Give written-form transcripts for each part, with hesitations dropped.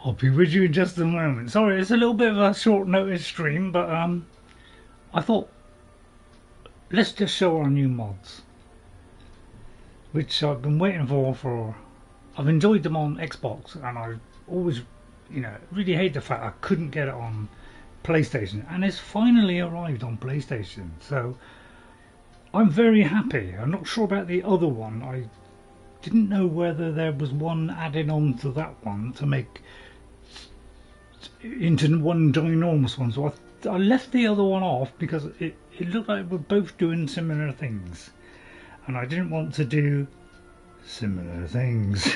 I'll be with you in just a moment. Sorry, it's a little bit of a short notice stream, but I thought let's just show our new mods, which I've been waiting for. I've enjoyed them on Xbox, and I always, really hate the fact I couldn't get it on PlayStation, and it's finally arrived on PlayStation. So I'm very happy. I'm not sure about the other one. I didn't know whether there was one added on to that one to make into one ginormous one, so I left the other one off because it looked like we're both doing similar things, and I didn't want to do similar things.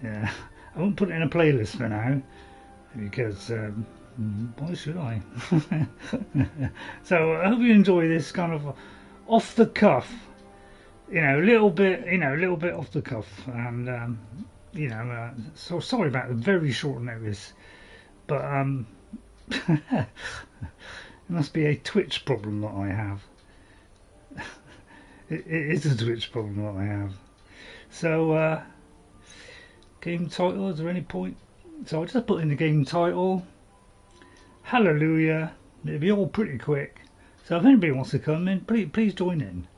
Yeah, I won't put it in a playlist for now because why should I? So I hope you enjoy this kind of off the cuff, a little bit off the cuff, and so sorry about the very short notice, but it must be a Twitch problem that I have. It is a Twitch problem that I have. So game title, is there any point? So I'll just put in the game title. Hallelujah. It'll be all pretty quick. So if anybody wants to come in, please join in.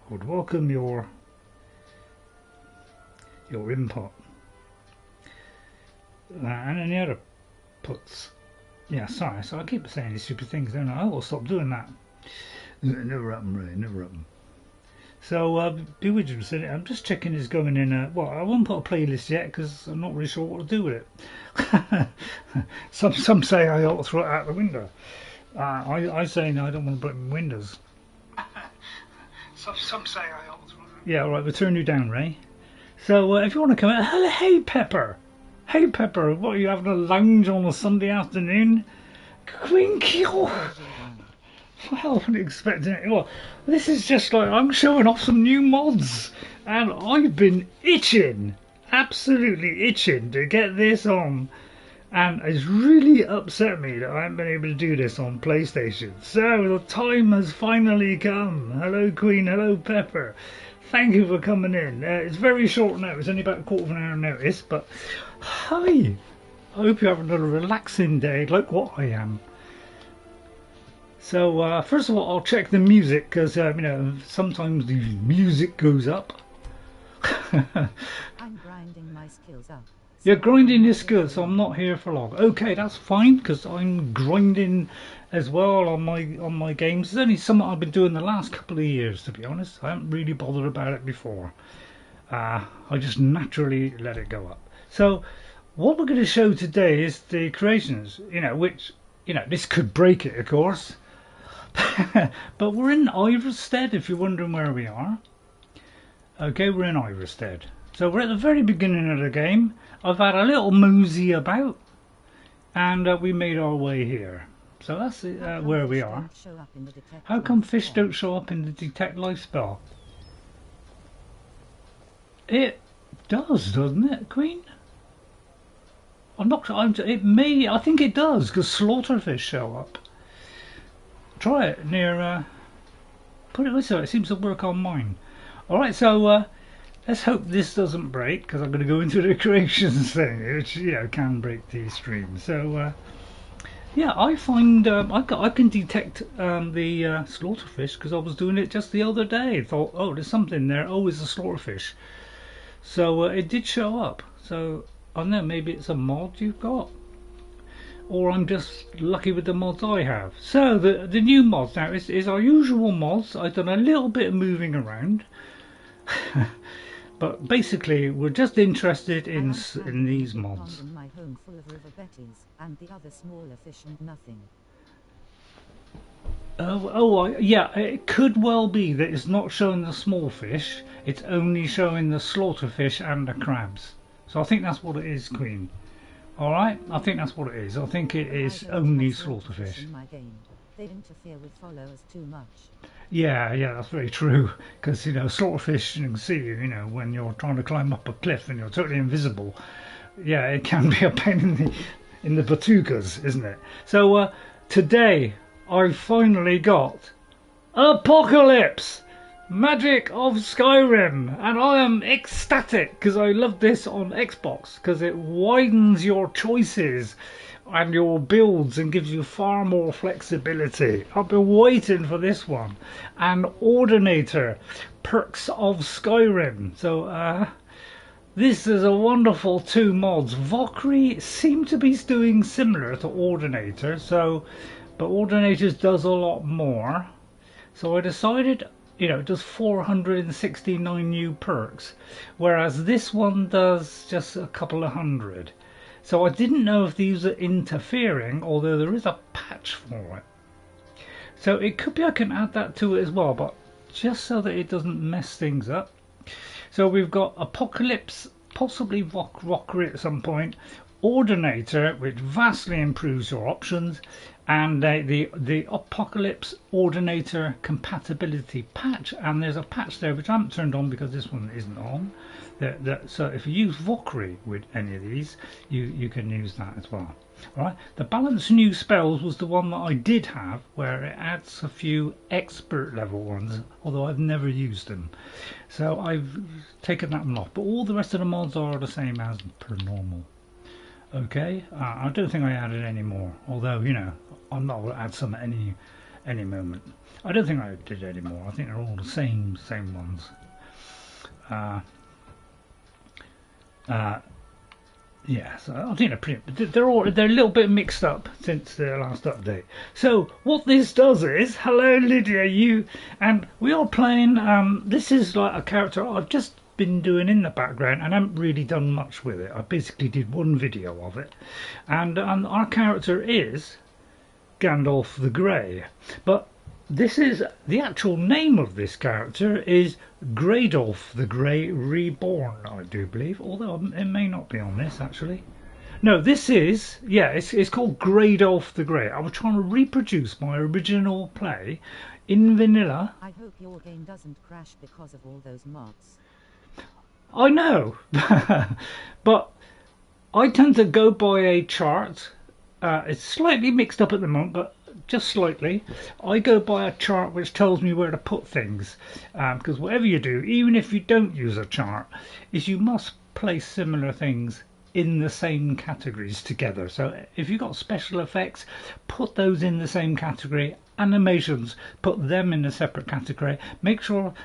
I would welcome your input. And any other puts. Yeah, sorry. So I keep saying these stupid things, don't I? I will stop doing that. Never happen, Ray. Never happen. So Bewitched said, I'm just checking it's going in. Well, I won't put a playlist yet because I'm not really sure what to do with it. some say I ought to throw it out the window. I say no, I don't want to put it in windows. Some say I ought to. Yeah, all right, we'll turn you down, Ray. So if you want to come out, hey Pepper. Hey Pepper, what are you having a lounge on a Sunday afternoon? Queen Kill. Well, I wasn't expecting it. Well, this is just like I'm showing off some new mods, and I've been itching, absolutely itching to get this on, and it's really upset me that I haven't been able to do this on PlayStation. So the time has finally come. Hello Queen, hello Pepper. Thank you for coming in. It's very short notice, only about a quarter of an hour notice, but hi. I hope you're having a relaxing day like what I am. So first of all, I'll check the music because sometimes the music goes up. I'm grinding my skills up. You're grinding your skills, so I'm not here for long. Okay, that's fine because I'm grinding as well on my games. It's only something I've been doing the last couple of years, to be honest. I haven't really bothered about it before. I just naturally let it go up. So what we're going to show today is the creations, which this could break it, of course. But we're in Iverstead, if you're wondering where we are. Okay, we're in Iverstead. So we're at the very beginning of the game. I've had a little mosey about, and we made our way here. So that's where we are. How come fish don't show up in the detect life spell? It does, doesn't it, Queen? I'm not sure. It may. I think it does, because slaughterfish show up. Try it near. Put it this way. It seems to work on mine. All right, so let's hope this doesn't break, because I'm going to go into the creations thing, which can break these streams. So yeah, I find I can detect the slaughterfish because I was doing it just the other day. I thought, oh, there's something there. Oh, it's a slaughterfish. So it did show up. So I don't know, maybe it's a mod you've got. Or I'm just lucky with the mods I have. So the new mods now is our usual mods. I've done a little bit of moving around. But basically we're just interested in these mods. My home full of river betties and the other smaller fish and nothing. Yeah, it could well be that it's not showing the small fish. It's only showing the slaughterfish and the crabs. So I think that's what it is, Queen. Alright, I think that's what it is. I think it is only slaughterfish. They interfere with followers too much. Yeah, that's very true. Because, slaughterfish, you can see, when you're trying to climb up a cliff and you're totally invisible. Yeah, it can be a pain in the batukas, isn't it? So, today, I finally got Apocalypse! Magic of Skyrim, and I am ecstatic because I love this on Xbox because it widens your choices and your builds and gives you far more flexibility. I've been waiting for this one. And Ordinator, perks of Skyrim. So this is a wonderful two mods. Valkyrie seem to be doing similar to Ordinator, but Ordinator does a lot more. So I decided, it does 469 new perks, whereas this one does just a couple of hundred. So I didn't know if these are interfering, although there is a patch for it. So it could be I can add that to it as well, but just so that it doesn't mess things up. So we've got Apocalypse, possibly Valkyrie at some point, Ordinator, which vastly improves your options, and the Apocalypse Ordinator compatibility patch, and there's a patch there which I haven't turned on because this one isn't on. So if you use Valkyrie with any of these, you can use that as well. Right. The balance new spells was the one that I did have, where it adds a few expert level ones, although I've never used them. So I've taken that one off, but all the rest of the mods are the same as per normal. Okay, I don't think I added any more, although I'm not going to add some at any moment. I don't think I did any more. I think they're all the same ones. Yeah, so I think they're a little bit mixed up since the last update. So what this does is, hello Lydia, and we are playing. This is like a character I've just been doing in the background and I haven't really done much with it. I basically did one video of it, and our character is Gandalf the Grey, but this is the actual name of this character is Gradolf the Grey Reborn, I do believe, although it may not be on this actually. No, this is, it's called Gradolf the Grey. I was trying to reproduce my original play in vanilla. I hope your game doesn't crash because of all those mods. I know, but I tend to go by a chart. It's slightly mixed up at the moment, but just slightly. I go by a chart which tells me where to put things, because whatever you do, even if you don't use a chart, is you must place similar things in the same categories together. So if you've got special effects, put those in the same category. Animations, put them in a separate category. Make sure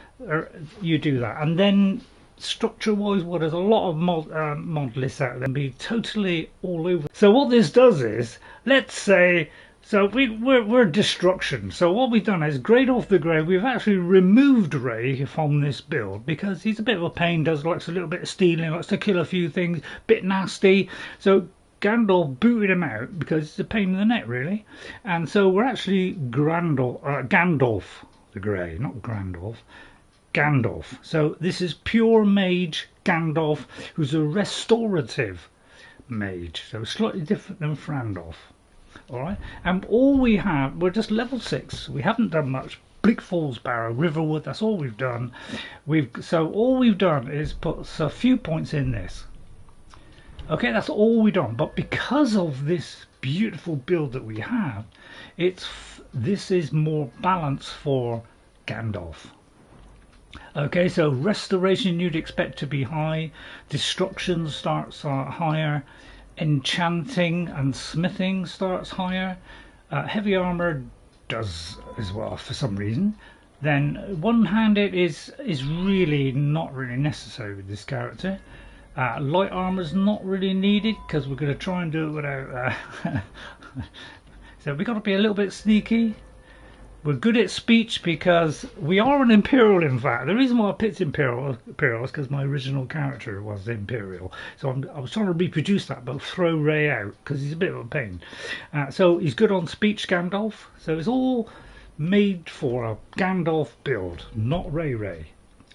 you do that, and then structure wise, there's a lot of mod lists out there and be totally all over. So what this does is, let's say, so we're destruction. So what we've done is Gradolf the Grey, we've actually removed Ray from this build because he's a bit of a pain, likes a little bit of stealing, likes to kill a few things, bit nasty. So Gandalf booted him out because it's a pain in the neck really. And so we're actually Gandalf the Grey, not Grandolf. Gandalf. So this is pure mage Gandalf, who's a restorative mage, so slightly different than Frandalf. Alright, and all we have, we're just level 6, we haven't done much. Bleak Falls Barrow, Riverwood, that's all we've done. So all we've done is put a few points in this. Okay, that's all we've done, but because of this beautiful build that we have, this is more balance for Gandalf. Okay, so restoration you'd expect to be high, destruction starts higher, enchanting and smithing starts higher, heavy armor does as well for some reason. Then one-handed is really not really necessary with this character. Light armor is not really needed because we're going to try and do it without. So we've got to be a little bit sneaky. We're good at speech because we are an Imperial, in fact. The reason why I picked Imperial is because my original character was Imperial. So I was trying to reproduce that, but throw Ray out because he's a bit of a pain. So he's good on speech, Gandalf. So it's all made for a Gandalf build, not RayRay.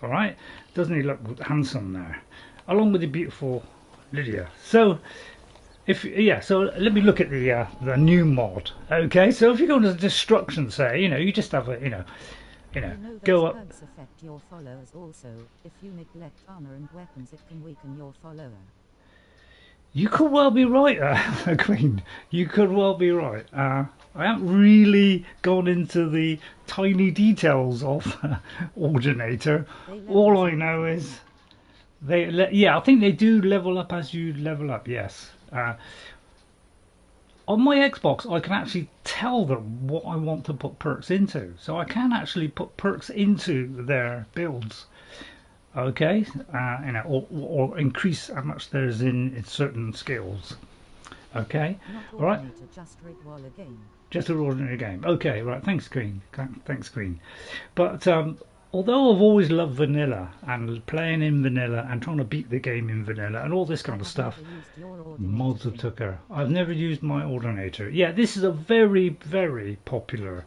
Alright? Doesn't he look handsome there? Along with the beautiful Lydia. So so let me look at the new mod. Okay, so if you go into destruction, say, you just have a, go up. Perks affect your followers also. If you neglect armor and weapons, it can weaken your follower. You could well be right, Queen. You could well be right. I haven't really gone into the tiny details of Ordinator. All I know is yeah, I think they do level up as you level up. Yes. On my Xbox, I can actually tell them what I want to put perks into, so I can actually put perks into their builds. Okay, or increase how much there's in certain skills. Okay, all right. Just an ordinary game. Okay, right. Thanks, Queen. Thanks, Queen. But although I've always loved vanilla and playing in vanilla and trying to beat the game in vanilla and all this kind of stuff, mods have took her. I've never used my Ordinator. Yeah, this is a very, very popular,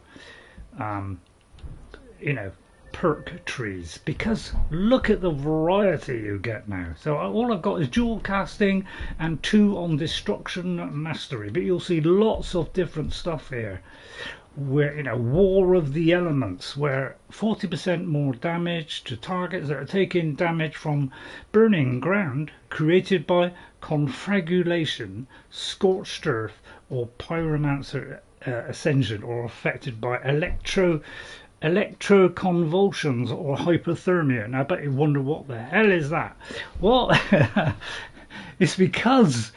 perk trees, because look at the variety you get now. So all I've got is dual casting and 2 on destruction mastery, but you'll see lots of different stuff here, where war of the elements, where 40% more damage to targets that are taking damage from burning ground created by conflagration, scorched earth, or pyromancer ascension, or affected by electroconvulsions or hypothermia. Now I bet you wonder what the hell is that. Well, it's because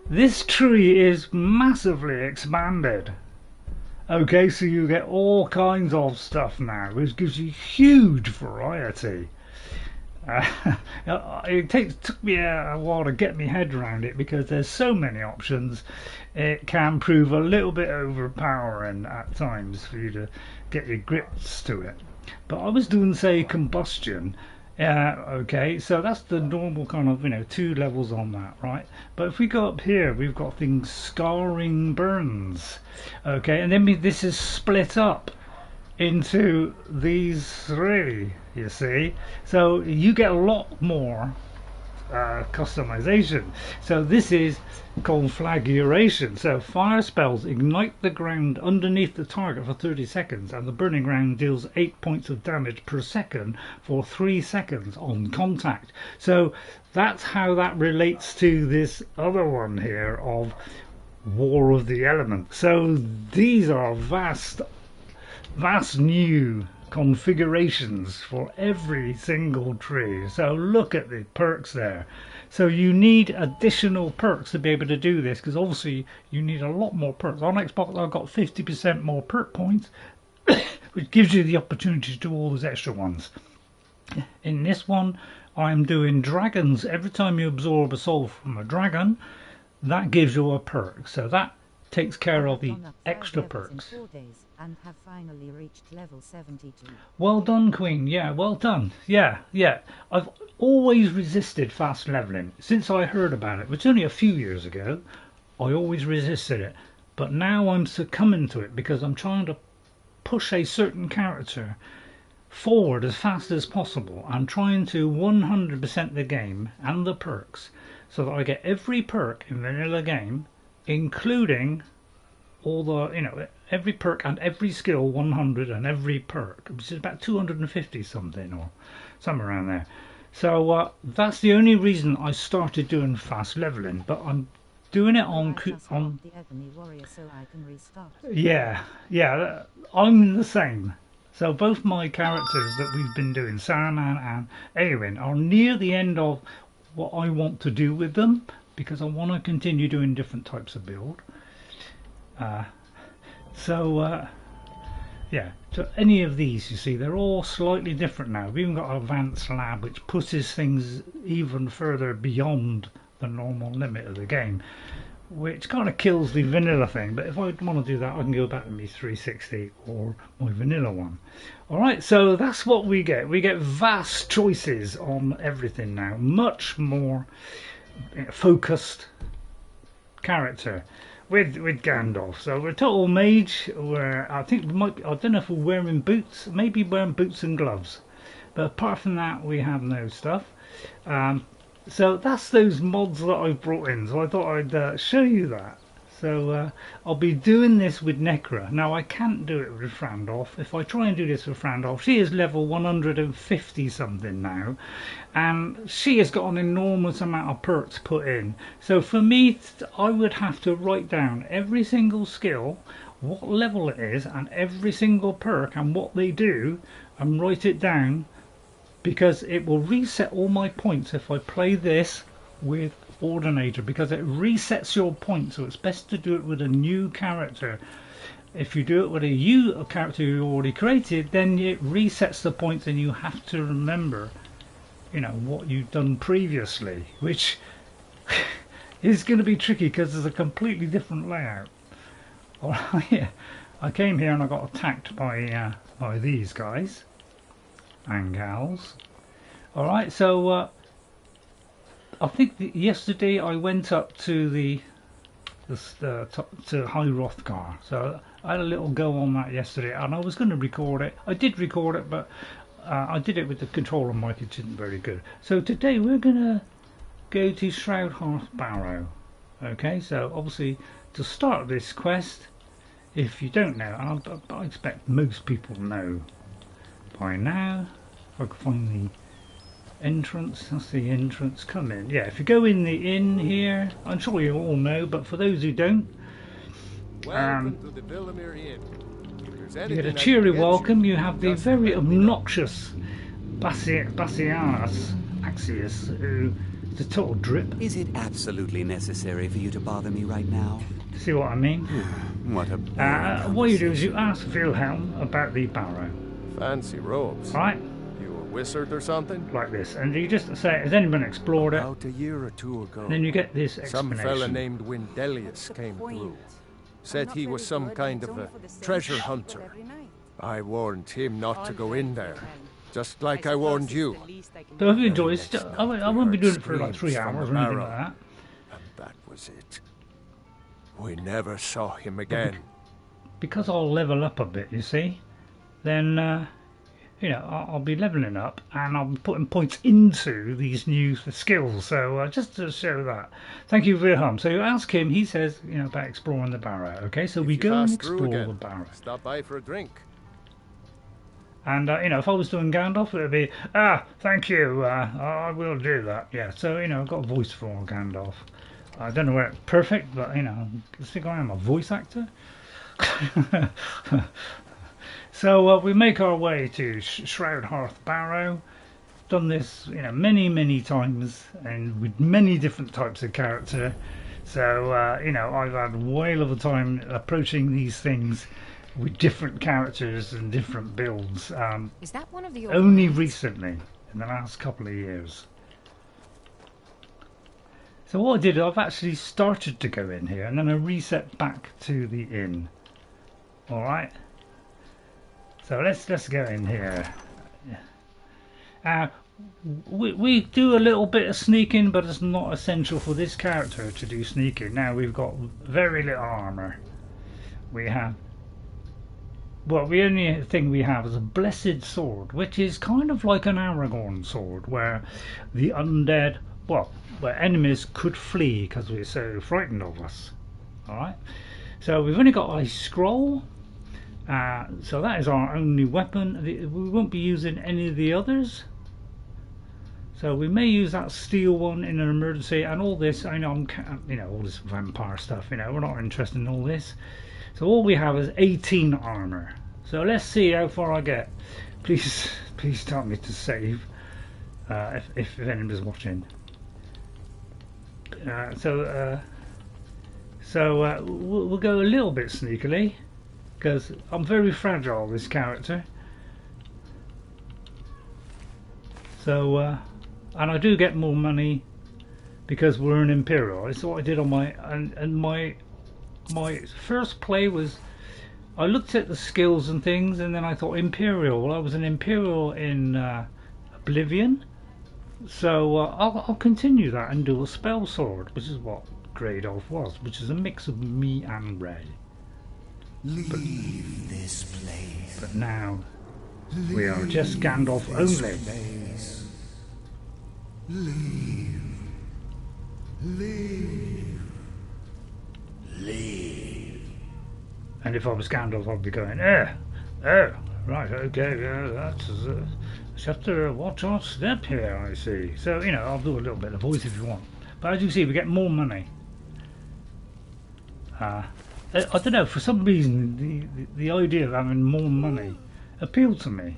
this tree is massively expanded. Okay, so you get all kinds of stuff now, which gives you huge variety. It took me a while to get my head around it, because there's so many options. It can prove a little bit overpowering at times for you to get your grips to it. But I was doing, say, combustion. Okay, so that's the normal kind of 2 levels on that, right? But if we go up here, we've got things scarring burns. Okay, and then this is split up into these 3, you see, so you get a lot more customization. So this is conflagration. So fire spells ignite the ground underneath the target for 30 seconds, and the burning ground deals 8 points of damage per second for 3 seconds on contact. So that's how that relates to this other one here of War of the Elements. So these are vast new configurations for every single tree. So look at the perks there. So you need additional perks to be able to do this, because obviously you need a lot more perks. On Xbox I've got 50% more perk points, which gives you the opportunity to do all those extra ones. In this one I'm doing dragons. Every time you absorb a soul from a dragon, that gives you a perk. So that takes care of the extra perks. And have finally reached level 72. Well done, Queen. Yeah, well done. Yeah. I've always resisted fast leveling since I heard about it, which was only a few years ago. I always resisted it, but now I'm succumbing to it because I'm trying to push a certain character forward as fast as possible. I'm trying to 100% the game and the perks, so that I get every perk in vanilla game, including all the every perk and every skill 100, and every perk, which is about 250 something or somewhere around there. So that's the only reason I started doing fast leveling, but I'm doing it on the Ebony Warrior so I can restart. Yeah, I'm the same. So both my characters that we've been doing, Saruman and Eowyn, are near the end of what I want to do with them, because I want to continue doing different types of build. Yeah, so any of these, you see, they're all slightly different now. We've even got Advanced Lab, which pushes things even further beyond the normal limit of the game, which kind of kills the vanilla thing. But if I want to do that, I can go back to my 360 or my vanilla one. Alright, so that's what we get. We get vast choices on everything now. Much more focused character with Gandalf. So we're total mage, where I think we might be, I don't know if we're wearing boots, maybe wearing boots and gloves, but apart from that we have no stuff. So that's those mods that I've brought in, so I thought I'd show you that. So I'll be doing this with Necra. Now I can't do it with Frandalf. If I try and do this with Frandalf, she is level 150 something now, and she has got an enormous amount of perks put in. So for me, I would have to write down every single skill, what level it is, and every single perk and what they do, and write it down, because it will reset all my points if I play this with Ordinator, because it resets your points. So it's best to do it with a new character. If you do it with a character you already created, then it resets the points and you have to remember, you know, what you've done previously, which is going to be tricky because there's a completely different layout. Alright, I came here and I got attacked by these guys and gals. Alright, so I think yesterday I went up to to High Hrothgar, so I had a little go on that yesterday, and I was going to record it. I did record it, but I did it with the controller mic, which isn't very good. So today we're going to go to Shroud Hearth Barrow. Okay, so obviously to start this quest, if you don't know, and I expect most people know by now, if I can find the entrance, that's the entrance, come in. Yeah, if you go in the inn here, I'm sure you all know, but for those who don't, welcome to the Villamere Inn. You get a cheery welcome. You have the very obnoxious Bassianus Axius, who is a total drip. Is it absolutely necessary for you to bother me right now? See what I mean? What a what you do is you ask Wilhelm about the barrow. Fancy robes. Right? You a wizard or something? Like this. And you just say, has anyone explored it? About a year or two ago. And then you get this some explanation. fella named Wendelius came through. Said he was some kind of a treasure hunter. I warned him not to go in there. Just like I warned you. So if you enjoy it, I won't be doing it for like 3 hours or anything like that. And that was it. We never saw him again. Because I'll level up a bit, you see, then you know, I'll be leveling up and I'll be putting points into these new skills. So just to show that. Thank you, Wilhelm. So you ask him, he says, you know, about exploring the barrow. Okay, so we go and explore the barrow. Stop by for a drink. And you know, if I was doing Gandalf, it would be, thank you, I will do that. Yeah, so you know, I've got a voice for Gandalf. I don't know where it's perfect, but you know, I think I am a voice actor. So we make our way to Shroud Hearth Barrow. Done this, you know, many times, and with many different types of character. So you know, I've had a whale of a time approaching these things with different characters and different builds. Is that one of the only recently, in the last couple of years. So what I did, I've actually started to go in here, and then I reset back to the inn. All right. So let's go in here. We do a little bit of sneaking, but it's not essential for this character to do sneaking. Now we've got very little armor. We have, well, the only thing we have is a blessed sword, which is kind of like an Aragorn sword, where the undead, well, where enemies could flee because we're so frightened of us. All right. So we've only got a scroll. So that is our only weapon. We won't be using any of the others. So we may use that steel one in an emergency, and all this. I know, you know, all this vampire stuff. You know, we're not interested in all this. So all we have is 18 armor. So let's see how far I get. Please tell me to save if anybody's watching. So we'll go a little bit sneakily, because I'm very fragile, this character. So and I do get more money because we're an Imperial. It's what I did on my my first play was, I looked at the skills and things, and then I thought Imperial. Well, I was an Imperial in Oblivion, so I'll continue that and do a spell sword, which is what Gandalf was, which is a mix of me and Ray. Leave this place. But now we are just Gandalf only. Leave. Leave. Leave. And if I was Gandalf, I'd be going, oh, right, okay, that's... just have to watch our step here, I see. So, you know, I'll do a little bit of voice if you want. But as you see, we get more money. I don't know, for some reason, the idea of having more money appealed to me.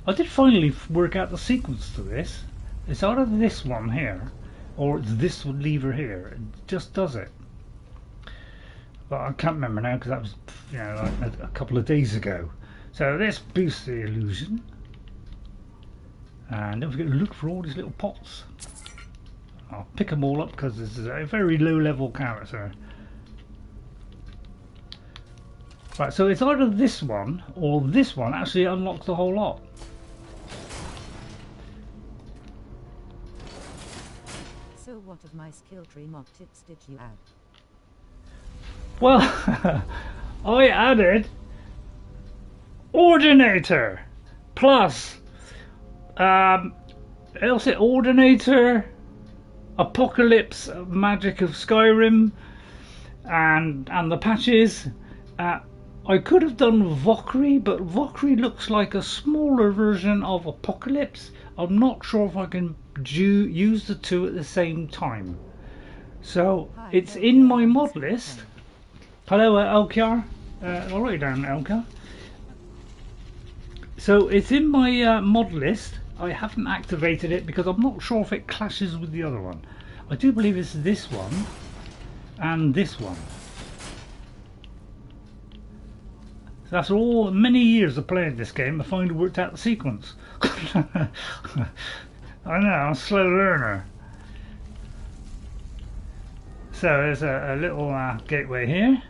I did finally work out the sequence to this. It's either this one here, or it's this lever here. It just does it. But I can't remember now because that was, you know, like a couple of days ago. So this boosts the illusion. And don't forget to look for all these little pots. I'll pick them all up because this is a very low level character. Right, so it's either this one or this one actually unlocks the whole lot. So what of my skill tree mod tips did you add? Well, I added Ordinator plus else it Ordinator, Apocalypse, Magic of Skyrim, and the patches. I could have done Valkyrie, but Valkyrie looks like a smaller version of Apocalypse. I'm not sure if I can use the two at the same time. So it's in my mod list. Hello, Elkar. I'll write it down, Elkar. So it's in my mod list. I haven't activated it because I'm not sure if it clashes with the other one. I do believe it's this one and this one. So after all many years of playing this game, I finally worked out the sequence. I know, I'm a slow learner. So there's a little gateway here,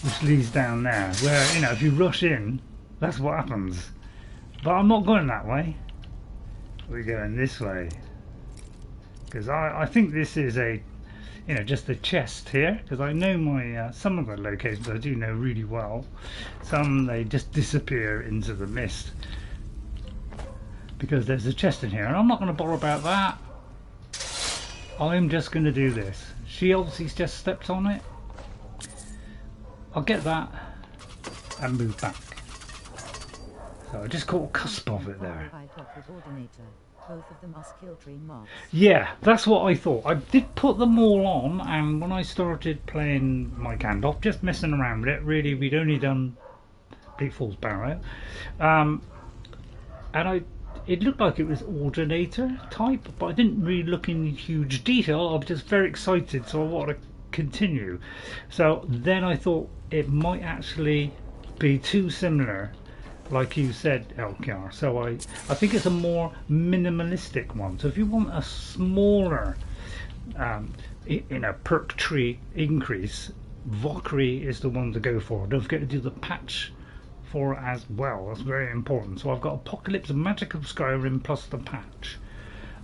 which leads down there, where, you know, if you rush in, that's what happens. But I'm not going that way. We're going this way. Because I think this is a, you know, just a chest here. Because I know my, some of the locations I do know really well. Some, they just disappear into the mist. Because there's a chest in here. And I'm not going to bother about that. I'm just going to do this. She obviously just stepped on it. I'll get that and move back. So I just caught a cusp of it there. Both of them are skill tree mods. Yeah, that's what I thought. I did put them all on, and when I started playing my Gandalf, just messing around with it, really, we'd only done Bleakfall's Barrow. And it looked like it was Ordinator type, but I didn't really look in huge detail. I was just very excited, so I wanted to continue. So then I thought it might actually be too similar, like you said, Elkar. So I think it's a more minimalistic one. So if you want a smaller in a perk tree increase, Valkyrie is the one to go for. Don't forget to do the patch for it as well. That's very important. So I've got Apocalypse, Magic of Skyrim plus the patch.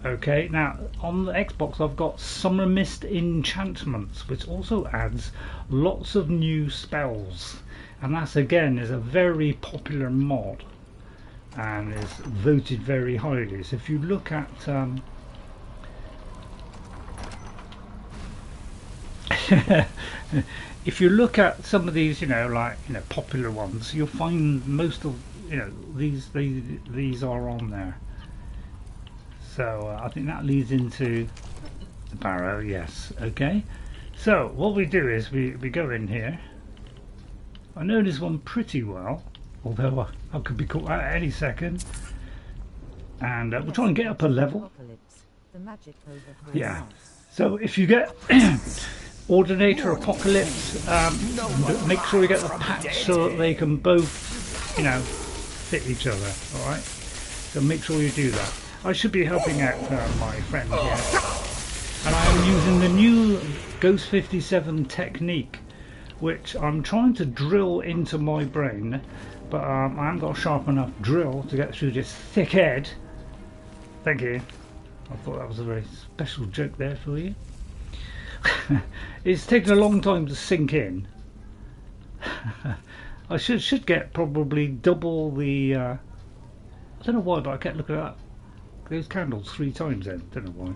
Okay, now on the Xbox I've got Summer Mist Enchantments, which also adds lots of new spells, and that's again is a very popular mod and is voted very highly. So if you look at if you look at some of these, you know, like, you know, popular ones, you'll find most of, you know, these are on there. So I think that leads into the barrow. Yes. Okay, so what we do is we go in here. I know this one pretty well, although I could be caught out at any second, and we'll try and get up a level. Yeah, so if you get Ordinator, Apocalypse, make sure you get the patch so that they can both, you know, fit each other. Alright, so make sure you do that. I should be helping out my friend here, and I am using the new Ghost 57 technique, which I'm trying to drill into my brain, but I haven't got a sharp enough drill to get through this thick head. Thank you. I thought that was a very special joke there for you. It's taken a long time to sink in. I should get probably double the I don't know why, but I kept looking at those candles 3 times then. Don't know why.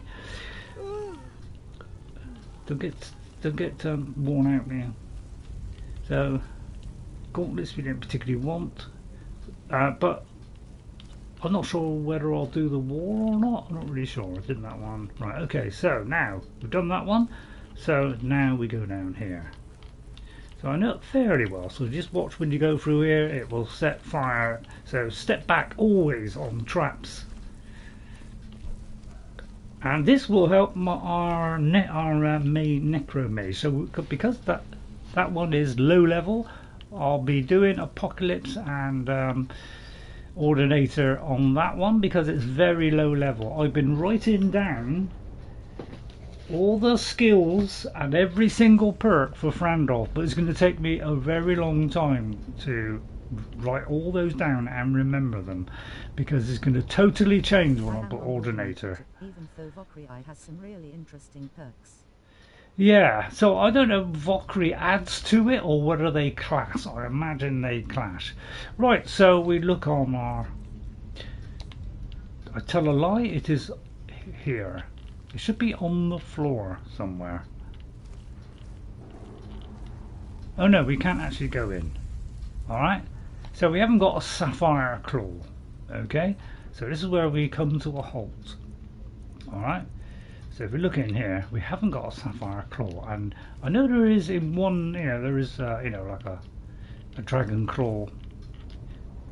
Don't get don't get worn out now. So gauntlets we didn't particularly want, but I'm not sure whether I'll do the war or not. I'm not really sure. I did that one. Right, okay, so now we've done that one. So now we go down here. So I know it fairly well, so just watch when you go through here, it will set fire. So step back always on traps. And this will help our main Necro Mage. So because that one is low level, I'll be doing Apocalypse and Ordinator on that one because it's very low level. I've been writing down all the skills and every single perk for Frandalf, but it's going to take me a very long time to write all those down and remember them because it's going to totally change when I put Ordinator. Even though Valkyrie has some really interesting perks. Yeah, so I don't know if Valkyrie adds to it or whether they clash. I imagine they clash. Right, so we look on our... I tell a lie, it is here. It should be on the floor somewhere. Oh no, we can't actually go in. Alright, so we haven't got a Sapphire Claw. Okay, so this is where we come to a halt. Alright, so if we look in here, we haven't got a Sapphire Claw. And I know there is in one, there is, like a Dragon Claw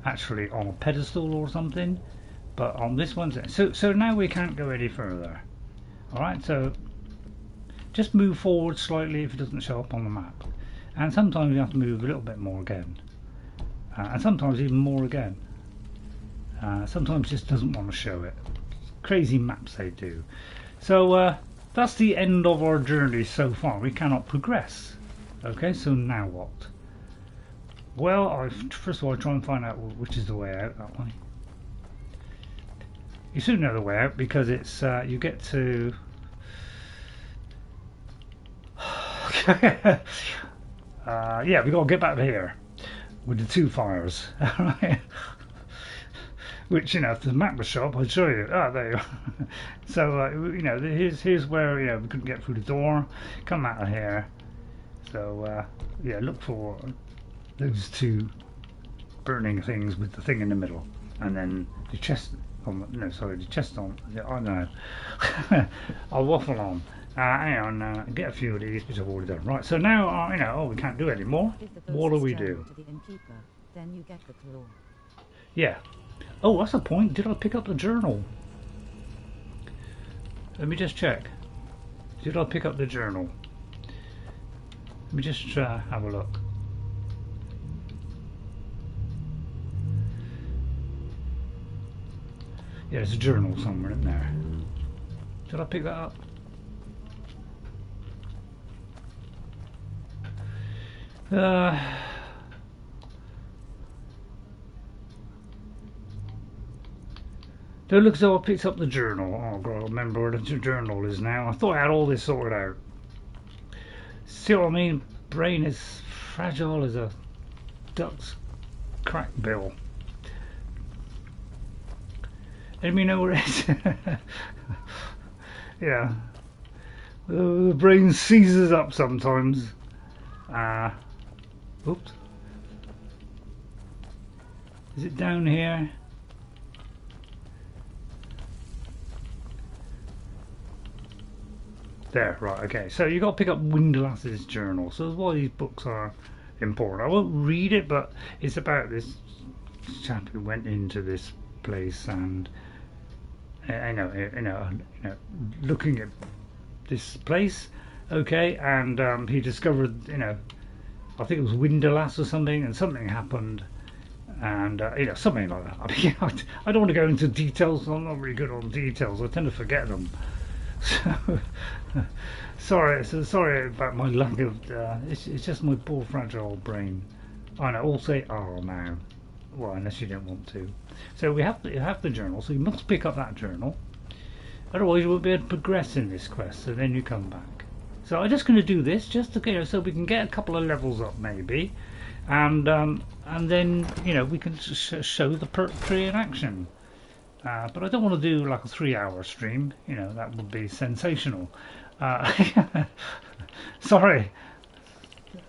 actually on a pedestal or something. But on this one, so now we can't go any further. Alright, so just move forward slightly if it doesn't show up on the map. And sometimes you have to move a little bit more again. And sometimes even more again. Sometimes it just doesn't want to show it. Crazy maps they do. So that's the end of our journey so far. We cannot progress. Okay, so now what? Well, first of all, I try and find out which is the way out that way. You soon know the way out because it's you get to yeah, we got to get back to here with the two fires. Right? Which if the map was shop, I'd show you. Ah, there you are. So here's where we couldn't get through the door. Come out of here. So yeah, look for those two burning things with the thing in the middle, and then the chest. The chest on. I know. I'll waffle on. Hang on, get a few of these, which I've already done. Right, so now, we can't do any more. What do we do? To the innkeeper, then you get the claw. Yeah. Oh, that's a point. Did I pick up the journal? Let me just check. Did I pick up the journal? Let me just have a look. Yeah, there's a journal somewhere in there. Did I pick that up? Don't look as though I picked up the journal. Oh god, I remember where the journal is now. I thought I had all this sorted out. See what I mean? Brain is fragile as a duck's crack bill. Let me know where it is. Yeah. The brain seizes up sometimes. Oops. Is it down here? There, right, okay. So you got to pick up Windlass's journal. So that's why these books are important. I won't read it, but it's about this chap who went into this place and looking at this place, okay, and he discovered, I think it was Windlass or something, and something happened, and something like that. I mean, I don't want to go into details. I'm not really good on details. I tend to forget them. So sorry about my lack of. It's just my poor fragile brain. I know. All say "oh" now. Well, unless you don't want to. So we have the journal. So you must pick up that journal. Otherwise, you won't be able to progress in this quest. So then you come back. So I'm just going to do this just to so we can get a couple of levels up maybe, and then we can show the perk tree in action. But I don't want to do like a 3-hour stream. That would be sensational. Sorry.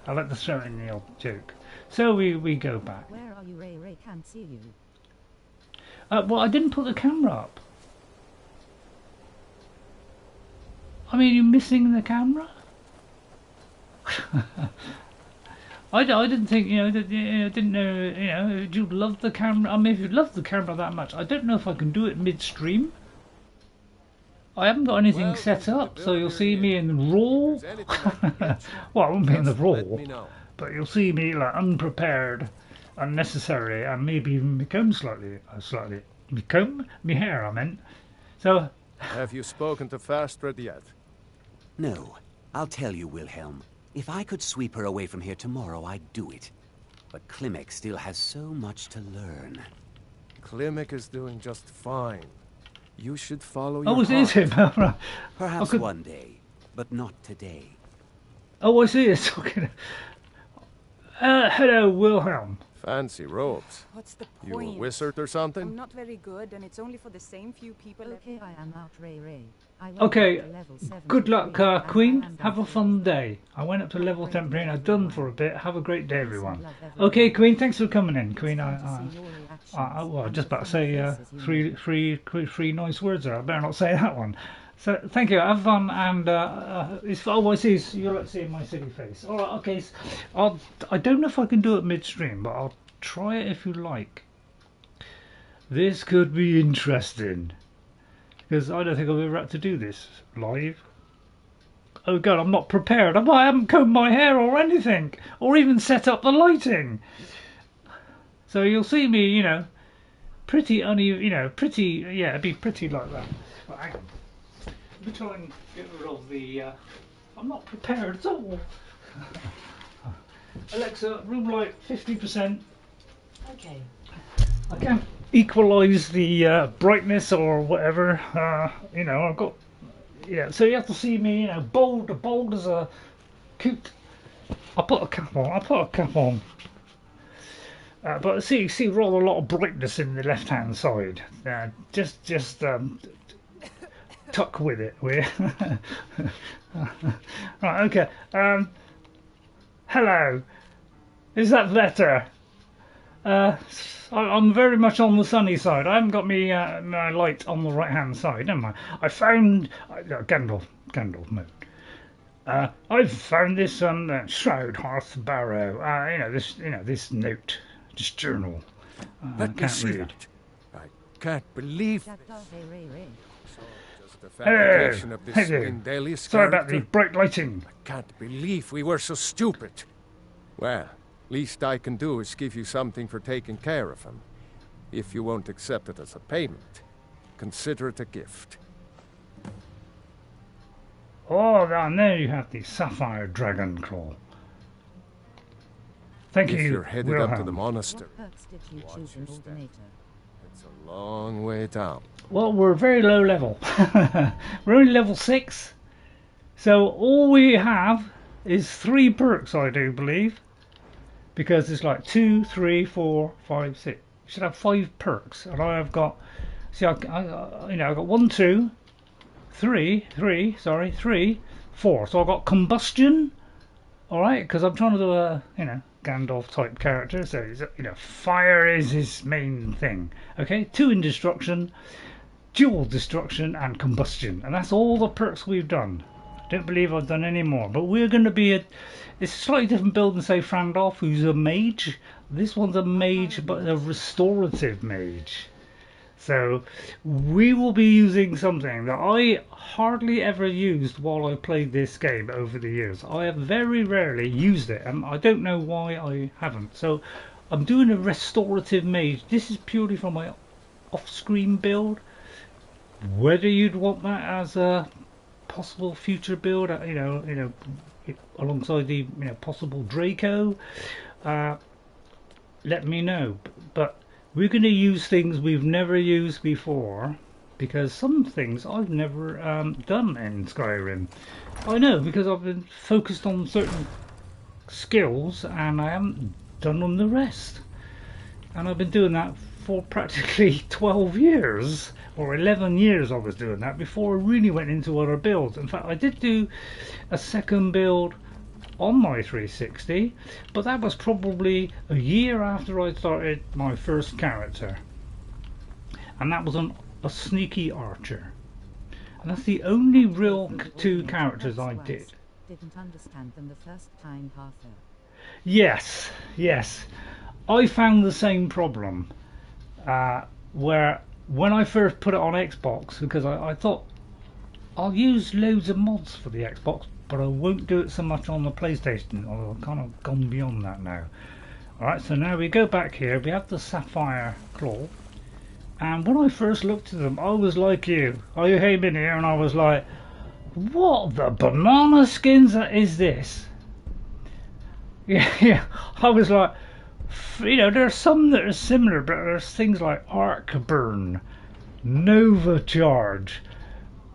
I like to throw in the old joke. So we go back. Where are you, RayRay? Can't see you. Well, I didn't put the camera up. I mean, you're missing the camera? I didn't think, didn't know, do you love the camera? I mean, if you love the camera that much, I don't know if I can do it mid-stream. I haven't got anything set up, so you'll see me in raw. Well, I won't be in the raw, but you'll see me like unprepared, unnecessary, and maybe even become slightly, become me hair. I meant. So. Have you spoken to Fastred yet? No. I'll tell you, Wilhelm. If I could sweep her away from here tomorrow, I'd do it. But Klimek still has so much to learn. Klimek is doing just fine. You should follow your heart. Oh, it is him. Perhaps one day, but not today. Oh, I see. It's talking. Hello, Wilhelm. Fancy robes. What's the point? You a wizard or something? I'm not very good, and it's only for the same few people. Okay, I am out, RayRay. Okay, good luck, Queen. Have a fun day. I went up to level 10 and I've done for a bit. Have a great day, everyone. Okay, Queen, thanks for coming in. Queen, well, I just about to say three nice words there. I better not say that one. So, thank you. Have fun, and I see you're not seeing my silly face. All right, okay. I don't know if I can do it midstream, but I'll try it if you like. This could be interesting. Because I don't think I've ever had to do this live. Oh god, I'm not prepared. I haven't combed my hair or anything. Or even set up the lighting. So you'll see me, pretty pretty, yeah, it'd be pretty like that. But hang on. Let me try and get rid of the, I'm not prepared at all. Alexa, room light 50%. Okay. I can't equalize the brightness or whatever. I've got, so you have to see me, bold as a coot. I'll put a cap on. But see rather a lot of brightness in the left hand side. Just tuck with it. Right, okay. Hello. Is that better? I'm very much on the sunny side. I haven't got my light on the right hand side, am I? I found Gandalf mode. I've found this Shroud Hearth Barrow. This note, this journal. I can't read. I can't believe. Hello. Sorry about the bright lighting. I can't believe we were so stupid. Well. Least I can do is give you something for taking care of him. If you won't accept it as a payment, consider it a gift. Oh, and there you have the Sapphire Dragon Claw. Thank you, If you're headed Wilhelm. up to the monastery, What perks did you choose in Ordinator? it's a long way down. Well, we're very low level. We're only level 6. So all we have is 3 perks, I do believe. Because it's like 2, 3, 4, 5, 6. You should have 5 perks, and I have got. See, I've got 1, 2, 3, 4. So I've got combustion. All right, because I'm trying to do a Gandalf type character. So fire is his main thing. Okay, 2 in destruction, dual destruction, and combustion, and that's all the perks we've done. I don't believe I've done any more, but we're going to be it's a slightly different build than, say, Frandalf, who's a mage. This one's a mage, but a restorative mage. So we will be using something that I hardly ever used while I played this game over the years. I have very rarely used it, and I don't know why I haven't. So I'm doing a restorative mage. This is purely for my off-screen build. Whether you'd want that as a possible future build, alongside the possible Draco, let me know. But we're going to use things we've never used before, because some things I've never done in Skyrim. I know, because I've been focused on certain skills and I haven't done on the rest, and I've been doing that for practically 12 years or 11 years. I was doing that before I really went into other builds. In fact, I did do a second build on my 360, but that was probably a year after I started my first character, and that was a sneaky archer, and that's the only real two characters I did. Didn't understand them the first time, Arthur. Yes, I found the same problem where when I first put it on Xbox, because I thought I'll use loads of mods for the Xbox, but I won't do it so much on the PlayStation, although I've kind of gone beyond that now. Alright, so now we go back here, we have the Sapphire Claw, and when I first looked at them, I was like you. I came in here and I was like, what the banana skins is this? Yeah, I was like, you know, there's some that are similar, but there's things like Arc Burn, Nova Charge,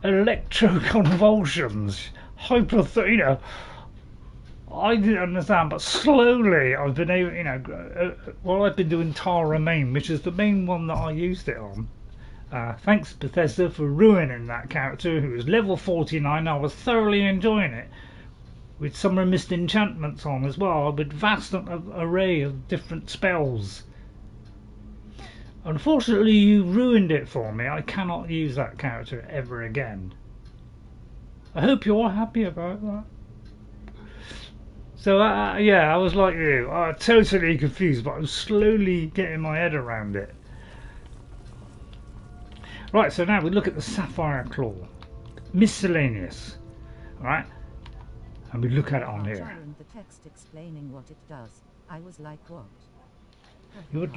Electroconvulsions, you know, I didn't understand, but slowly I've been able, you know, well, I've been doing Tara Main, which is the main one that I used it on. Thanks Bethesda for ruining that character, who was level 49. I was thoroughly enjoying it, with Summer Mist enchantments on as well, with vast array of different spells. Unfortunately, you ruined it for me. I cannot use that character ever again. I hope you're happy about that. So yeah, I was like you, totally confused, but I was slowly getting my head around it. Right, so now we look at the Sapphire Claw, miscellaneous. Right, and we look at it on here. The text explaining what it does. I was like, what? You would.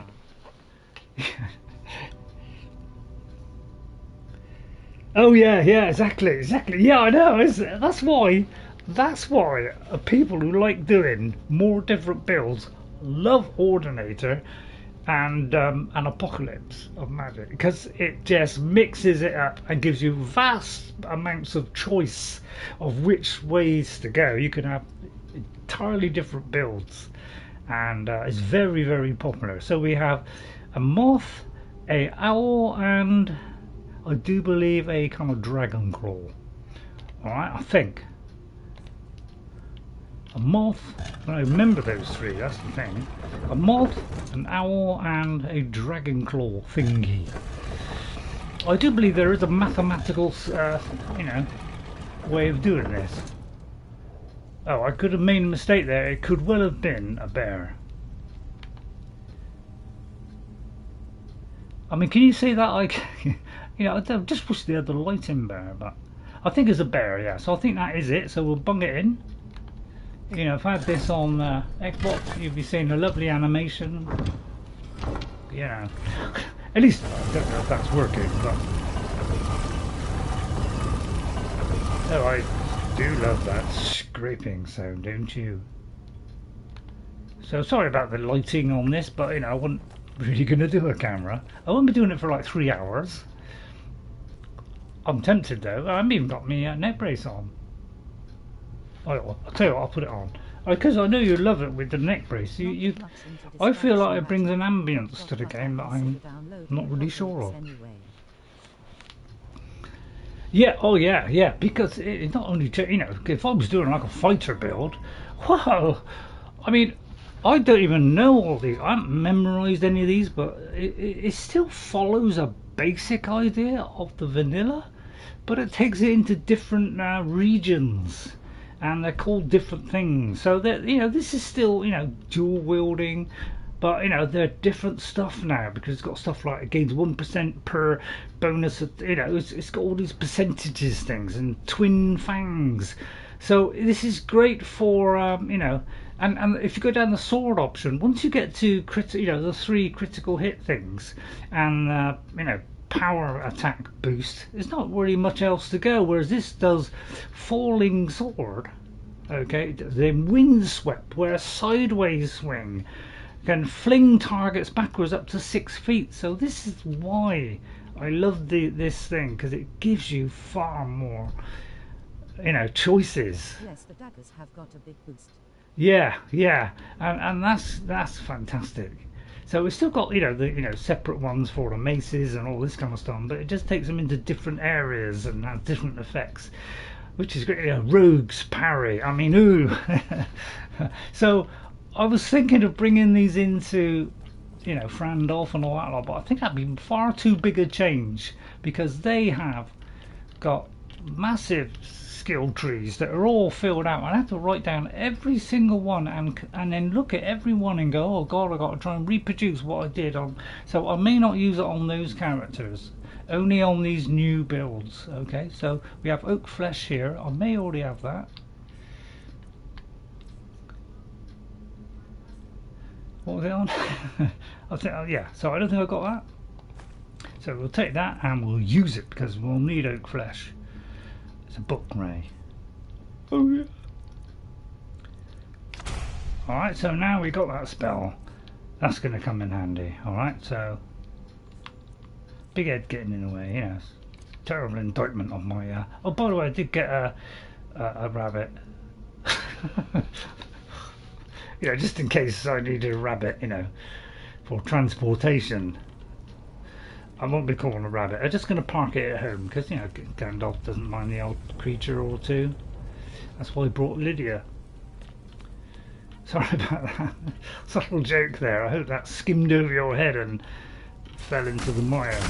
Oh yeah, exactly. Yeah, I know. That's why people who like doing more different builds love Ordinator and Apocalypse of Magic, because it just mixes it up and gives you vast amounts of choice of which ways to go. You can have entirely different builds, and it's very, very popular. So we have a moth, a owl, and I do believe a kind of dragon claw. Alright, I think. A moth, I remember those three, that's the thing. A moth, an owl, and a dragon claw thingy. I do believe there is a mathematical, you know, way of doing this. Oh, I could have made a mistake there. It could well have been a bear. I mean, can you see that? Like, you know, I just wish they had the lighting bear, but I think it's a bear, yeah. So I think that is it. So we'll bung it in. You know, if I had this on Xbox, you'd be seeing a lovely animation. You know, at least I don't know if that's working, but oh, I do love that scraping sound, don't you? So sorry about the lighting on this, but you know, I wasn't really going to do a camera. I won't be doing it for like 3 hours. I'm tempted though. I haven't even got my neck brace on. I'll tell you what, I'll put it on because I know you love it with the neck brace. I feel like it brings an ambience to the game that I'm not really sure of. Yeah, oh yeah, because it's not only, you know, if I was doing like a fighter build, wow, I mean, I don't even know all these, I haven't memorised any of these, but it still follows a basic idea of the vanilla, but it takes it into different regions, and they're called different things. So that, you know, this is still, you know, dual wielding, but you know, they're different stuff now because it's got stuff like it gains 1% per bonus. You know, it's got all these percentages things and twin fangs. So this is great for you know, and if you go down the sword option, once you get to you know, the 3 critical hit things and you know, power attack boost, there's not really much else to go, whereas this does falling sword, okay, then windswept, where a sideways swing can fling targets backwards up to 6 feet. So this is why I love this thing, because it gives you far more, you know, choices. Yes, the daggers have got a big boost. Yeah, and that's fantastic. So we've still got the separate ones for the maces and all this kind of stuff, but it just takes them into different areas and has different effects, which is great. Rogues parry. I mean, ooh. So I was thinking of bringing these into Frandalf and all that lot, but I think that'd be far too big a change because they have got massive skill trees that are all filled out. I have to write down every single one and then look at every one and go, oh god, I got to try and reproduce what I did on. So I may not use it on those characters, only on these new builds. Okay, so we have oak flesh here. I may already have that. What was it on? I think, yeah, so I don't think I got that. So we'll take that and we'll use it because we'll need oak flesh. It's a book, Ray. Oh yeah. Alright, so now we got that spell. That's going to come in handy. Alright, so big head getting in the way, terrible indictment on my oh, by the way, I did get a rabbit. Just in case I needed a rabbit, for transportation. I won't be calling a rabbit. I'm just going to park it at home because Gandalf doesn't mind the old creature or two. That's why I brought Lydia. Sorry about that subtle joke there. I hope that skimmed over your head and fell into the mire.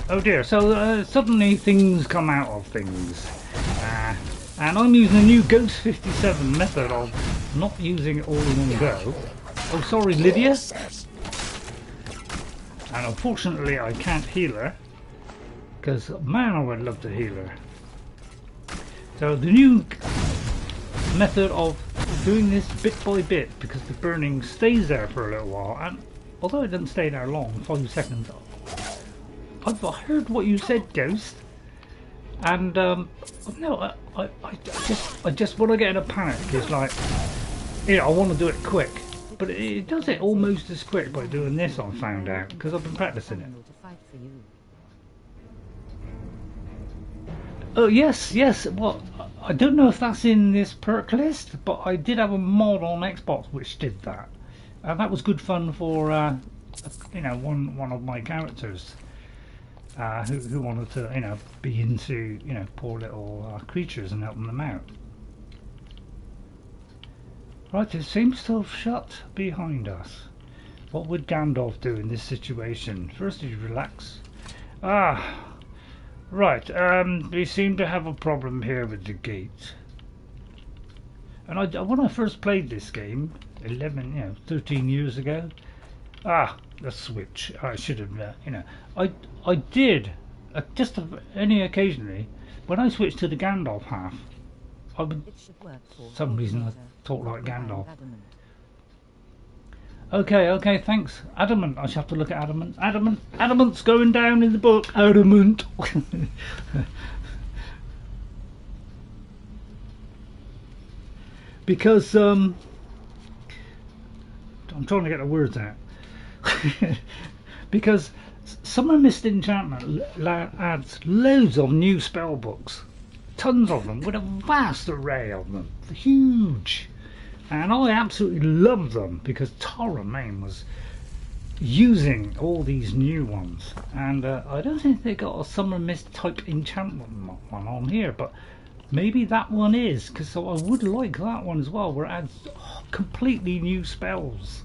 Oh dear, so suddenly things come out of things. And I'm using a new Ghost 57 method of not using it all in one go. Oh, sorry, Lydia. And unfortunately, I can't heal her. Because, man, I would love to heal her. So, the new method of doing this bit by bit, because the burning stays there for a little while. And although it doesn't stay there long, 5 seconds. I've heard what you said, Ghost. And no, I just when I get in a panic, it's like, I want to do it quick, but it does it almost as quick by doing this. I found out because I've been practicing it. Oh yes. Well, I don't know if that's in this perk list, but I did have a mod on Xbox which did that, and that was good fun for one of my characters. Who wanted to, be into, poor little creatures and helping them out. Right, it seems to have shut behind us. What would Gandalf do in this situation? First, he'd relax. Right. We seem to have a problem here with the gate. And when I first played this game, 13 years ago. The switch. I should have, I did, just only occasionally, when I switched to the Gandalf half, I would, for some reason I talk like Gandalf. Okay, thanks. Adamant, I shall have to look at Adamant. Adamant's going down in the book. Adamant. Because, I'm trying to get the words out. Because Summer Mist Enchantment adds loads of new spell books, tons of them, with a vast array of them, huge, and I absolutely love them because Tara Main was using all these new ones, and I don't think they got a Summer Mist type enchantment one on here, but maybe that one is, because I would like that one as well, where it adds completely new spells.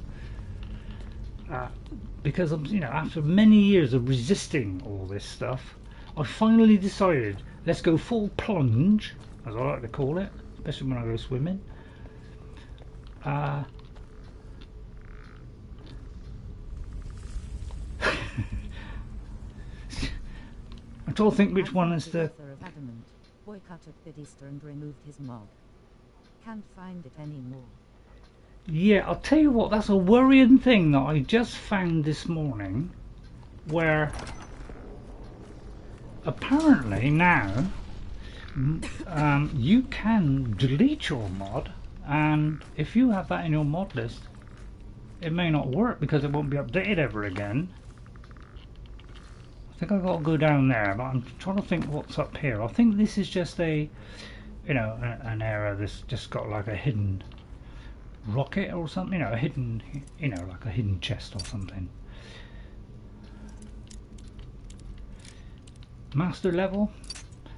Because after many years of resisting all this stuff, I finally decided, let's go full plunge, as I like to call it, especially when I go swimming. I'm trying to think which one is the... Boycotted Bidista and removed his mod. Can't find it anymore. Yeah, I'll tell you what, that's a worrying thing that I just found this morning, where apparently now you can delete your mod, and if you have that in your mod list, it may not work because it won't be updated ever again. I think I've got to go down there, but I'm trying to think what's up here. I think this is just a, an error that's just got like a hidden rocket or something, you know, a hidden, you know, like a hidden chest or something. Master level,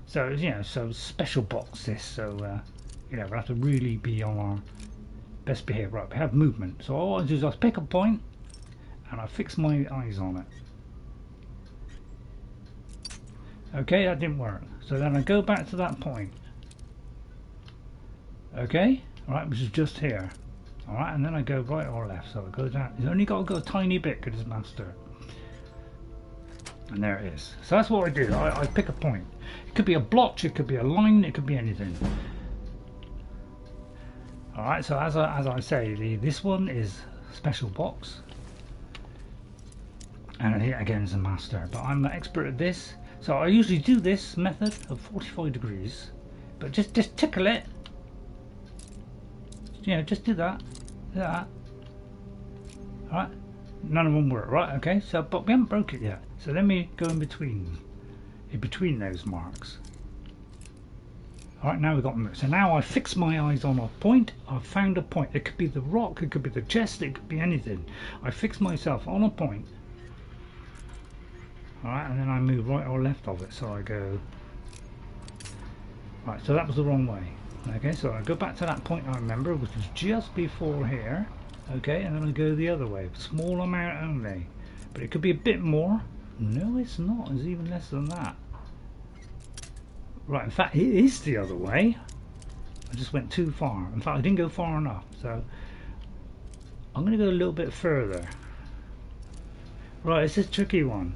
so you know, so special box this, so you know, we'll have to really be on our best behaviour. Right, we have movement, so all I do is I pick a point and I fix my eyes on it. Okay, that didn't work, so then I go back to that point. Okay, right, which is just here. Alright, and then I go right or left, so I go down. It's only got to go a tiny bit because it's master. And there it is. So that's what I do. I pick a point. It could be a blotch, it could be a line, it could be anything. Alright, so as I say, this one is special box. And here again is a master. But I'm an expert at this. So I usually do this method of 45 degrees. But just tickle it. You know, just do that. Do that. Alright. None of them work, right? Okay, so but we haven't broke it yet. So let me go in between those marks. Alright, now we've got them. So now I fix my eyes on a point. I've found a point. It could be the rock, it could be the chest, it could be anything. I fix myself on a point. Alright, and then I move right or left of it. So I go. Right, so that was the wrong way. Okay, so I go back to that point I remember, which was just before here. Okay, and then I go the other way. Small amount only. But it could be a bit more. No, it's not. It's even less than that. Right, in fact, it is the other way. I just went too far. In fact, I didn't go far enough. So I'm going to go a little bit further. Right, it's a tricky one.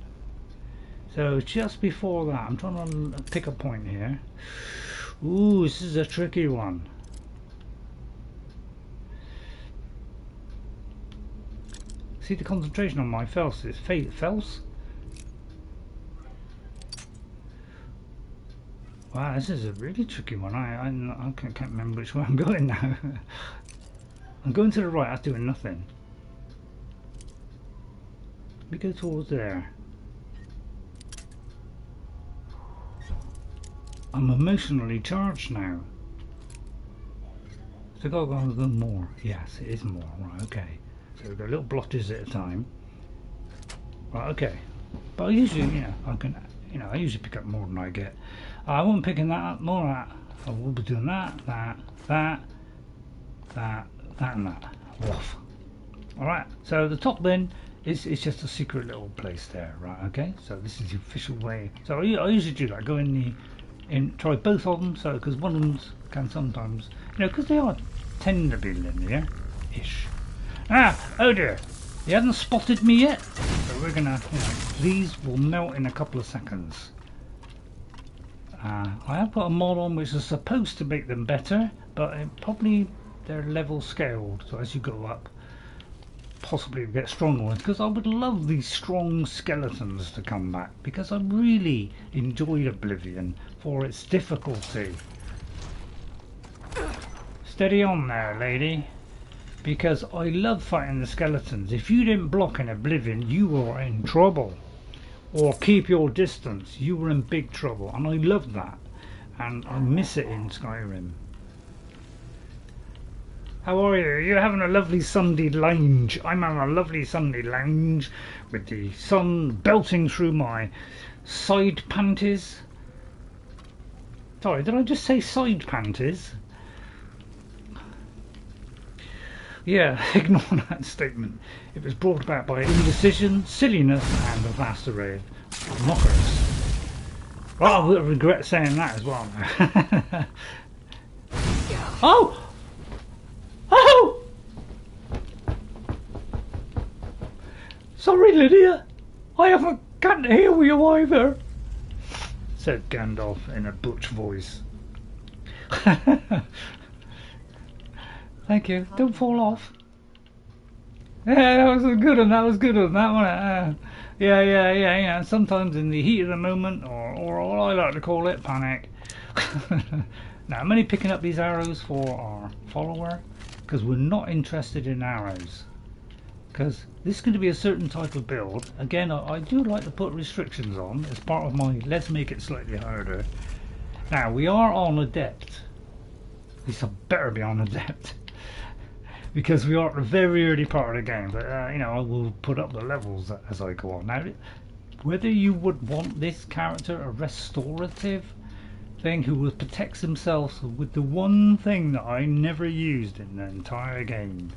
So just before that, I'm trying to pick a point here. Ooh, this is a tricky one. See the concentration on my fels is fels. Wow, this is a really tricky one. I can't remember which way I'm going now. I'm going to the right. That's doing nothing. Let me go towards there. I'm emotionally charged now. So I've got to go a little more. Yes, it is more. Right, okay. So we've got little blotches at a time. Right, okay. But I usually, I usually pick up more than I get. I won't be picking that up, more of that. I will be doing that, that, and that. Woof. Alright, so the top then is just a secret little place there, right, okay? So this is the official way. So I usually do that, go try both of them, so because one of them can sometimes, because they tend to be linear-ish. Oh dear, he hasn't spotted me yet, so we're gonna, these will melt in a couple of seconds. I have put a mod on which is supposed to make them better, but they're level scaled, so as you go up, possibly you get stronger ones, because I would love these strong skeletons to come back, because I really enjoyed Oblivion for its difficulty. Steady on there, lady, because I love fighting the skeletons. If you didn't block in Oblivion, you were in trouble. Or keep your distance, you were in big trouble, and I love that, and I miss it in Skyrim. How are you? You're having a lovely Sunday lounge. I'm having a lovely Sunday lounge with the sun belting through my side panties. Sorry, did I just say side panties? Yeah, ignore that statement. It was brought about by indecision, silliness, and a vast array of knockers. Well, I will regret saying that as well now. Oh! Oh! Sorry, Lydia. I can't hear you either, said Gandalf in a butch voice. Thank you. Don't fall off. Yeah, that was a good one. That was good one. That one. Yeah. Sometimes in the heat of the moment, or I like to call it, panic. Now I'm only picking up these arrows for our follower because we're not interested in arrows. Because this is going to be a certain type of build. Again, I do like to put restrictions on as part of my let's make it slightly harder. Now we are on Adept. At least I better be on Adept. because we are at the very early part of the game. But you know, I will put up the levels as I go on. Now, whether you would want this character a restorative thing who protects himself with the one thing that I never used in the entire game.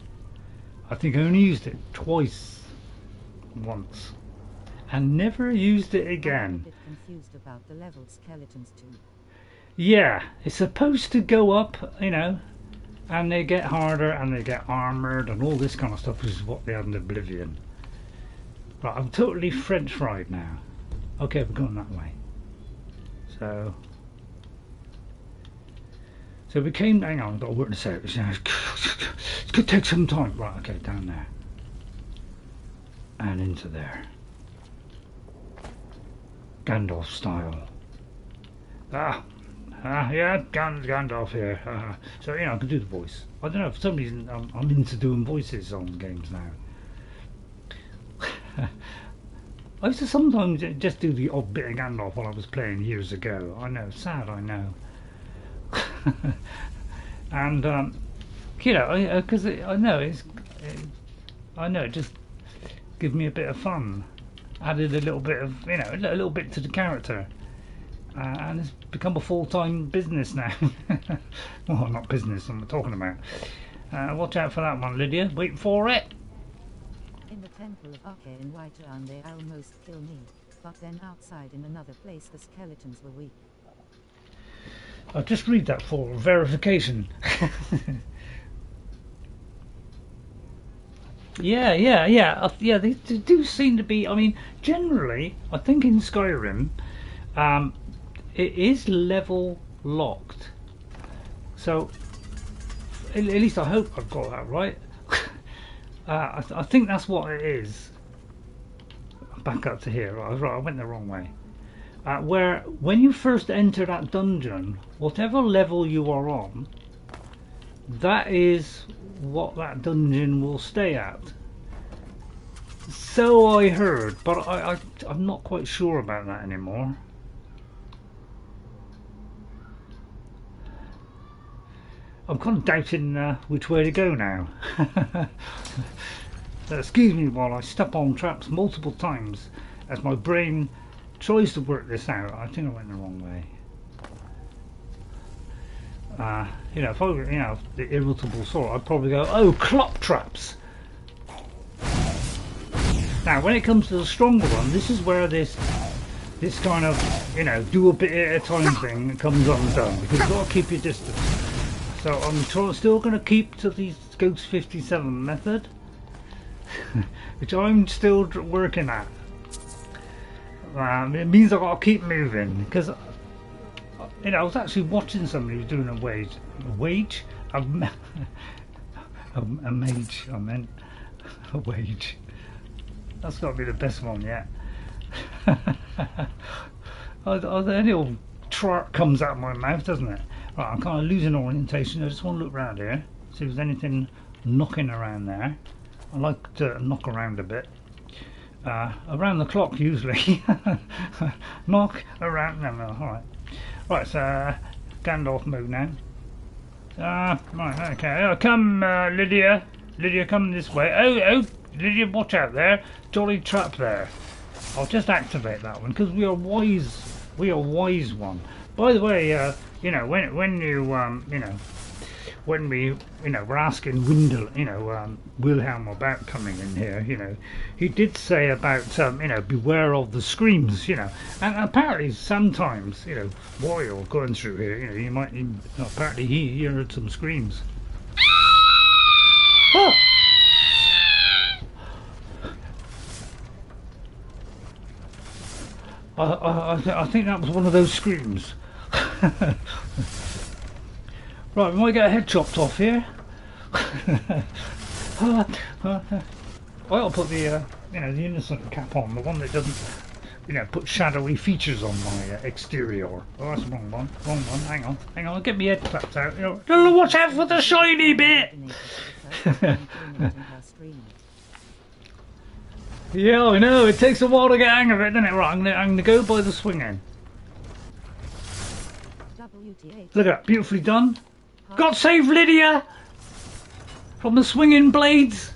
I think I only used it twice, once, and never used it again. I'm a bit confused about the level skeletons too. Yeah, it's supposed to go up, you know, and they get harder and they get armoured and all this kind of stuff, which is what they had in Oblivion. Right, I'm totally French fried now. Okay, we're going that way. So we came, hang on, I've got a word to say. It's going to take some time. Right, okay, down there. And into there. Gandalf style. Yeah, Gandalf here. So, you know, I can do the voice. I don't know, for some reason I'm into doing voices on games now. I used to sometimes just do the odd bit of Gandalf while I was playing years ago. I know, sad, I know. And you know, because I know it just gives me a bit of fun. Added a little bit of, you know, a little bit to the character, and it's become a full-time business now. Well, not business I'm talking about. Watch out for that one, Lydia. Wait for it. In the temple of Arche in Whiterun they almost killed me, but then outside in another place the skeletons were weak. I'll just read that for verification. Yeah, they do seem to be, I mean, generally, I think in Skyrim, it is level locked. So, at least I hope I've got that right. I think that's what it is. Back up to here, right, I went the wrong way. Where when you first enter that dungeon, whatever level you are on, that is what that dungeon will stay at. So I heard, but I'm not quite sure about that anymore. I'm kind of doubting which way to go now. So excuse me while I step on traps multiple times as my brain tries to work this out. I think I went the wrong way. You know, if I were, you know, the irritable sort, I'd probably go, oh, clock traps. Now, when it comes to the stronger one, this is where this kind of, you know, do a bit at a time thing comes undone, because you've got to keep your distance. So I'm still going to keep to the Scopes 57 method, which I'm still working at. It means I've got to keep moving, because, you know, I was actually watching somebody who was doing a mage, a wage. That's got to be the best one yet. Any old trart comes out of my mouth, doesn't it? Right, I'm kind of losing orientation. I just want to look around here, see if there's anything knocking around there. I like to knock around a bit. Around the clock usually. Knock around. No, alright. Right, so Gandalf mode now. Right, okay. Come, Lydia. Lydia, come this way. Oh, Lydia, watch out there. Jolly trap there. I'll just activate that one because we are wise. We are wise one. By the way, you know, when you, you know, when we, you know, were asking Wilhelm about coming in here, you know, he did say about, you know, beware of the screams, you know, and apparently sometimes, you know, while you're going through here, you know, you might, apparently he heard some screams. Oh! I think that was one of those screams. Right, we might get a head chopped off here. I'll put the, you know, the innocent cap on, the one that doesn't, you know, put shadowy features on my exterior. Oh, that's the wrong one. Wrong one. Hang on. I'll get my head clapped out. You know, watch out for the shiny bit. Yeah, I know. It takes a while to get hang of it, doesn't it? Right, I'm gonna go by the swing end. Look at that, beautifully done. God save Lydia! From the swinging blades.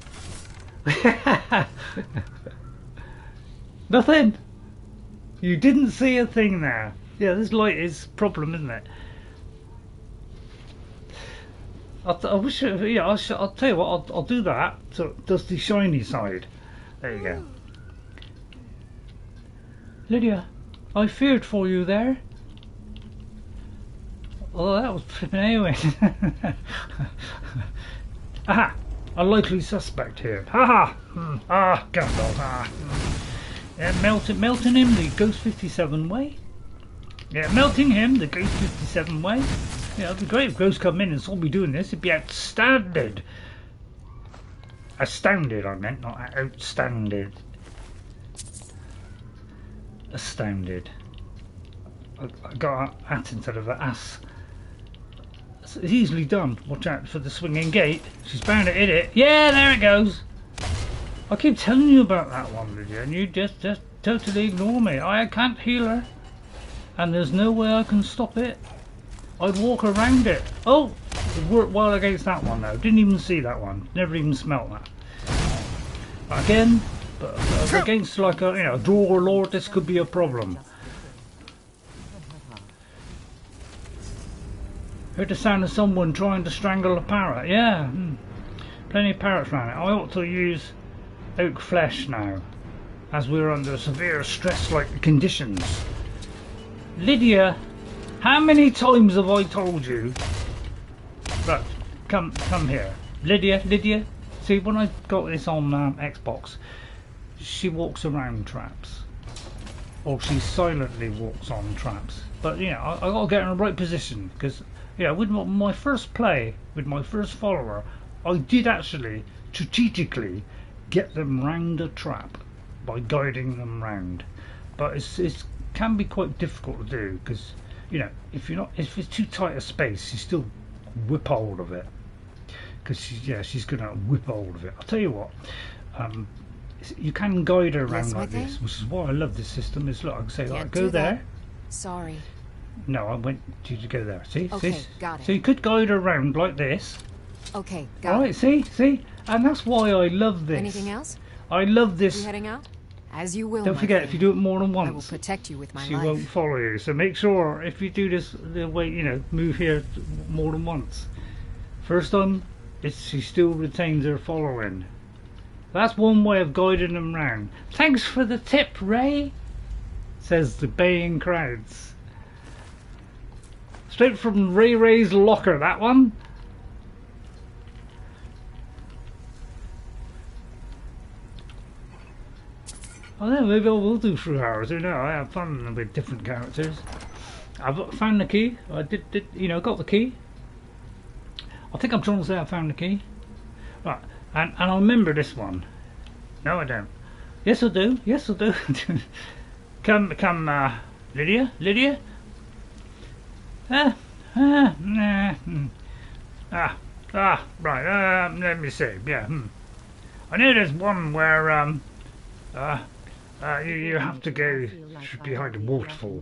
Nothing. You didn't see a thing there. Yeah, this light is a problem, isn't it? I wish. Yeah, I'll tell you what. I'll do that. So it does the shiny side. There you go. Lydia, I feared for you there. Oh, that was flipping Eowyn. Aha! A likely suspect here. Ha ha! Gandalf. Yeah, melting him the Ghost 57 way. Yeah, melting him the Ghost 57 way. Yeah, it'd be great if Ghosts come in and saw me doing this. It'd be outstanding. Astounded, I meant, not outstanding. Astounded. I got an at instead of an ass. It's easily done. Watch out for the swinging gate. She's bound to hit it. Yeah, there it goes. I keep telling you about that one, Lydia, and you just totally ignore me. I can't heal her, and there's no way I can stop it. I'd walk around it. Oh, it worked well against that one though. Didn't even see that one. Never even smelt that. Again, but against like a draw lord, this could be a problem. Heard the sound of someone trying to strangle a parrot. Yeah, plenty of parrots around it. I ought to use oak flesh now, as we're under severe stress-like conditions. Lydia, how many times have I told you? Right, come here, Lydia. See, when I got this on Xbox, she walks around traps, or she silently walks on traps. But I got to get in the right position because. Yeah, with my first play, with my first follower, I did actually strategically get them round a trap by guiding them round. But it can be quite difficult to do because if it's too tight a space, you still whip hold of it. Because she's gonna whip hold of it. I'll tell you what, you can guide her around like this, which is why I love this system. Is look, I can say like go there. Sorry. No, I want you to go there. See? Okay, see? got it. So you could guide her around like this. Okay, got it. Alright, see? And that's why I love this. Anything else? I love this. You heading out? As you will. Don't forget, if you do it more than once, I will protect you with my she life. won't follow you. So make sure if you do this the way, move here more than once. First time, she still retains her following. That's one way of guiding them round. Thanks for the tip, Ray, says the baying crowds. Straight from RayRay's locker, that one. Oh yeah, maybe I will do through hours. Who knows? I have fun with different characters. I've found the key. I did got the key. I think I'm trying to say I found the key. Right, and I remember this one. No, I don't. Yes, I do. Yes, I do. Come, Lydia. Right, let me see, yeah, I know there's one where, you have to go behind a waterfall.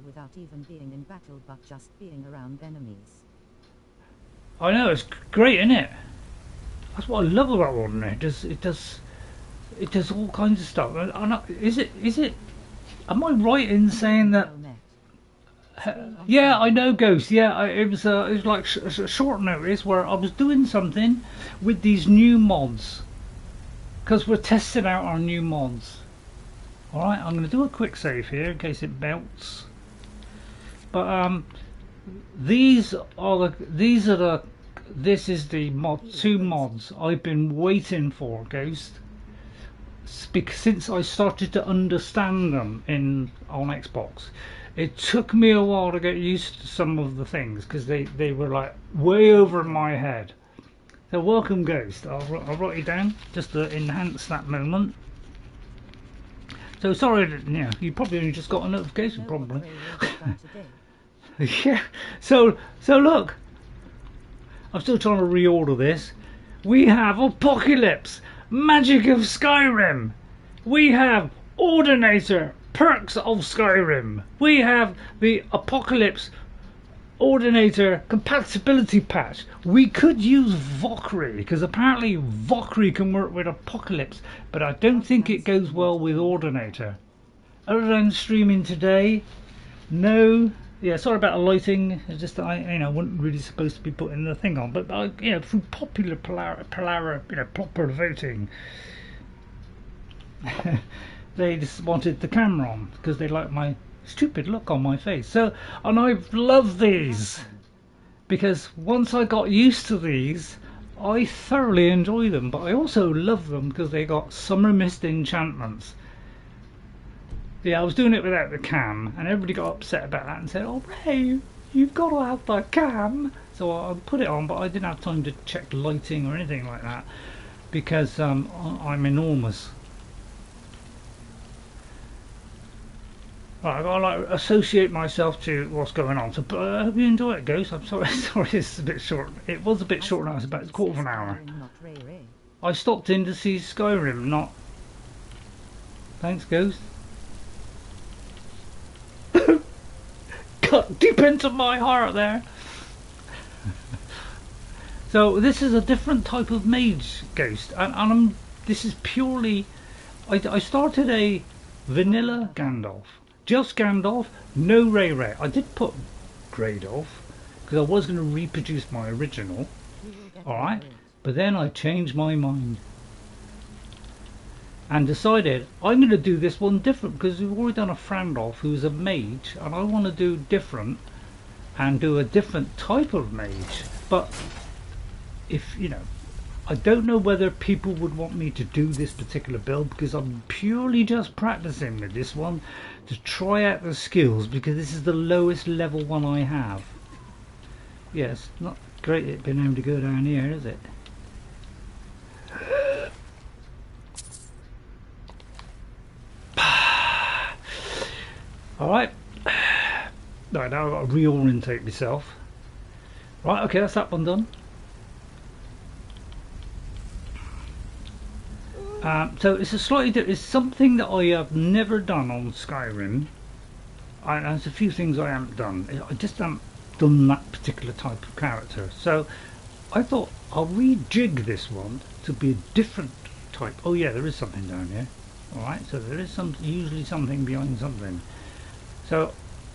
Without even being in battle, but just being around enemies. I know, it's great, isn't it? That's what I love about Ordinator. It does all kinds of stuff. Is it, am I right in saying that? Yeah, I know, Ghost. Yeah, it was like a short notice where I was doing something with these new mods because we're testing out our new mods. All right, I'm going to do a quick save here in case it melts. But this is the two mods I've been waiting for, Ghost, since I started to understand them on Xbox. It took me a while to get used to some of the things because they were like way over my head. So welcome, Ghost. I'll write you down just to enhance that moment. So sorry that you probably only just got a notification, probably. Yeah. So look, I'm still trying to reorder this. We have Apocalypse, Magic of Skyrim. We have Ordinator, Perks of Skyrim. We have the Apocalypse Ordinator compatibility patch. We could use Valkyrie because apparently Valkyrie can work with Apocalypse, but I don't think it goes well with Ordinator. Other than streaming today, no. Yeah, sorry about the lighting. It's just that I wasn't really supposed to be putting the thing on, but through popular popular voting, they just wanted the camera on because they like my stupid look on my face. So, and I love these because once I got used to these, I thoroughly enjoy them. But I also love them because they got summer mist enchantments. Yeah, I was doing it without the cam, and everybody got upset about that and said, "Oh, Ray, you've got to have the cam." So I put it on, but I didn't have time to check lighting or anything like that because I'm enormous. Right, I've got to like associate myself to what's going on. So I hope you enjoy it, Ghost. I'm sorry, it's a bit short. It was a bit short now. It's about a quarter of an hour. I stopped in to see Skyrim, not. Thanks, Ghost. Cut deep into my heart there. So this is a different type of mage, Ghost, and this is purely. I started a vanilla Gandalf. Just Gandalf, no RayRay. I did put Gradolf because I was going to reproduce my original. Alright, but then I changed my mind and decided I'm going to do this one different because we've already done a Frandalf who's a mage, and I want to do different and do a different type of mage. But if I don't know whether people would want me to do this particular build because I'm purely just practicing with this one to try out the skills because this is the lowest level one I have. Yes, not great it being able to go down here, is it? Alright. Right, now I've got to reorientate myself. Right, okay, that's that one done. So it's a slightly different, it's something that I have never done on Skyrim. There's a few things I haven't done. I just haven't done that particular type of character. So I thought I'll rejig this one to be a different type. Oh yeah, there is something down here. Alright, so there is usually something behind something. So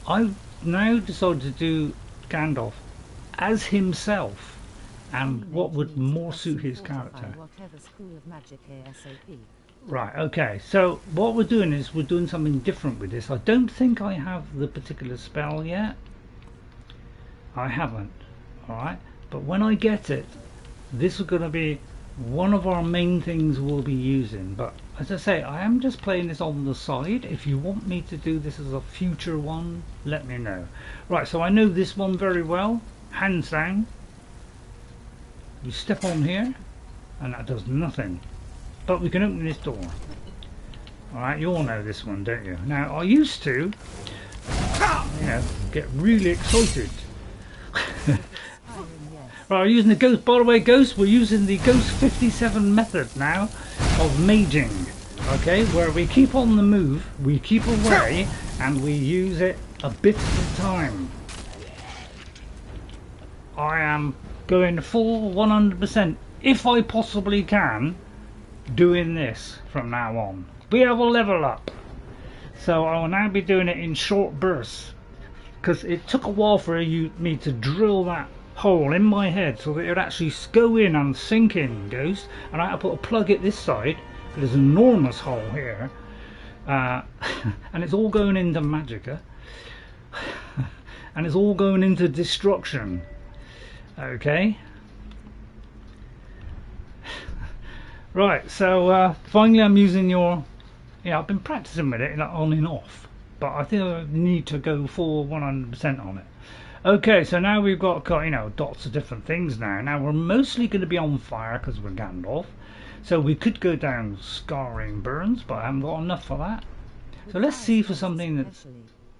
I've now decided to do Gandalf as himself. And what would more suit his character? Right, okay, so what we're doing is we're doing something different with this. I don't think I have the particular spell yet. I haven't, alright? But when I get it, this is going to be one of our main things we'll be using. But as I say, I am just playing this on the side. If you want me to do this as a future one, let me know. Right, so I know this one very well. Hands down. You step on here and that does nothing, but we can open this door. Alright, you all know this one, don't you? Now I used to get really excited. Right, we're using the Ghost, by the way, Ghost, we're using the Ghost 57 method now of maging, okay, where we keep on the move, we keep away, and we use it a bit at a time. I am going full 100%, if I possibly can, doing this from now on. We have a level up, so I will now be doing it in short bursts because it took a while for me to drill that hole in my head so that it would actually go in and sink in, Ghost. And I had to put a plug at this side. There's an enormous hole here, and it's all going into Magicka, and it's all going into destruction. Okay. Right, so finally I'm using your... Yeah, I've been practicing with it on and off, but I think I need to go full 100% on it. Okay, so now we've got, dots of different things now. Now we're mostly going to be on fire because we're Gandalf. So we could go down scarring burns, but I haven't got enough for that. So let's see for something that's...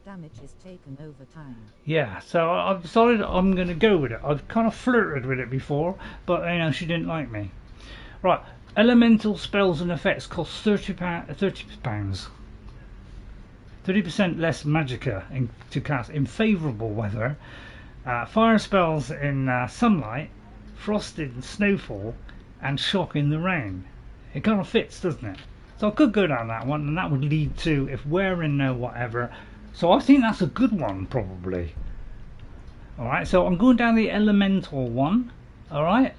Damage is taken over time. Yeah, so I've decided I'm going to go with it. I've kind of flirted with it before, but she didn't like me. Right, elemental spells and effects cost £30. 30% less magicka to cast in favourable weather. Fire spells in sunlight, frost in snowfall, and shock in the rain. It kind of fits, doesn't it? So I could go down that one, and that would lead to if we're in no whatever. So I think that's a good one, probably. Alright, so I'm going down the elemental one. Alright.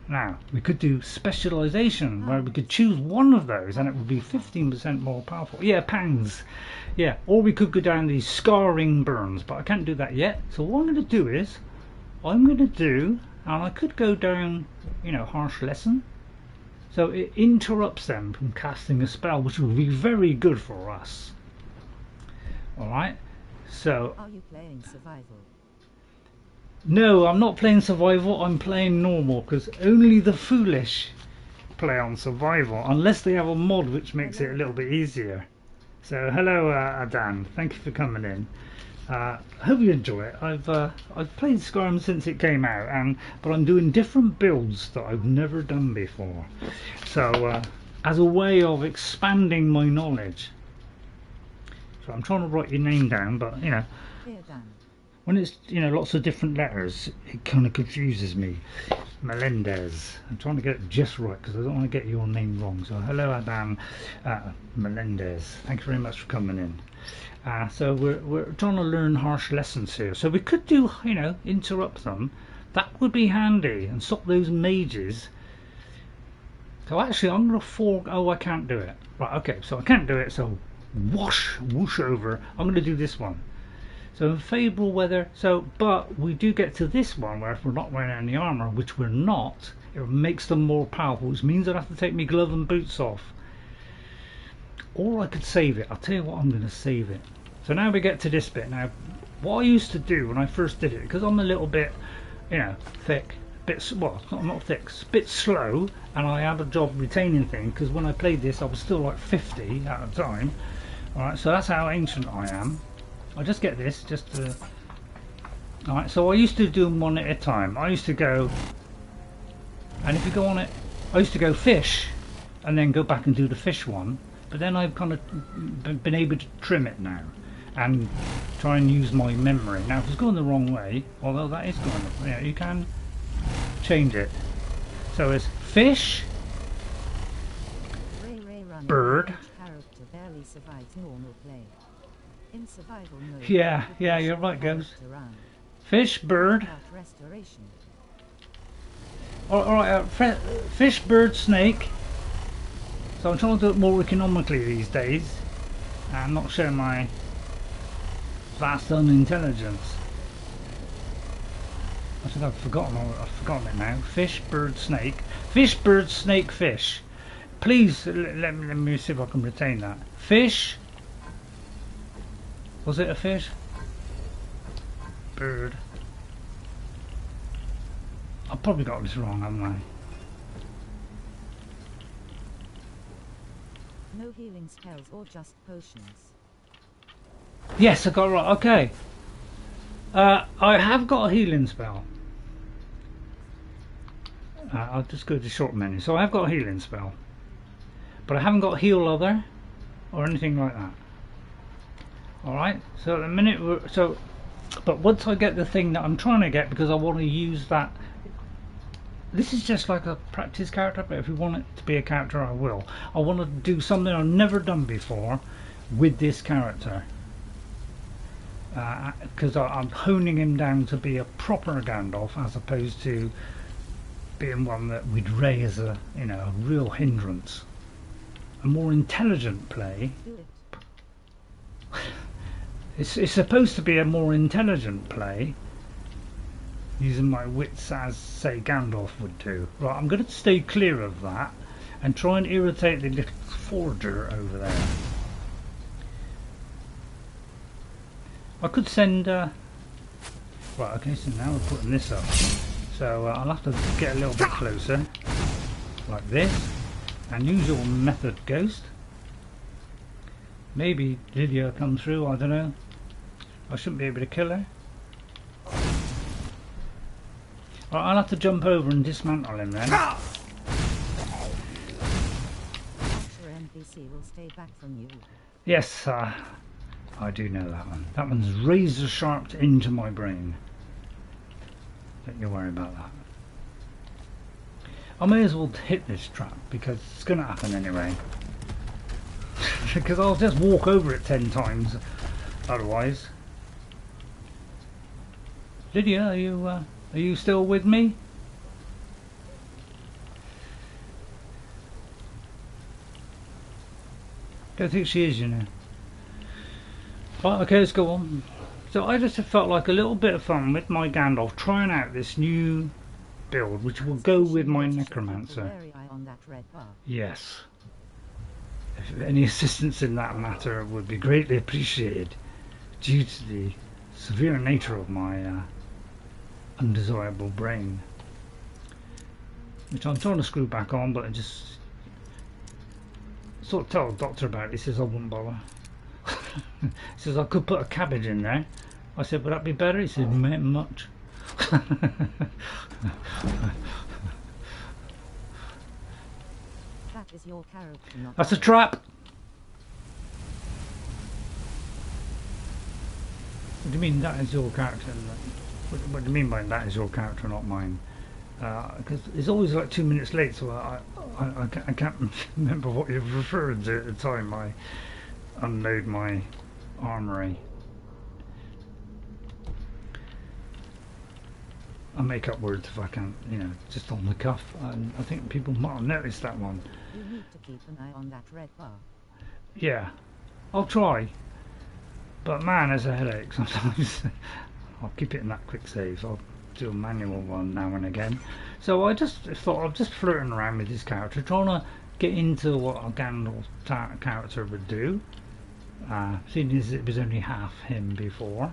Now, we could do specialization, where we could choose one of those, and it would be 15% more powerful. Yeah, pangs. Yeah, or we could go down these scarring burns, but I can't do that yet. So what I'm going to do is, and I could go down, you know, harsh lesson. So it interrupts them from casting a spell, which will be very good for us. Alright, so... Are you playing survival? No, I'm not playing survival, I'm playing normal, because only the foolish play on survival, unless they have a mod which makes it a little bit easier. So hello Adan, thank you for coming in. Hope you enjoy it. I've played Skyrim since it came out, but I'm doing different builds that I've never done before. So as a way of expanding my knowledge. So I'm trying to write your name down, but you know, when it's, you know, lots of different letters, it kind of confuses me. Melendez. I'm trying to get it just right because I don't want to get your name wrong. So hello Adam Melendez. Thank you very much for coming in. So we're trying to learn harsh lessons here. So we could do, you know, interrupt them. That would be handy and stop those mages. So actually I'm going to fork. Oh, I can't do it. Right, okay, so I can't do it. So whoosh over. I'm going to do this one. So in favourable weather, but we do get to this one where if we're not wearing any armour, which we're not, it makes them more powerful, which means I'd have to take my glove and boots off. Or I could save it. I'll tell you what, I'm going to save it. So now we get to this bit. Now, what I used to do when I first did it, because I'm a little bit, you know, thick, well, not thick, a bit slow, and I had a job retaining things, because when I played this I was still like 50 at the time. Alright, so that's how ancient I am. I just get this, just to... Alright, so I used to do them one at a time. I used to go, and if you go on it, I used to go fish, and then go back and do the fish one. But then I've kind of been able to trim it now, and try and use my memory. Now if it's going the wrong way, although that is going, yeah, you can change it. So it's fish, bird. Character barely survives normal play. In survival mode, Yeah, you're right, Ghost. Fish, bird. Restoration. Alright, fish, bird, snake. So I'm trying to do it more economically these days. I'm not showing my vast unintelligence. I think I've forgotten it now. Fish, bird, snake. Fish, bird, snake, fish. Please let me see if I can retain that. Fish. Was it a fish? Bird. I've probably got this wrong, haven't I? No healing spells or just potions. Yes, I got it right. Okay. I have got a healing spell. I'll just go to the short menu. So I have got a healing spell, but I haven't got heal other or anything like that. Alright, so at the minute but once I get the thing that I'm trying to get, because I want to use that, this is just like a practice character, but if you want it to be a character I will. I want to do something I've never done before with this character, because I'm honing him down to be a proper Gandalf as opposed to being one that we'd Ray as a, you know, a real hindrance. A more intelligent play. It's supposed to be a more intelligent play, using my wits as, say, Gandalf would do. Right, I'm going to stay clear of that and try and irritate the little forger over there. I could send... Right, okay, so now we're putting this up. So I'll have to get a little bit closer, like this, and use your method, Ghost. Maybe Lydia come through, I don't know. I shouldn't be able to kill her. Right, I'll have to jump over and dismantle him then. Your NPC will stay back from you. Yes, I do know that one. That one's razor sharped into my brain. Don't you worry about that. I may as well hit this trap because it's going to happen anyway. Because I'll just walk over it 10 times otherwise. Lydia, are you still with me? Don't think she is, you know. Right, okay, let's go on. So I just felt like a little bit of fun with my Gandalf trying out this new build which will go with my Necromancer. Yes. If any assistance in that matter would be greatly appreciated due to the severe nature of my undesirable brain. Which I'm trying to screw back on, but I just sort of tell the doctor about it. He says I wouldn't bother. He says I could put a cabbage in there. I said, would that be better? He said, much. That is your character, not That's a trap. What do you mean that is your character? What do you mean by that is your character, not mine? Because it's always like 2 minutes late, so I can't remember what you're referring to at the time I unload my armory. I make up words if I can, you know, just on the cuff. And I think people might have noticed that one. You need to keep an eye on that red bar. Yeah, I'll try. But man, there's a headache sometimes. I'll keep it in that quick save. I'll do a manual one now and again. So I just thought I'm just flirting around with this character, trying to get into what a Gandalf character would do. Seeing as it was only half him before.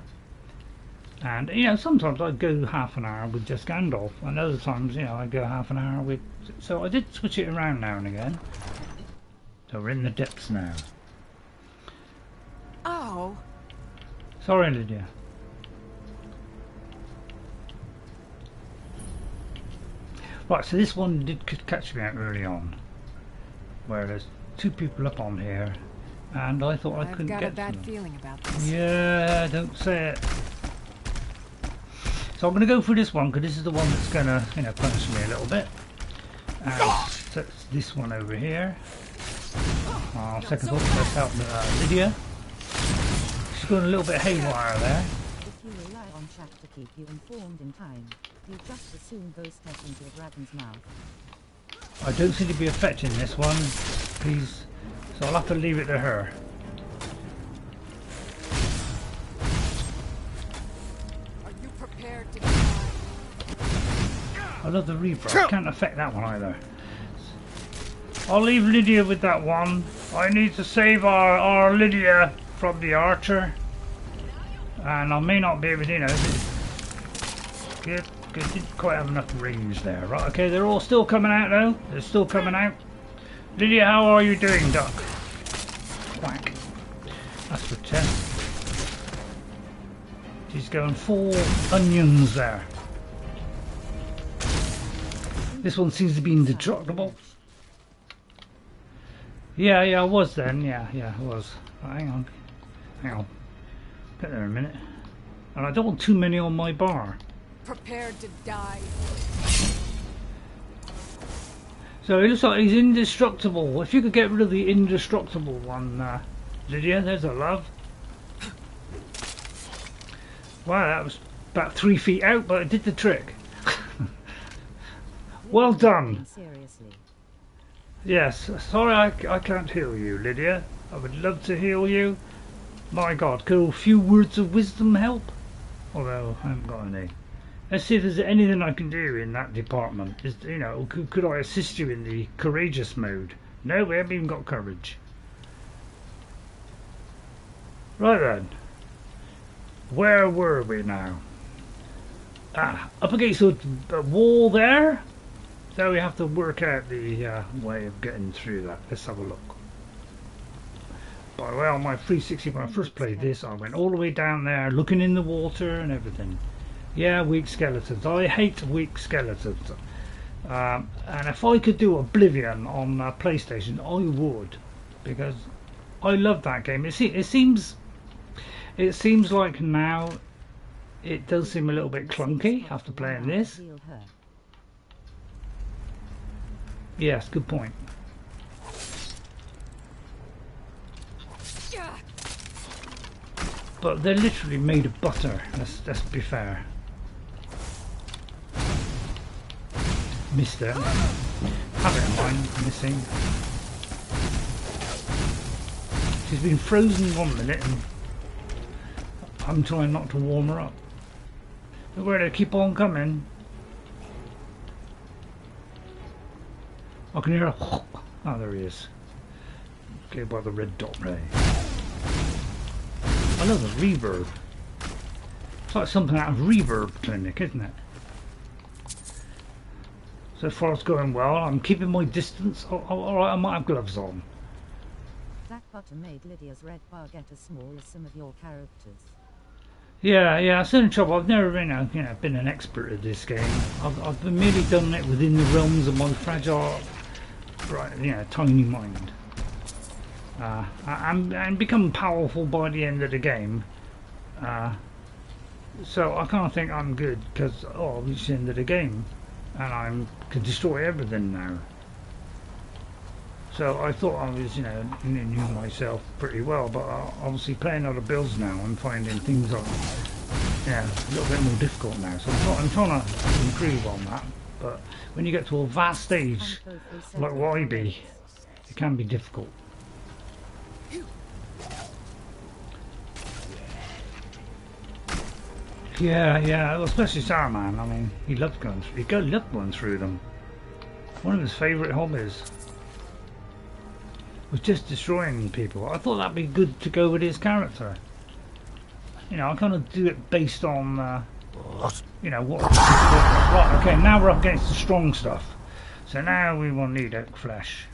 And you know, sometimes I'd go half an hour with just Gandalf, and other times, you know, I'd go half an hour with. So I did switch it around now and again. So we're in the depths now. Oh. Sorry, Lydia. Right, so this one did catch me out early on, where there's 2 people up on here, and I thought I couldn't get to them. I've got a bad feeling about this. Yeah, don't say it. So I'm going to go through this one because this is the one that's going to, you know, punish me a little bit. And so this one over here. Second thought, let's help Lydia. She's going a little bit haywire there. If you rely on chat to keep you informed in time, you just as soon go step into a dragon's mouth. I don't seem to be affecting this one, please. So I'll have to leave it to her. I love the Reaper. I can't affect that one either. I'll leave Lydia with that one. I need to save our Lydia from the archer. And I may not be able to, you know, didn't quite have enough range there. Right, okay, they're all still coming out though. They're still coming out. Lydia, how are you doing, duck? Whack. That's for 10. She's going full onions there. This one seems to be indestructible. Yeah, I was then. Yeah, I was. Right, hang on. Get there a minute. And I don't want too many on my bar. Prepared to die. So it looks like he's indestructible. If you could get rid of the indestructible one, Lydia, there's a love. Wow, that was about 3 feet out, but it did the trick. Well done. Seriously. Yes, sorry I can't heal you, Lydia. I would love to heal you. My God, could a few words of wisdom help? Although I haven't got any. Let's see if there's anything I can do in that department. You know, could I assist you in the courageous mode? No, we haven't even got courage. Right then. Where were we now? Up against a wall there. So we have to work out the way of getting through that. Let's have a look. By the way, on my 360 when I first played this, I went all the way down there, looking in the water and everything. Yeah, weak skeletons. I hate weak skeletons. And if I could do Oblivion on PlayStation, I would, because I love that game. It seems like now it does seem a little bit clunky after playing this. Yes, good point. But they're literally made of butter. Let's be fair. Missed it. Have it in mind, missing. She's been frozen 1 minute and I'm trying not to warm her up. But where they keep on coming. I can hear a oh, there he is. Okay, by the red dot ray. I love the reverb. It's like something out of Reverb Clinic, isn't it? So far it's going well. I'm keeping my distance. Alright, I might have gloves on. That butter made Lydia's red bar get as small as some of your characters. Yeah, that's the only trouble. I've never been an expert at this game. I've merely done it within the realms of my fragile, tiny mind. And become powerful by the end of the game. So I kind of think I'm good because I've reached the end of the game and I can destroy everything now. So I thought I was, knew myself pretty well, but obviously playing other builds now, I'm finding things are, a little bit more difficult now. So I'm trying to improve on that. But when you get to a vast stage like YB, it can be difficult. Yeah, especially Saruman. I mean, he loved going through them. One of his favourite hobbies was just destroying people. I thought that'd be good to go with his character. I kind of do it based on, what. Right, okay, now we're up against the strong stuff. So now we will need oak flesh,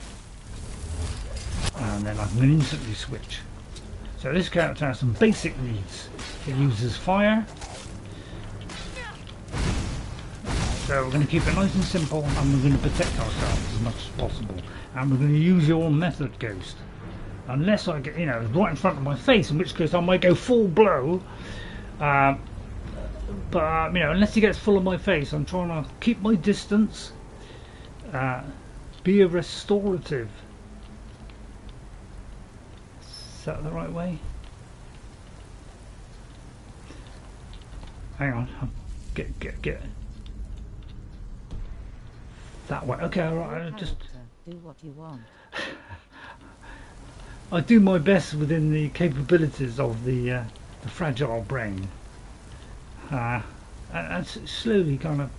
and then I can instantly switch. So this character has some basic needs. It uses fire. So we're going to keep it nice and simple, and we're going to protect ourselves as much as possible. And we're going to use your method, Ghost. Unless I get, right in front of my face, in which case I might go full blow. But unless he gets full of my face, I'm trying to keep my distance. Be a restorative. Is that the right way? Hang on. Get. That way. Okay, alright, just do what you want. I do my best within the capabilities of the fragile brain. And slowly kind of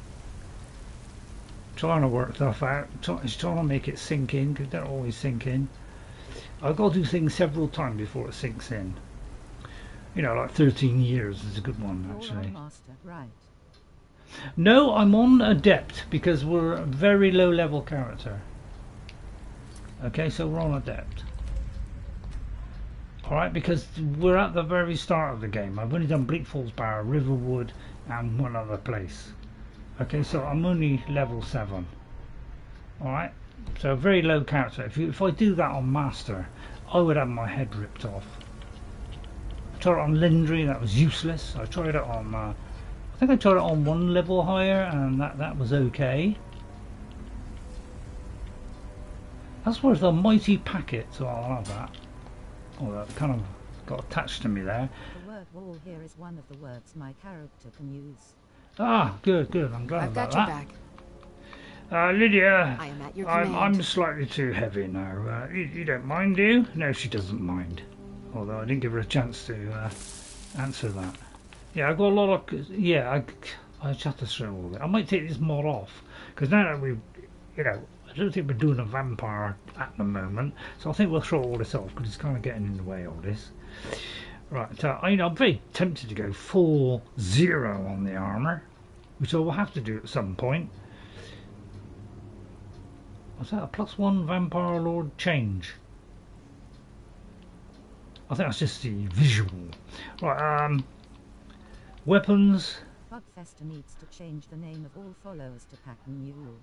trying to work stuff out, trying to make it sink in, because it don't always sink in. I've got to do things several times before it sinks in. Like 13 years is a good one, actually. You're on master, right? No, I'm on adept because we're a very low level character. Okay, so we're on adept. Alright, because we're at the very start of the game. I've only done Bleak Falls Barrow, Riverwood and one other place. Okay, so I'm only level 7. Alright, so very low character. If I do that on master, I would have my head ripped off. I tried it on Lindry, that was useless. I tried it on I think I tried it on one level higher and that was okay. That's worth a mighty packet, so I'll have that. Oh, that kind of got attached to me there. The word wall here is one of the words my character can use. Ah, good. I'm glad I've about got your that. back. Lydia, I am at your command. I'm slightly too heavy now. You don't mind, do you? No, she doesn't mind. Although I didn't give her a chance to answer that. Yeah, I've got a lot of... Yeah, I just have to throw all that. I might take this mod off. Because now that we've... I don't think we're doing a vampire at the moment. So I think we'll throw all this off. Because it's kind of getting in the way of this. Right, I'm very tempted to go full 0 on the armour. Which I will have to do at some point. Was that a +1 Vampire Lord change? I think that's just the visual. Right, weapons. Bugfester needs to change the name of all followers to Pattern Mule.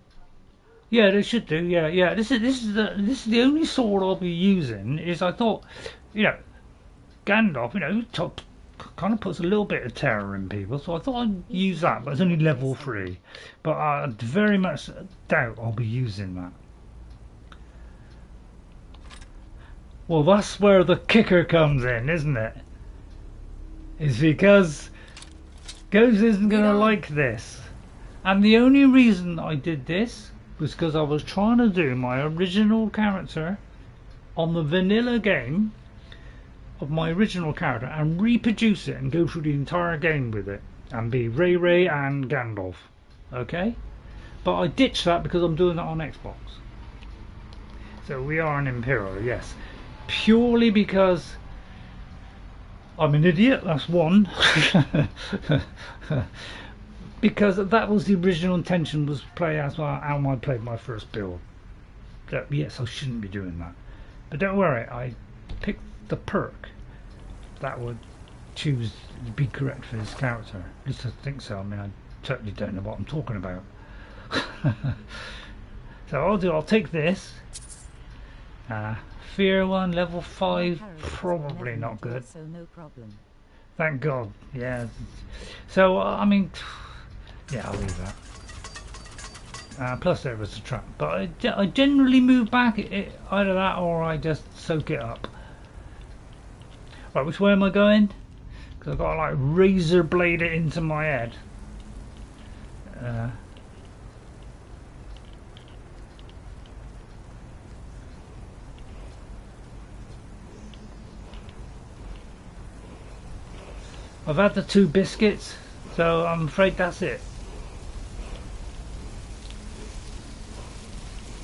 Yeah, they should do. Yeah. This is the only sword I'll be using. Is I thought, Gandalf, top kind of puts a little bit of terror in people, so I thought I'd use that, but it's only level 3. But I very much doubt I'll be using that. Well, that's where the kicker comes in, isn't it? It's because Ghost isn't going to like this. And the only reason I did this was because I was trying to do my original character on the vanilla game of my original character and reproduce it and go through the entire game with it and be RayRay and Gandalf. Okay? But I ditched that because I'm doing that on Xbox. So we are an Imperial, yes. Purely because I'm an idiot, that's one. Because that was the original intention, was play as well how I played my first build. That, yes, I shouldn't be doing that. But don't worry, I picked the perk that would choose to be correct for his character. At least I think so. I mean, I totally don't know what I'm talking about. So I'll take this. Fear 1, level 5, probably not good. So no problem. Thank God, yeah. So, I mean, yeah, I'll leave that. Plus there was a trap. But I generally move back, either that or I just soak it up. Right, which way am I going? Because I've got to like razor blade it into my head. I've had the 2 biscuits, so I'm afraid that's it.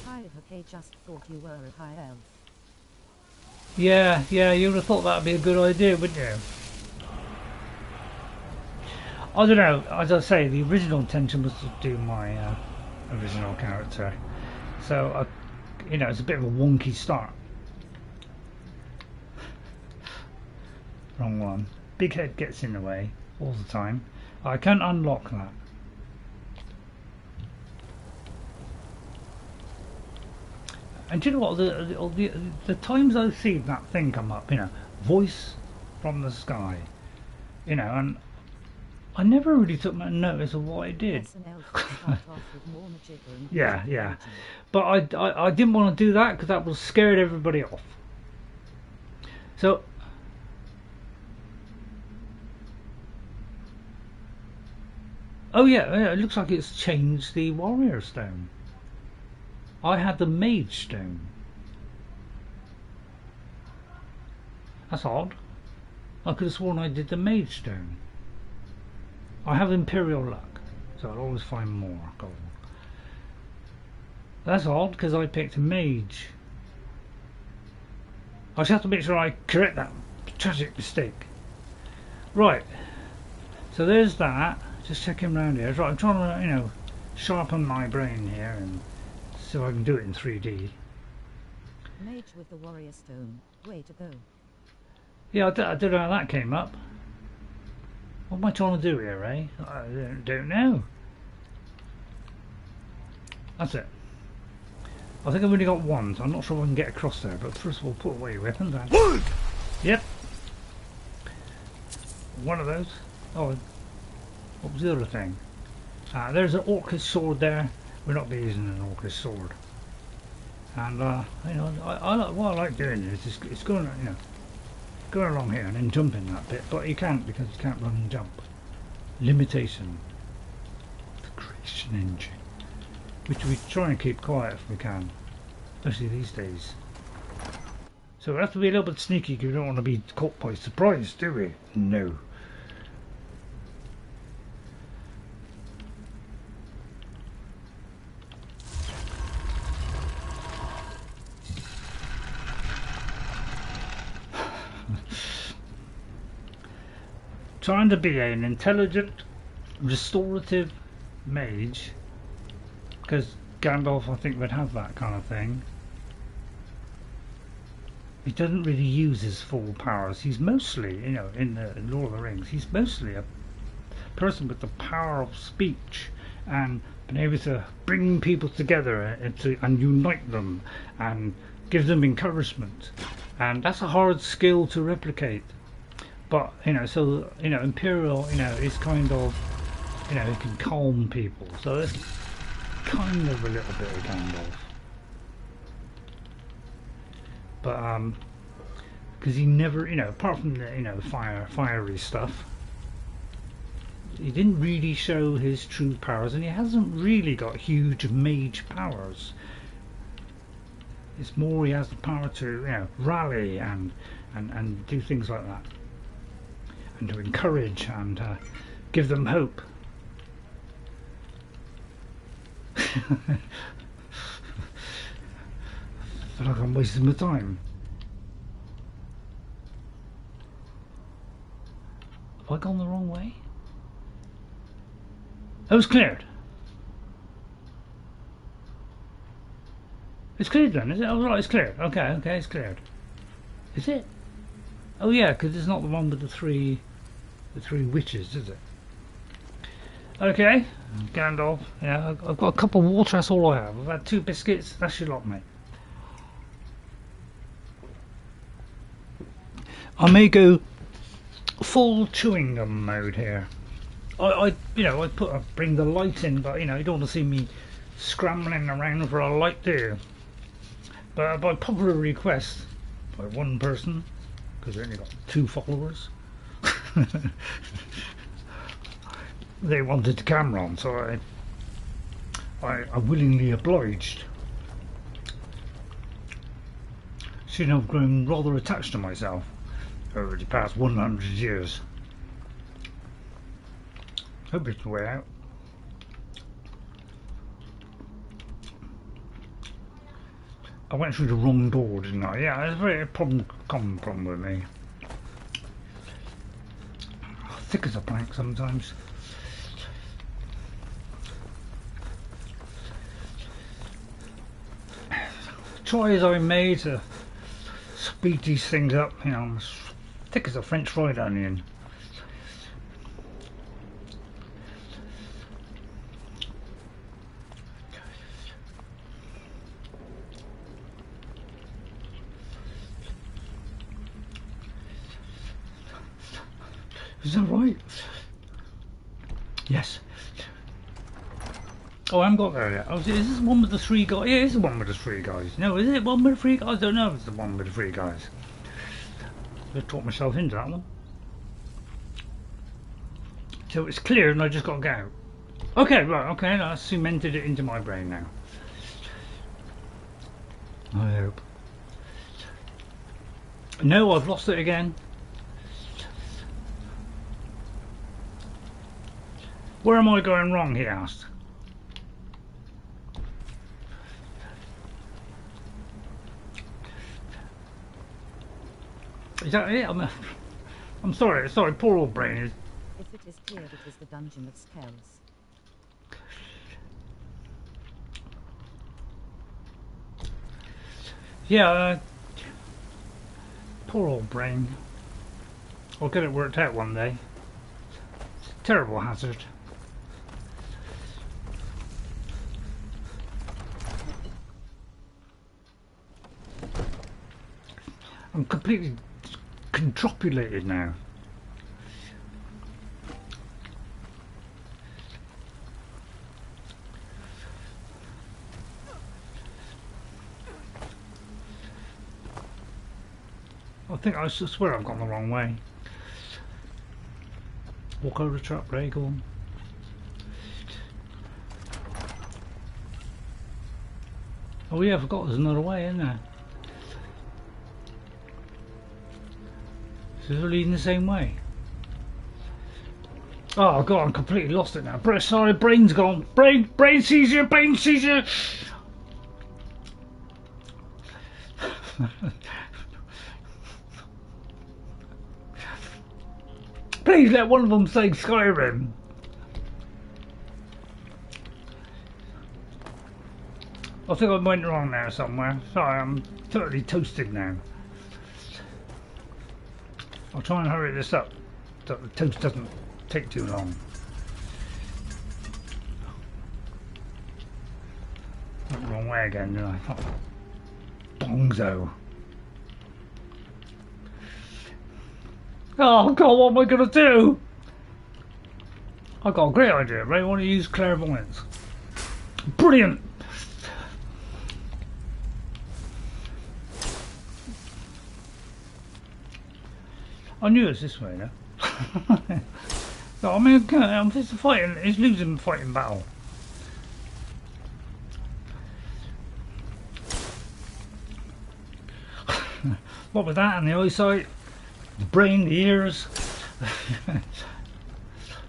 I just thought you were a high elf. Yeah, you would have thought that would be a good idea, wouldn't you? I don't know, as I say, the original intention was to do my original character. So, you know, it's a bit of a wonky start. Wrong one. Big head gets in the way all the time. I can't unlock that. And do you know what? The times I've seen that thing come up, you know, voice from the sky, you know, and I never really took much notice of what it did. Yeah. But I didn't want to do that because that would have scared everybody off. So. Oh yeah, it looks like it's changed the warrior stone. I had the mage stone. That's odd. I could have sworn I did the mage stone. I have imperial luck, so I'll always find more gold. That's odd because I picked a mage. I just have to make sure I correct that tragic mistake. Right. So there's that. Just checking around here. Right, I'm trying to, you know, sharpen my brain here and so I can do it in 3D. Mage with the warrior stone. Way to go. Yeah, I don't know how that came up. What am I trying to do here, eh? I don't know. That's it. I think I've only got one, so I'm not sure if I can get across there. But first of all, put away your weapons. And yep. One of those. Oh. What was the other thing? There's an orcish sword there. We're not using an orcish sword. And you know, what I like doing is it's going, you know, going along here and then jumping that bit, but you can't because you can't run and jump. Limitation. The creation engine, which we try and keep quiet if we can, especially these days. So we have to be a little bit sneaky because we don't want to be caught by surprise, do we? No. Trying to be an intelligent, restorative mage, because Gandalf, I think, would have that kind of thing. He doesn't really use his full powers. He's mostly, you know, in the Lord of the Rings, he's mostly a person with the power of speech and being able to bring people together and unite them and give them encouragement. And that's a hard skill to replicate. But you know, so you know, Imperial, you know, is kind of, you know, it can calm people. So it's kind of a little bit of Gandalf. But because he never, you know, apart from the, you know, fiery stuff, he didn't really show his true powers, and he hasn't really got huge mage powers. It's more he has the power to, you know, rally and do things like that, and to encourage and give them hope. I feel like I'm wasting my time. Have I gone the wrong way? Oh, it's cleared. It's cleared then, is it? Oh right, it's cleared. Okay, it's cleared. Is it? Oh yeah, because it's not the one with the three witches, is it? Okay, Gandalf. Yeah, I've got a cup of water. That's all I have. I've had 2 biscuits. That's your lot, mate. I may go full chewing gum mode here. I bring the light in, but you know, you don't want to see me scrambling around for a light, do you? But by popular request, by one person, because they only got 2 followers, they wanted the camera on, so I willingly obliged. Seeing I've grown rather attached to myself over the past 100 years. Hope it's the way out. I went through the wrong door, didn't I? Yeah, it's a very common problem with me. Thick as a plank sometimes. Try as I may to speed these things up, you know, I'm as thick as a French fried onion. Is that right? Yes. Oh, I haven't got there yet. Oh, is this one with the 3 guys? Yeah, it's the one with the 3 guys. No, is it one with the 3 guys? I don't know if it's the one with the 3 guys. I talked myself into that one. So it's clear and I just got to go. Okay, right, okay, I cemented it into my brain now. I hope. No, I've lost it again. Where am I going wrong, he asked. Is that it? I'm sorry, poor old brain is. If it is clear, it is the dungeon of skeles. Yeah, poor old brain. I'll get it worked out one day. It's a terrible hazard. I'm completely contropulated now. I think I swear I've gone the wrong way. Walk over the trap, Ray, go on. Oh yeah, I forgot there's another way, isn't there? So they're leading the same way. Oh god, I'm completely lost it now. Sorry, brain's gone. Brain seizure, brain seizure. Please let one of them say Skyrim. I think I went wrong there somewhere. Sorry, I'm totally toasted now. I'll try and hurry this up so the toast doesn't take too long. Went the wrong way again, didn't I? Oh, bonzo. Oh God, what am I gonna do? I got a great idea, Ray. I want to use clairvoyance. Brilliant. I knew it was this way, though. No, I mean, I'm just fighting. He's losing the fighting battle. What with that and the eyesight, the brain, the ears.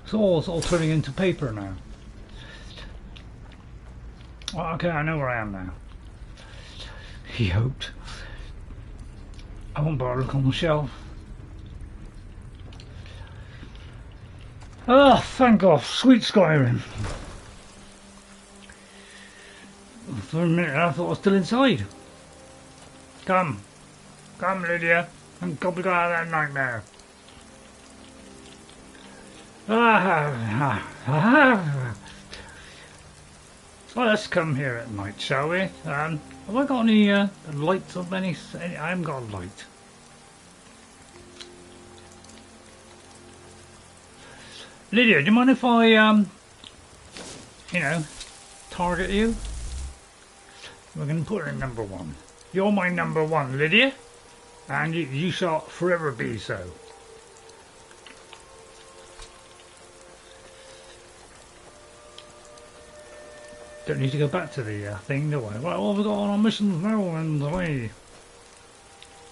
It's all turning into paper now. Oh, okay, I know where I am now. He hoped. I won't bother look on the shelf. Oh, thank God, sweet Skyrim. For a minute I thought I was still inside. Come, Lydia, and God, we got out of that nightmare. Well, let's come here at night, shall we? Have I got any lights of any? I haven't got a light. Lydia, do you mind if I, you know, target you? We're going to put her in number 1. You're my number 1, Lydia, and you shall forever be so. Don't need to go back to the thing, do I? Right, what have we got on our missions now? And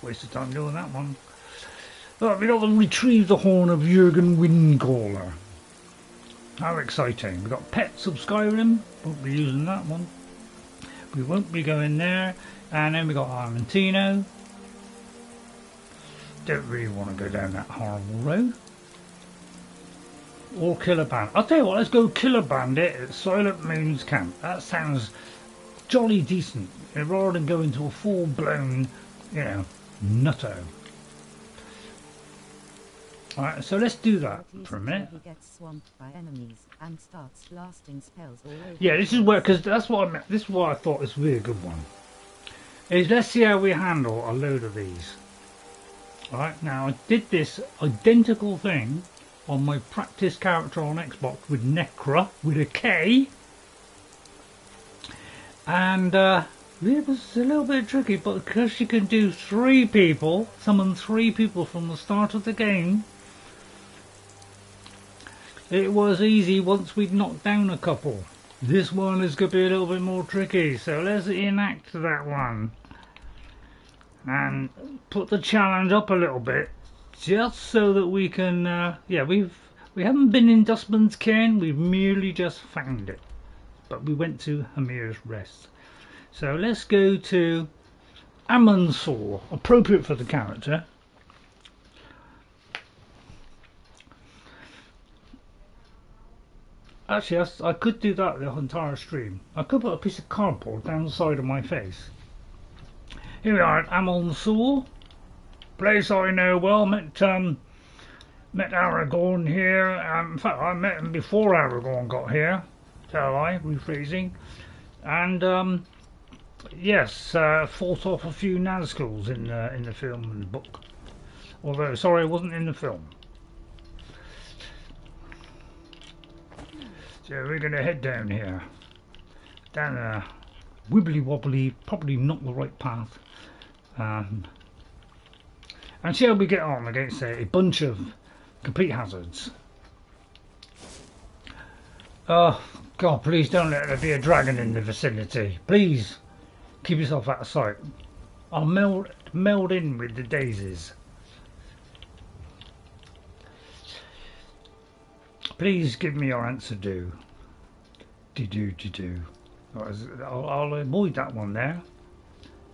waste of time doing that one. Right, we got to retrieve the horn of Jurgen Windcaller. How exciting. We've got Pets of Skyrim. Won't be using that one. We won't be going there. And then we got Armentino. Don't really want to go down that horrible road. Or kill a bandit. I'll tell you what, let's go kill a bandit at Silent Moon's camp. That sounds jolly decent. Rather than go into a full-blown, you know, nutto. Alright, so let's do that for a minute. He gets swamped by enemies and starts blasting spells all over. Yeah, this is where, because that's what I meant. This is what I thought this would be a good one. Is let's see how we handle a load of these. Alright, now I did this identical thing on my practice character on Xbox with Necra with a K, and it was a little bit tricky, but because you can do 3 people, summon 3 people from the start of the game, it was easy once we'd knocked down a couple. This one is going to be a little bit more tricky, so let's enact that one and put the challenge up a little bit, just so that we can, yeah, we haven't been in Dustman's Cairn, we've merely just found it. But we went to Hamir's Rest. So let's go to Amon's Saw, appropriate for the character. Actually, I could do that the entire stream. I could put a piece of cardboard down the side of my face. Here we are at Amon's Saw. Place I know well. Met Aragorn here. In fact, I met him before Aragorn got here. Tell I, rephrasing. And yes, fought off a few Nazguls in the film and the book. Although, sorry, it wasn't in the film. So we're going to head down here. Down a wibbly wobbly, probably not the right path. And see how we get on against a bunch of complete hazards. Oh God, please don't let there be a dragon in the vicinity. Please keep yourself out of sight. I'll meld in with the daisies. Please give me your answer do. Do. I'll avoid that one there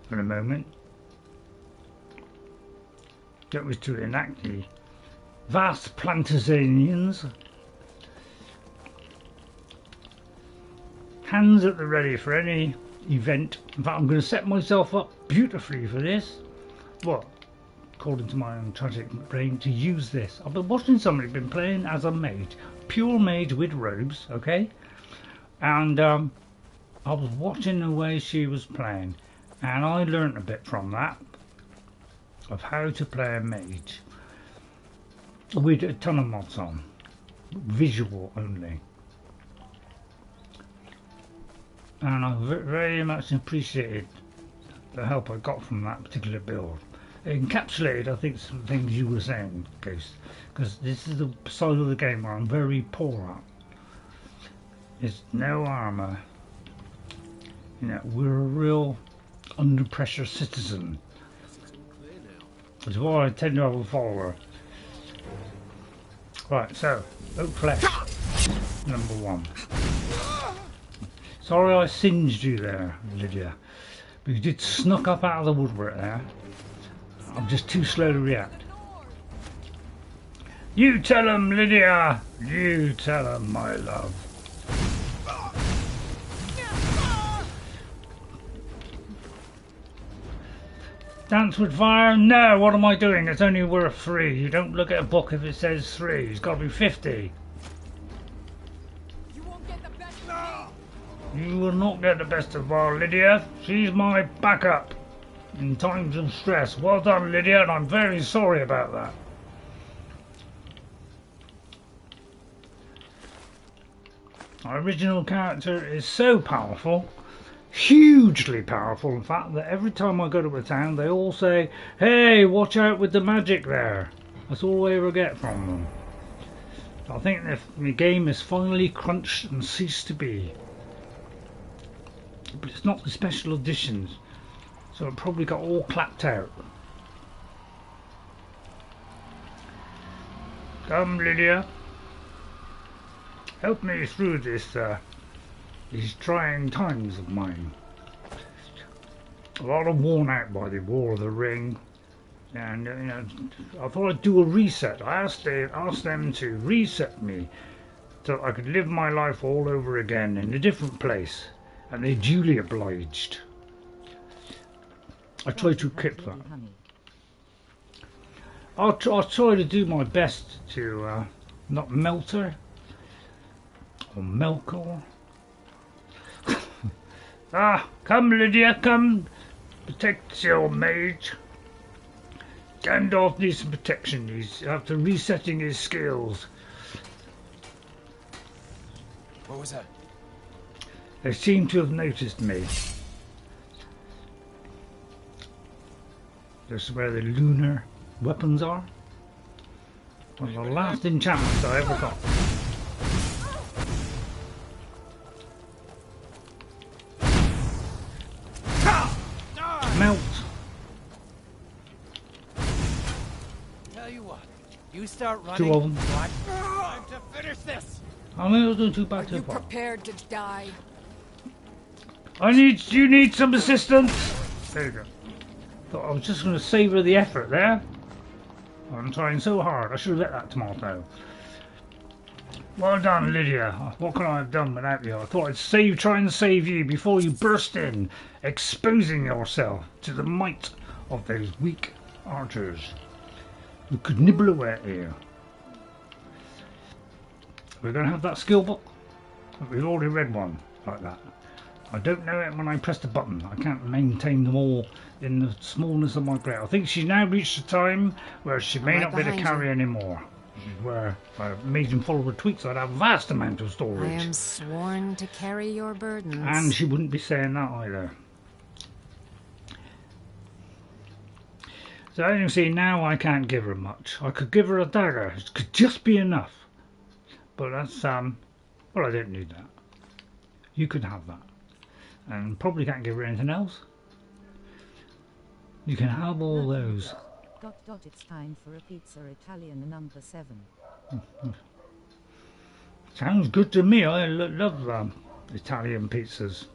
for a moment. That was to enact the vast Plantazanians. Hands at the ready for any event. In fact, I'm going to set myself up beautifully for this. What? According to my own tragic brain, to use this. I've been watching somebody been playing as a mage, pure mage with robes, okay? And I was watching the way she was playing, and I learnt a bit from that of how to play a mage. We did a ton of mods on. Visual only. And I very much appreciated the help I got from that particular build. It encapsulated, I think, some things you were saying, Ghost, because this is the side of the game where I'm very poor at. There's no armour. You know, we're a real under pressure citizen. That's why I tend to have a follower. Right, so oak flesh, number 1. Sorry I singed you there, Lydia. But you did snuck up out of the woodwork there. I'm just too slow to react. You tell him, Lydia! You tell him, my love. Dance with fire? No, what am I doing? It's only worth 3. You don't look at a book if it says 3. It's got to be 50. You won't get the best of me. You will not get the best of her, Lydia. She's my backup in times of stress. Well done, Lydia, and I'm very sorry about that. Our original character is so powerful, hugely powerful in fact, that every time I go to a town they all say, hey, watch out with the magic there. That's all I ever get from them. I think the game is finally crunched and ceased to be. But it's not the special editions, so it probably got all clapped out. Come, Lydia. Help me through these trying times of mine. A lot of worn out by the War of the Ring, and you know, I thought I'd do a reset. I asked them to reset me so I could live my life all over again in a different place, and they duly obliged. I tried to keep that. I'll try to do my best to not melt her. Or Melkor. Ah, come Lydia, come. Protect your mage. Gandalf needs some protection. He's after resetting his skills. What was that? They seem to have noticed me. This is where the lunar weapons are. One of the last enchantments I ever got. Melt. Tell you what, you start running. 2 of them. Time to finish this. I'm not doing too bad Are so you far. prepared to die? You need some assistance. There you go. Thought I was just going to savour the effort there. I'm trying so hard. I should have let that tomato. Well done, Lydia. What could I have done without you? I thought I'd try and save you before you burst in, exposing yourself to the might of those weak archers who could nibble away at you. We're going to have that skill book. We've already read one like that. I don't know it when I press the button. I can't maintain them all in the smallness of my brain. I think she's now reached a time where she may Right not be able to behind carry anymore. Where if I made and follower tweaks, I'd have a vast amount of I storage. am sworn to carry your burdens. And she wouldn't be saying that either. So as you can see, now I can't give her much. I could give her a dagger. It could just be enough. But that's, well, I don't need that. You could have that. And probably can't give her anything else. You can have all those. It's time for a pizza Italian number 7. Sounds good to me. I love Italian pizzas.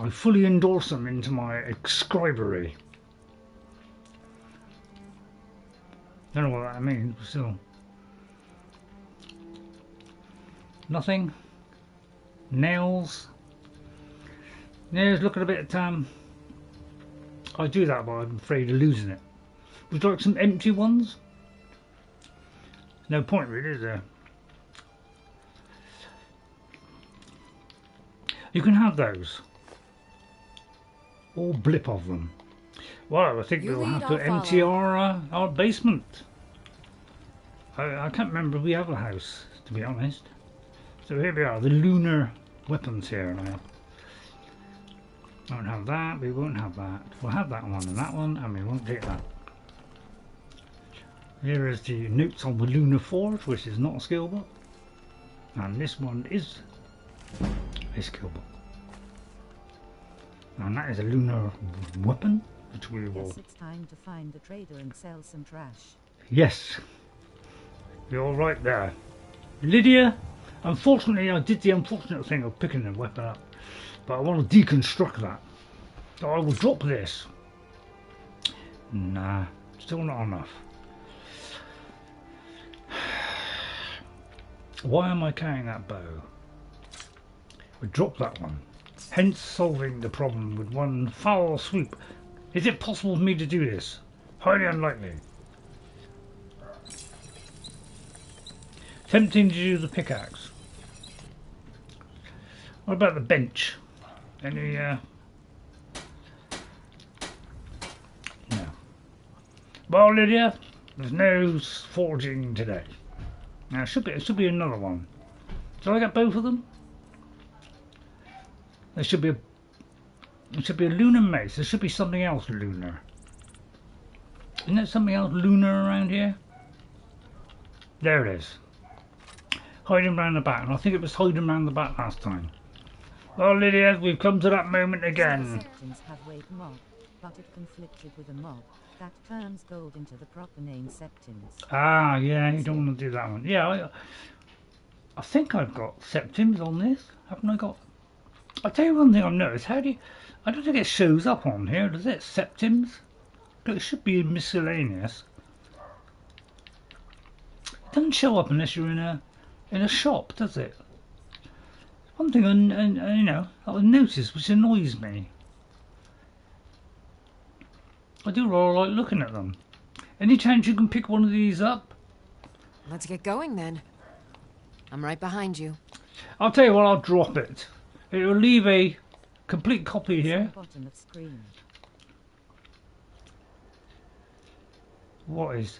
I fully endorse them into my scribery. Don't know what that means, but still. Nothing. Nails. Nails looking a bit I do that, but I'm afraid of losing it. Would you like some empty ones? No point really, is there? You can have those. All blip of them. Well, I think You we'll lead, have to I'll empty follow. our basement. I can't remember if we have a house, to be honest. So here we are, the lunar weapons here now. Won't have that, we won't have that. We'll have that one and we won't take that. Here is the notes on the Lunar Forge, which is not a skill book. And this one is a skill book. And that is a lunar weapon, which we will... Yes, it's time to find the trader and sell some trash. Yes. You're right there. Lydia, unfortunately I did the unfortunate thing of picking the weapon up. But I want to deconstruct that. So I will drop this. Nah, still not enough. Why am I carrying that bow? I dropped that one. Hence solving the problem with one foul swoop. Is it possible for me to do this? Highly unlikely. Tempting to do the pickaxe. What about the bench? Any no. Well, Lydia, there's no forging today. Now it should be another one. Did I get both of them? There should be a lunar mace. There should be something else lunar. Isn't there something else lunar around here? There it is. Hiding around the back, and I think it was hiding around the back last time. Well, Lydia, we've come to that moment again. Septons have weight mob, but it conflicted with a mob that turns gold into the proper name Septons. Ah, yeah, you don't want to do that one. Yeah, I think I've got Septims on this. Haven't I got? I'll tell you one thing I've noticed. I don't think it shows up on here, does it? Septims? But it should be miscellaneous. It doesn't show up unless you're in a shop, does it? One thing you know, I've noticed, which annoys me. I do rather like looking at them. Any chance you can pick one of these up? Let's get going then. I'm right behind you. I'll tell you what, I'll drop it. It will leave a complete copy here. Bottom of screen. What is?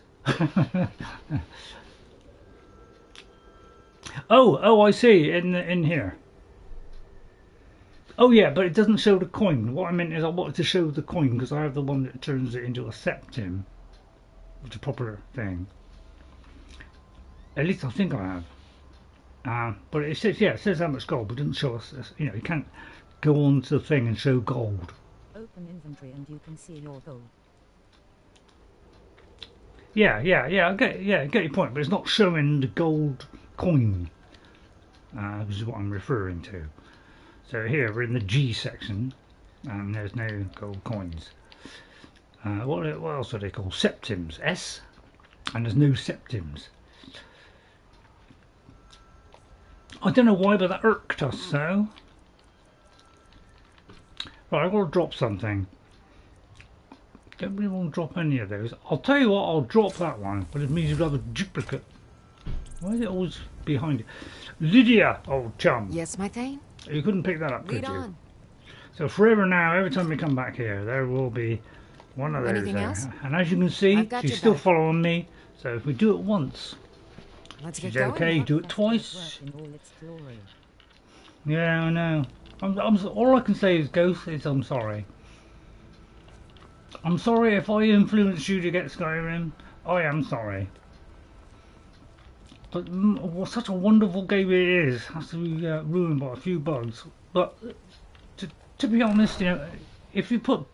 oh, I see. In here. Oh yeah, but it doesn't show the coin. What I meant is I wanted to show the coin because I have the one that turns it into a septim, which is a proper thing. At least I think I have. But it says, yeah, it says how much gold, but it doesn't show us. You know, you can't go on to the thing and show gold. Open inventory and you can see your gold. Yeah, I get your point, but it's not showing the gold coin, which is what I'm referring to. So here we're in the G section, and there's no gold coins. What else are they called? Septims, S, and there's no septims. I don't know why, but that irked us so. Right, I've got to drop something. Don't really want to drop any of those. I'll tell you what, I'll drop that one, but it means you'll have a duplicate. Why is it always behind it? Lydia, old chum. Yes, my thane? You couldn't pick that up, could Lead you? on. So forever now, every time we come back here, there will be one of those Anything there. else? And as you can see, I've got she's your still back. following me. So if we do it once, Let's she's get going. okay. Do it That's twice. work in all its glory. Yeah, I know. All I can say is, Ghost, is I'm sorry. I'm sorry if I influenced you to get Skyrim. I am sorry. But such a wonderful game it is. Has to be ruined by a few bugs. But to be honest, you know, if you put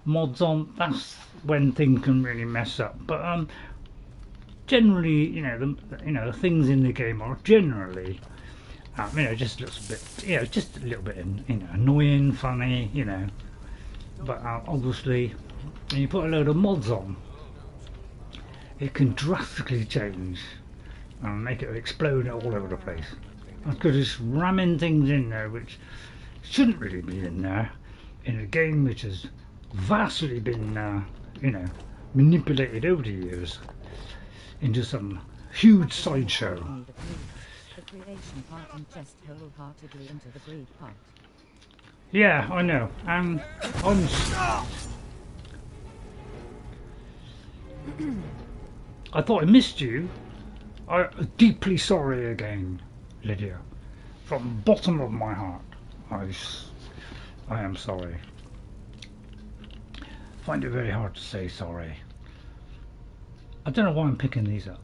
mods on, that's when things can really mess up. But generally, you know, the things in the game are generally, you know, just a little bit, you know, just a little bit, you know, annoying, funny, you know. But obviously, when you put a load of mods on, it can drastically change and make it explode all over the place. Because it's ramming things in there which shouldn't really be in there in a game which has vastly been, you know, manipulated over the years into some huge sideshow. The creation part and chest wholeheartedly into the greed part. Yeah, I know. And I thought I missed you. I'm deeply sorry again, Lydia. From the bottom of my heart, I am sorry. I find it very hard to say sorry. I don't know why I'm picking these up.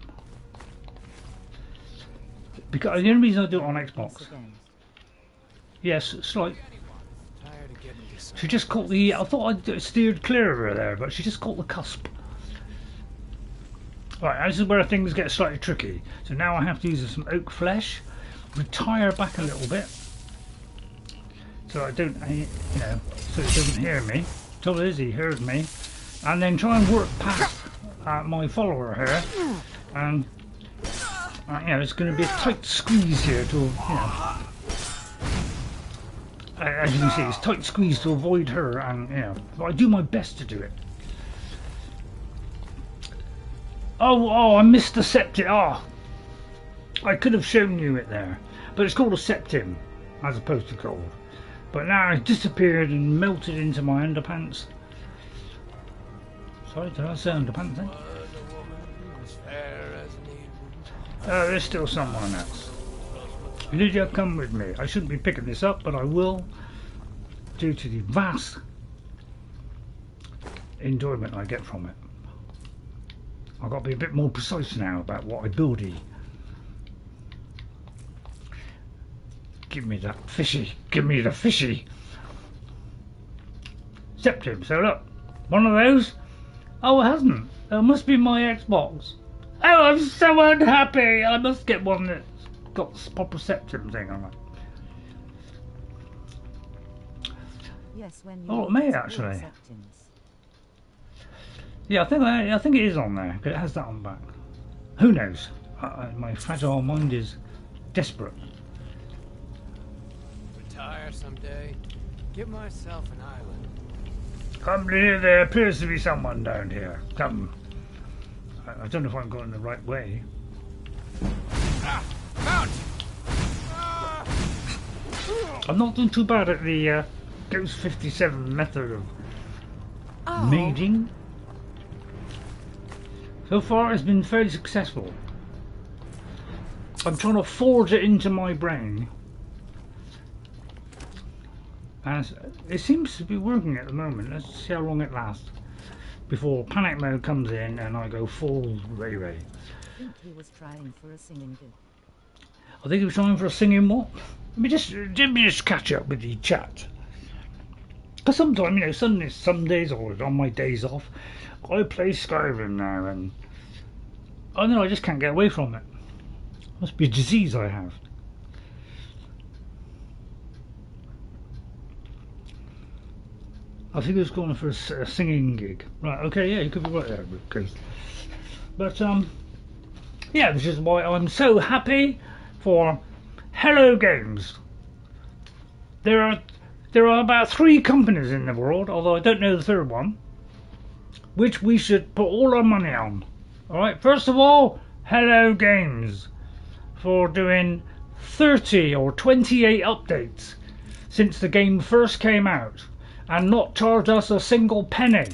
Because the only reason I do it on Xbox. Yes, slight. She just caught the. I thought I steered clear of her there, but she just caught the cusp. Right, this is where things get slightly tricky. So now I have to use some oak flesh, retire back a little bit, so I don't, so it doesn't hear me. Trouble is, he hears me, and then try and work past my follower here, and it's going to be a tight squeeze here to, as you can see, it's tight squeeze to avoid her, and but I do my best to do it. Oh, I missed the septim. Oh, I could have shown you it there, but it's called a septim as opposed to gold. But now it's disappeared and melted into my underpants. Sorry, did I say underpants then? There's still someone else. Lydia, come with me. I shouldn't be picking this up, but I will, due to the vast enjoyment I get from it. I've got to be a bit more precise now about what I buildy. Give me that fishy. Give me the fishy. Septim. So look, one of those. Oh, it hasn't. It must be my Xbox. Oh, I'm so unhappy. I must get one that's got this proper septim thing on it. Yes, when you Oh, it may actually. Yeah, I think it is on there, but it has that on the back. Who knows? My fragile mind is desperate. Retire someday. Give myself an island. Come near, there appears to be someone down here. Come. I don't know if I'm going the right way. Mount! I'm not doing too bad at the Ghost 57 method of maging. So far it's been fairly successful. I'm trying to forge it into my brain. And it seems to be working at the moment. Let's see how long it lasts before panic mode comes in and I go full RayRay. I think he was trying for a singing gig. I think he was trying for a singing what? Let me just catch up with the chat. Because sometimes, some days or on my days off, I play Skyrim now, and I know I just can't get away from it. Must be a disease I have. I think he was going for a singing gig. Right, okay, yeah, you could be right there, okay. But, yeah, which is why I'm so happy for Hello Games. There are about 3 companies in the world, although I don't know the third one, which we should put all our money on. Alright, first of all, Hello Games, for doing 30 or 28 updates since the game first came out and not charge us a single penny.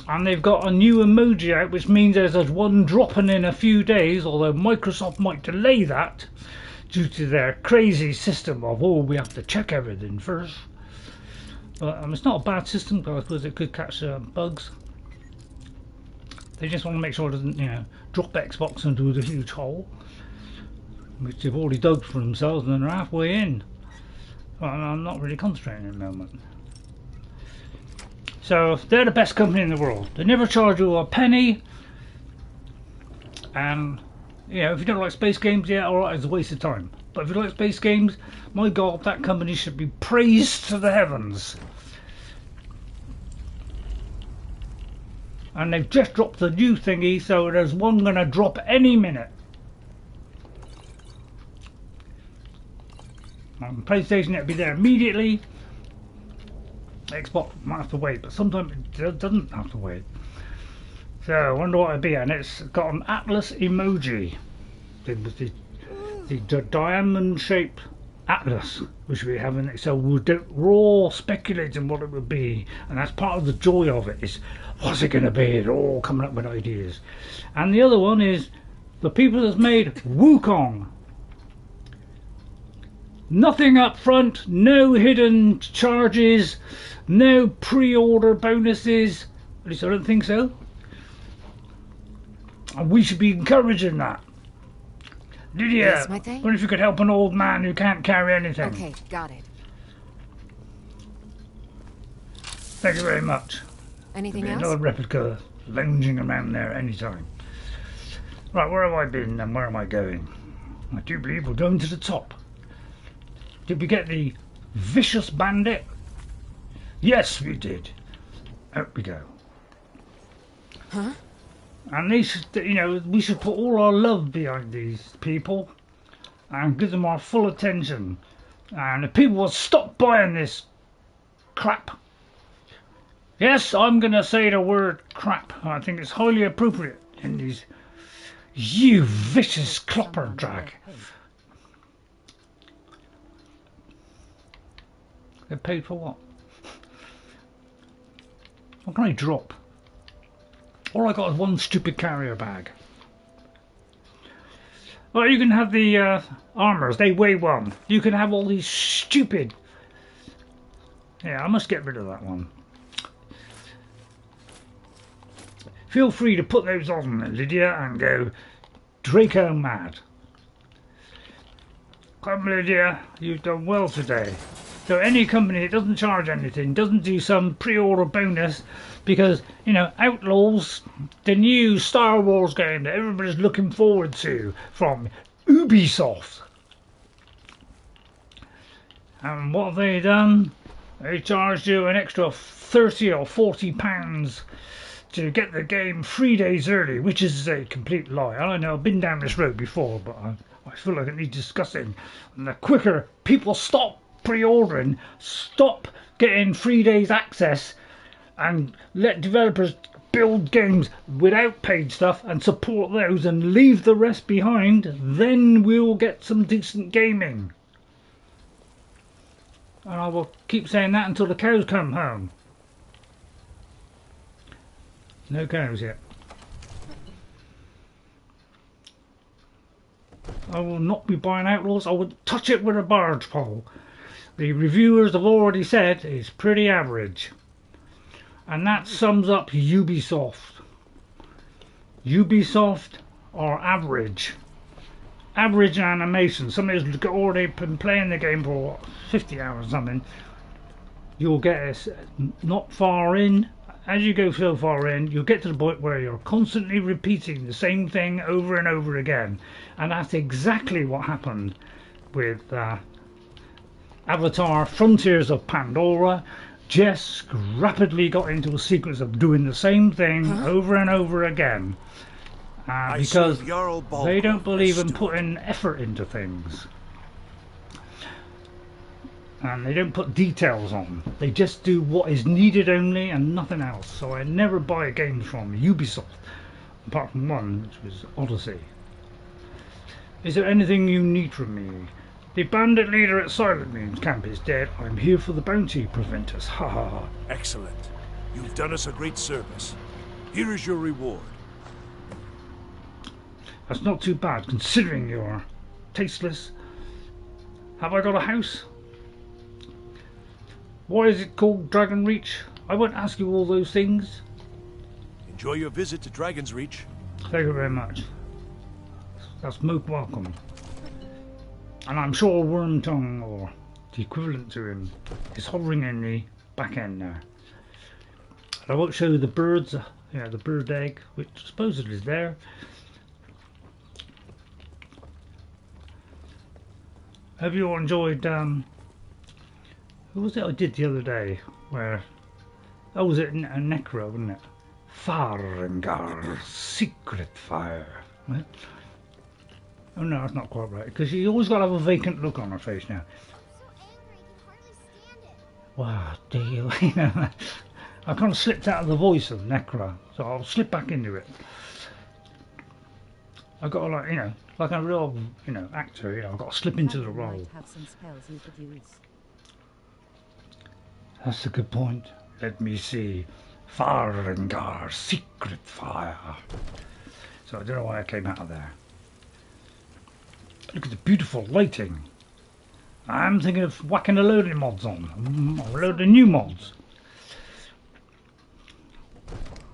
And they've got a new emoji out, which means there's one dropping in a few days, although Microsoft might delay that due to their crazy system of, we have to check everything first. But it's not a bad system, because I suppose it could catch bugs. They just want to make sure it doesn't, drop Xbox into the huge hole, which they've already dug for themselves, and they're halfway in. Well, I'm not really concentrating at the moment. So they're the best company in the world. They never charge you a penny, and if you don't like space games, yeah, alright, it's a waste of time. But if you like space games, my God, that company should be praised to the heavens. And they've just dropped the new thingy, so there's one going to drop any minute. PlayStation, it'll be there immediately. Xbox might have to wait, but sometimes it doesn't have to wait. So I wonder what it'll be, and it's got an Atlas emoji. The diamond-shaped Atlas, which we haven't. So we're all speculating what it would be, and that's part of the joy of it. Is what's it going to be? They're all coming up with ideas. And the other one is The people that's made Wukong. Nothing up front, no hidden charges, no pre-order bonuses. At least I don't think so. And we should be encouraging that. Lydia, Yes, my thing? wonder if you could help an old man who can't carry anything. Okay, got it. Thank you very much. Anything There'll be else? another replica lounging around there anytime. Right, where have I been and where am I going? I do believe we're going to the top. Did we get the vicious bandit? Yes, we did. Out we go. Huh? And these, you know, we should put all our love behind these people and give them our full attention. And if people will stop buying this crap. Yes, I'm going to say the word crap. I think it's highly appropriate in these. You vicious clopper drag. They're paid for what? What can I drop? All I got is one stupid carrier bag. Well, you can have the armors, they weigh one. You can have all these stupid... Yeah, I must get rid of that one. Feel free to put those on, Lydia, and go Draco mad. Come, Lydia, you've done well today. So any company that doesn't charge anything, doesn't do some pre-order bonus, because, you know, Outlaws, the new Star Wars game that everybody's looking forward to from Ubisoft. And what have they done? They charged you an extra 30 or 40 pounds to get the game 3 days early, which is a complete lie. I know I've been down this road before, but I feel like it needs discussing. And the quicker people stop pre-ordering, stop getting 3 days access, and let developers build games without paid stuff and support those and leave the rest behind, then we'll get some decent gaming. And I will keep saying that until the cows come home. No cows yet. I will not be buying Outlaws. I would touch it with a barge pole. The reviewers have already said it's pretty average. And that sums up Ubisoft. Ubisoft are average. Average animation. Somebody's already been playing the game for what, 50 hours or something. You'll get it not far in. As you go so far in, you'll get to the point where you're constantly repeating the same thing over and over again. And that's exactly what happened with Avatar Frontiers of Pandora. Jess rapidly got into a sequence of doing the same thing over and over again. Because they don't believe in putting effort into things. And they don't put details on. They just do what is needed only and nothing else. So I never buy games from Ubisoft, apart from one, which was Odyssey. Is there anything you need from me? The bandit leader at Silent Moon's camp is dead. I'm here for the bounty, Preventus. Ha ha ha. Excellent. You've done us a great service. Here is your reward. That's not too bad, considering you're tasteless. Have I got a house? Why is it called Dragon Reach? I won't ask you all those things. Enjoy your visit to Dragon's Reach. Thank you very much. That's most welcome. And I'm sure Wormtongue, or the equivalent to him, is hovering in the back end now. I won't show you the birds, the bird egg, which supposedly is there. Have you all enjoyed, who was it I did the other day, where, oh, was it a Necra, wasn't it? Farengar, Secret Fire. Right? Oh no, that's not quite right, because you always got to have a vacant look on her face now. Wow, do you? I kind of slipped out of the voice of Necra, so I'll slip back into it. I got to, like a real, actor, I've got to slip into the role. Have some spells you could use. That's a good point. Let me see. Farengar, Secret Fire. So I don't know why I came out of there. Look at the beautiful lighting. I'm thinking of whacking a load of mods on. A load of new mods.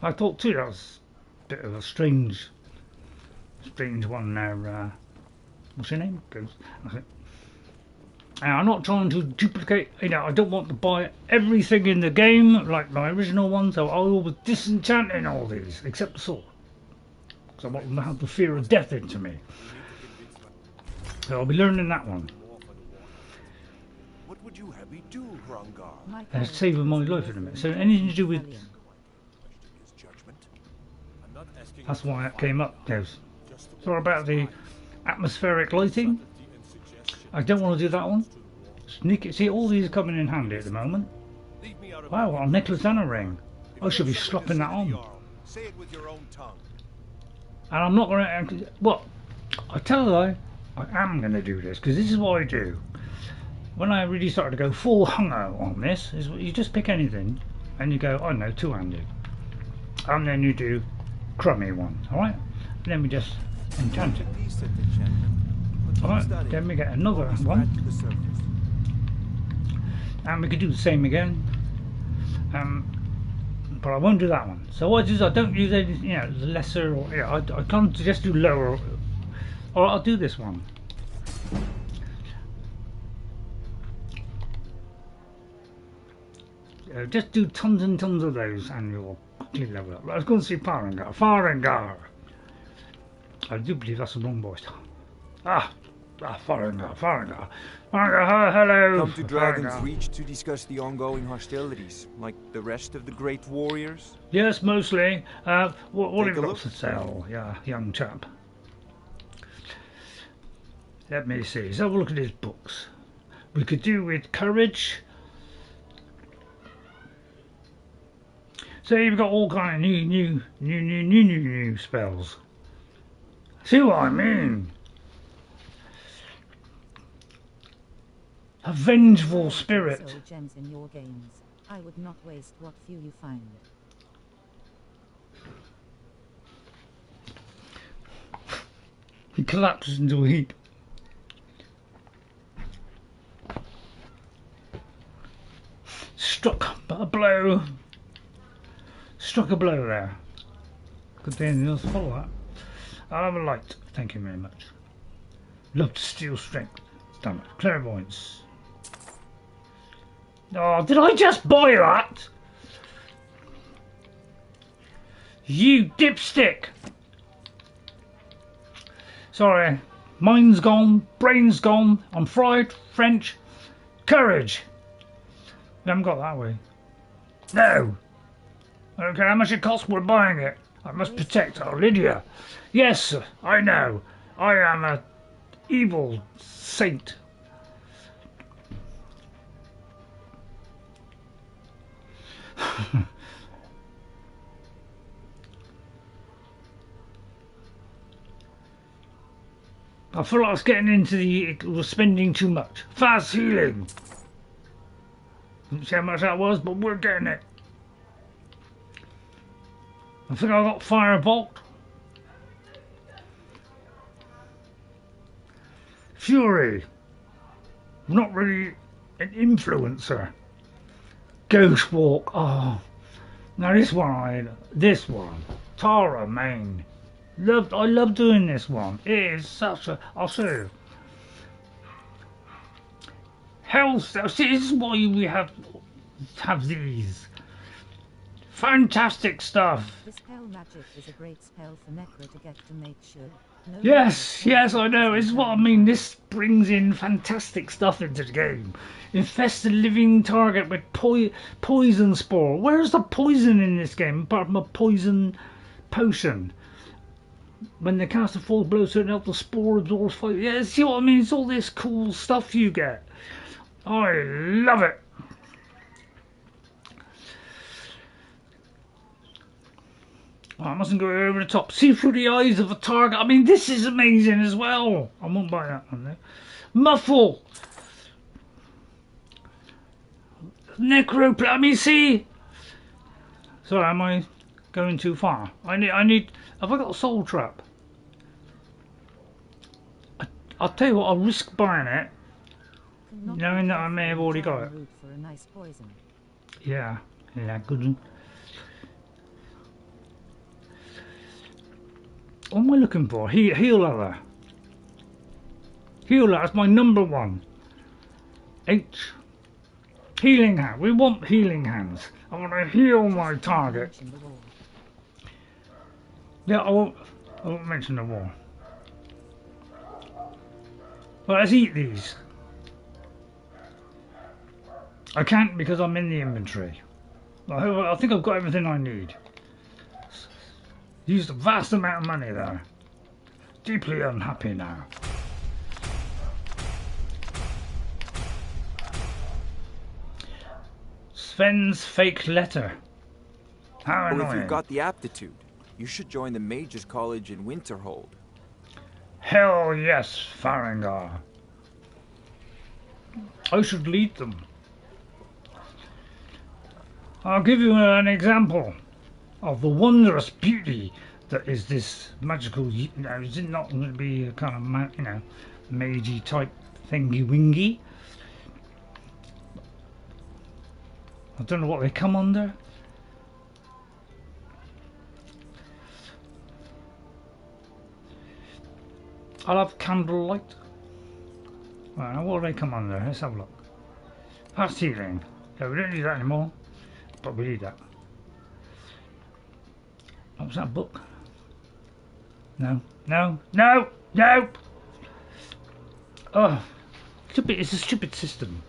I thought too that was a bit of a strange one there. What's your name? And I'm not trying to duplicate, you know, I don't want to buy everything in the game like my original one, so I was disenchanting all these, except the sword. Because I want them to have the fear of death into me. So I'll be learning that one. What would you have me do, Frandalf? It's saving my life in a minute. So anything to do with... That's why that came up, Des. Sorry about the atmospheric lighting. I don't want to do that one. Sneak it. See, all these are coming in handy at the moment. Wow, a necklace and a ring. I should be slapping that on. Say it with your own tongue. And I'm not going to... What? I tell you, I am going to do this, because this is what I do. When I really started to go full hungo on this, is you just pick anything, and you go, I don't know, two-handed. And then you do crummy one, alright? And then we just enchant it. Alright, then we get another one. And we could do the same again. But I won't do that one. So what I do is I don't use any, you know, the lesser, or yeah, I can't just do lower. Or I'll do this one. Just do tons and tons of those, and you'll quickly level up. I was going to see Farengar. Farengar. I do believe that's the wrong voice. Farengar. Farengar, hello. Come to Dragon's Reach to discuss the ongoing hostilities, like the rest of the great warriors? Yes, mostly. What have you got to sell, yeah, young chap? Let me see. Let's have a look at his books. We could do with courage. So you've got all kind of new spells. See what I mean? A vengeful spirit. Gems in your games. I would not waste what few you find. He collapses into a heap. Struck a blow. Struck a blow there. Could be anything else to follow that. I'll have a light. Thank you very much. Love to steal strength. Damn it. Clairvoyance. Oh, did I just buy that? You dipstick. Sorry. Mind's gone. Brain's gone. I'm fried. French. Courage. I haven't got that way. No. I don't care how much it costs, we're buying it. I must protect our Lydia. Yes, I know. I am a evil saint. I feel like I was getting into we're spending too much. Fast healing. Didn't see how much that was, but we're getting it. I think I got Firebolt. Fury. Not really an influencer. Ghost Walk. Oh. Now this one, Tara Main. I love doing this one. It is such a, I'll show you. Health. See, this is why we have these. Fantastic stuff. The spell magic is a great spell for Necra to get to make sure. No yes, I know. This is what I mean. This brings in fantastic stuff into the game. Infest a living target with poison spore. Where's the poison in this game apart from a poison potion? When they cast a full blow, so it helps the spore absorb fire. Yeah, see what I mean? It's all this cool stuff you get. I love it. Oh, I mustn't go over the top. See through the eyes of a target. I mean, this is amazing as well. I won't buy that one though. Muffle. Necro. I mean, see. Sorry, am I going too far? I need. Have I got a soul trap? I'll tell you what, I'll risk buying it, Cannot knowing be that I may have careful already got down it. route for a nice poison. Yeah, yeah, good one. What am I looking for? Healer. Healer, that's my number one. H. Healing hand. We want healing hands. I want to heal my target. Mention the wall. Yeah, I won't mention the war. Well, let's eat these. I can't because I'm in the inventory. I think I've got everything I need. Used a vast amount of money there. Deeply unhappy now. Sven's fake letter. How Or annoying. if you've got the aptitude, you should join the Mage's College in Winterhold. Hell yes, Farengar. I should lead them. I'll give you an example of the wondrous beauty that is this magical. Is it not going to be a kind of, magey type thingy wingy? I don't know what they come under. I'll have candlelight. Right, now what do they come under? Let's have a look. Past healing. Yeah, we don't need that anymore, but we need that. What was that book? No. Oh, it's a stupid system.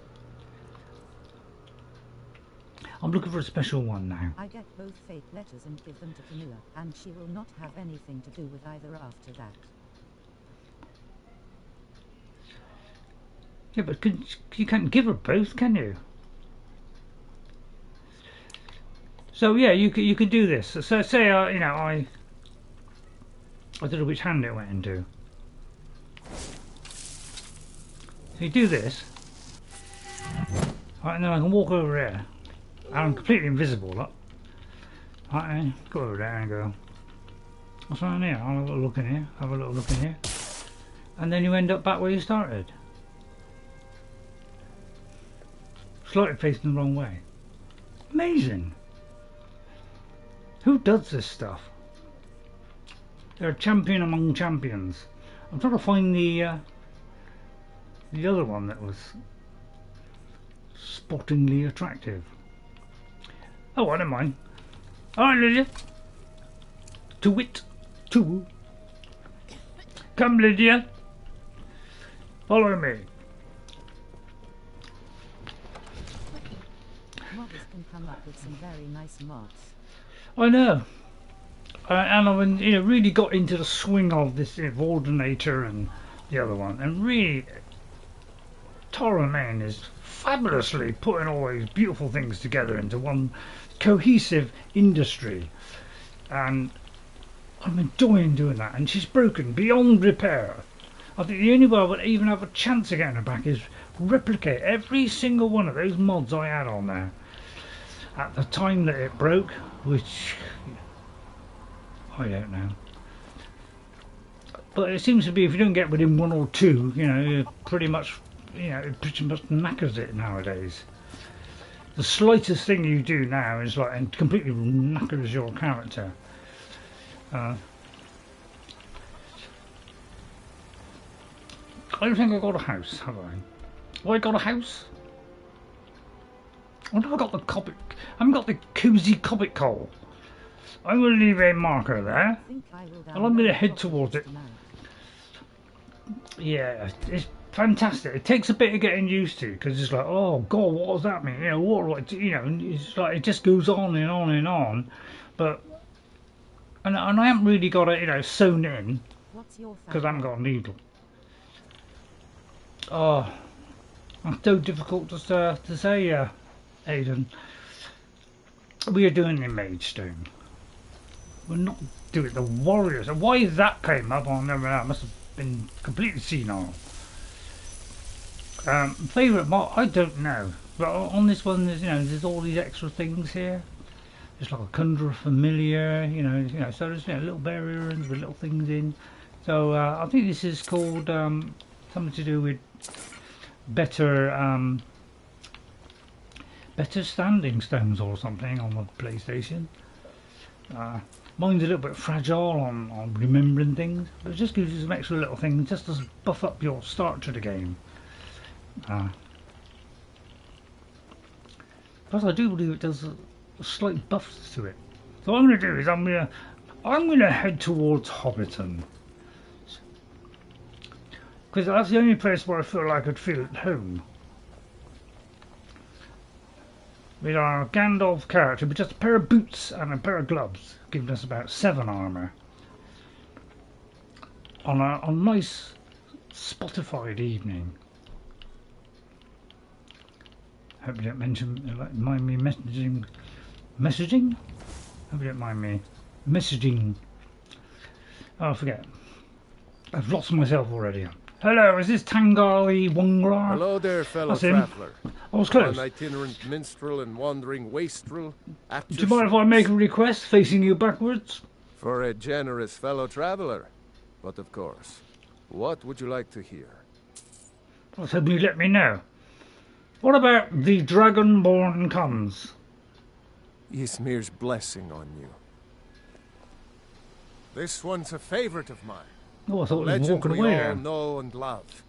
I'm looking for a special one now. I get both fake letters and give them to Camilla, and she will not have anything to do with either after that. Yeah, but you can't give her both, can you? So yeah, you could do this. So say I don't know which hand it went into. So you do this, right, and then I can walk over here. I'm completely invisible, look. Right, then go over there and go. What's on here? I'll have a little look in here. Have a little look in here, and then you end up back where you started. Slightly facing the wrong way. Amazing. Who does this stuff? They're a champion among champions. I'm trying to find the other one that was sportingly attractive. Oh, I don't mind. Alright, Lydia. To wit. To. Come, Lydia. Follow me. Modders can come up with some very nice mods. I know. And I've really got into the swing of this Ordinator and the other one, and really Torremain is fabulously putting all these beautiful things together into one cohesive industry, and I'm enjoying doing that. And she's broken beyond repair. I think the only way I would even have a chance of getting her back is replicate every single one of those mods I had on there at the time that it broke, which I don't know. But it seems to be if you don't get within one or two, you're pretty much, it pretty much knackers it nowadays. The slightest thing you do now is like and completely knackers your character. I don't think I got a house, have I? Have I got a house? I wonder if I got the Cobbit. I haven't got the cozy Cobbit coal. I'm going to leave a marker there. And I'm going to head towards it. Yeah, it's fantastic. It takes a bit of getting used to because it's like, oh god, what does that mean? What do I do? It's like it just goes on and on and on. But and I haven't really got it, sewn in because I haven't got a needle. Oh, that's so difficult to say, Aiden. We are doing the Mage Stone. We're not doing the Warriors. And why that came up, I'll never know. It must have been completely senile. Favourite mod, I don't know. But on this one, there's all these extra things here. It's like a Conjure Familiar, so there's little barriers with little things in. So I think this is called Something to do with better better standing stones or something on the PlayStation. Mine's a little bit fragile on remembering things, but it just gives you some extra little things just to buff up your start to the game. Plus I do believe it does a slight buffs to it. So what I'm going to do is I'm going to head towards Hobbiton, because that's the only place where I feel like I'd feel at home. With our Gandalf character with just a pair of boots and a pair of gloves, giving us about 7 armour on a nice Spotified evening. Hope you don't mind me messaging? Hope you don't mind me messaging. Oh, I forget. I've lost myself already. Hello, is this Tangali Wongrar? Hello there, fellow traveller. I was close. An itinerant minstrel and wandering wastrel. Do you mind if I make a request facing you backwards? For a generous fellow traveller. But of course, what would you like to hear? I was hoping you'd let me know. What about the Dragonborn comes? Ysmir's blessing on you. This one's a favourite of mine. Oh, I thought he was Legend walking we away all there. know and love.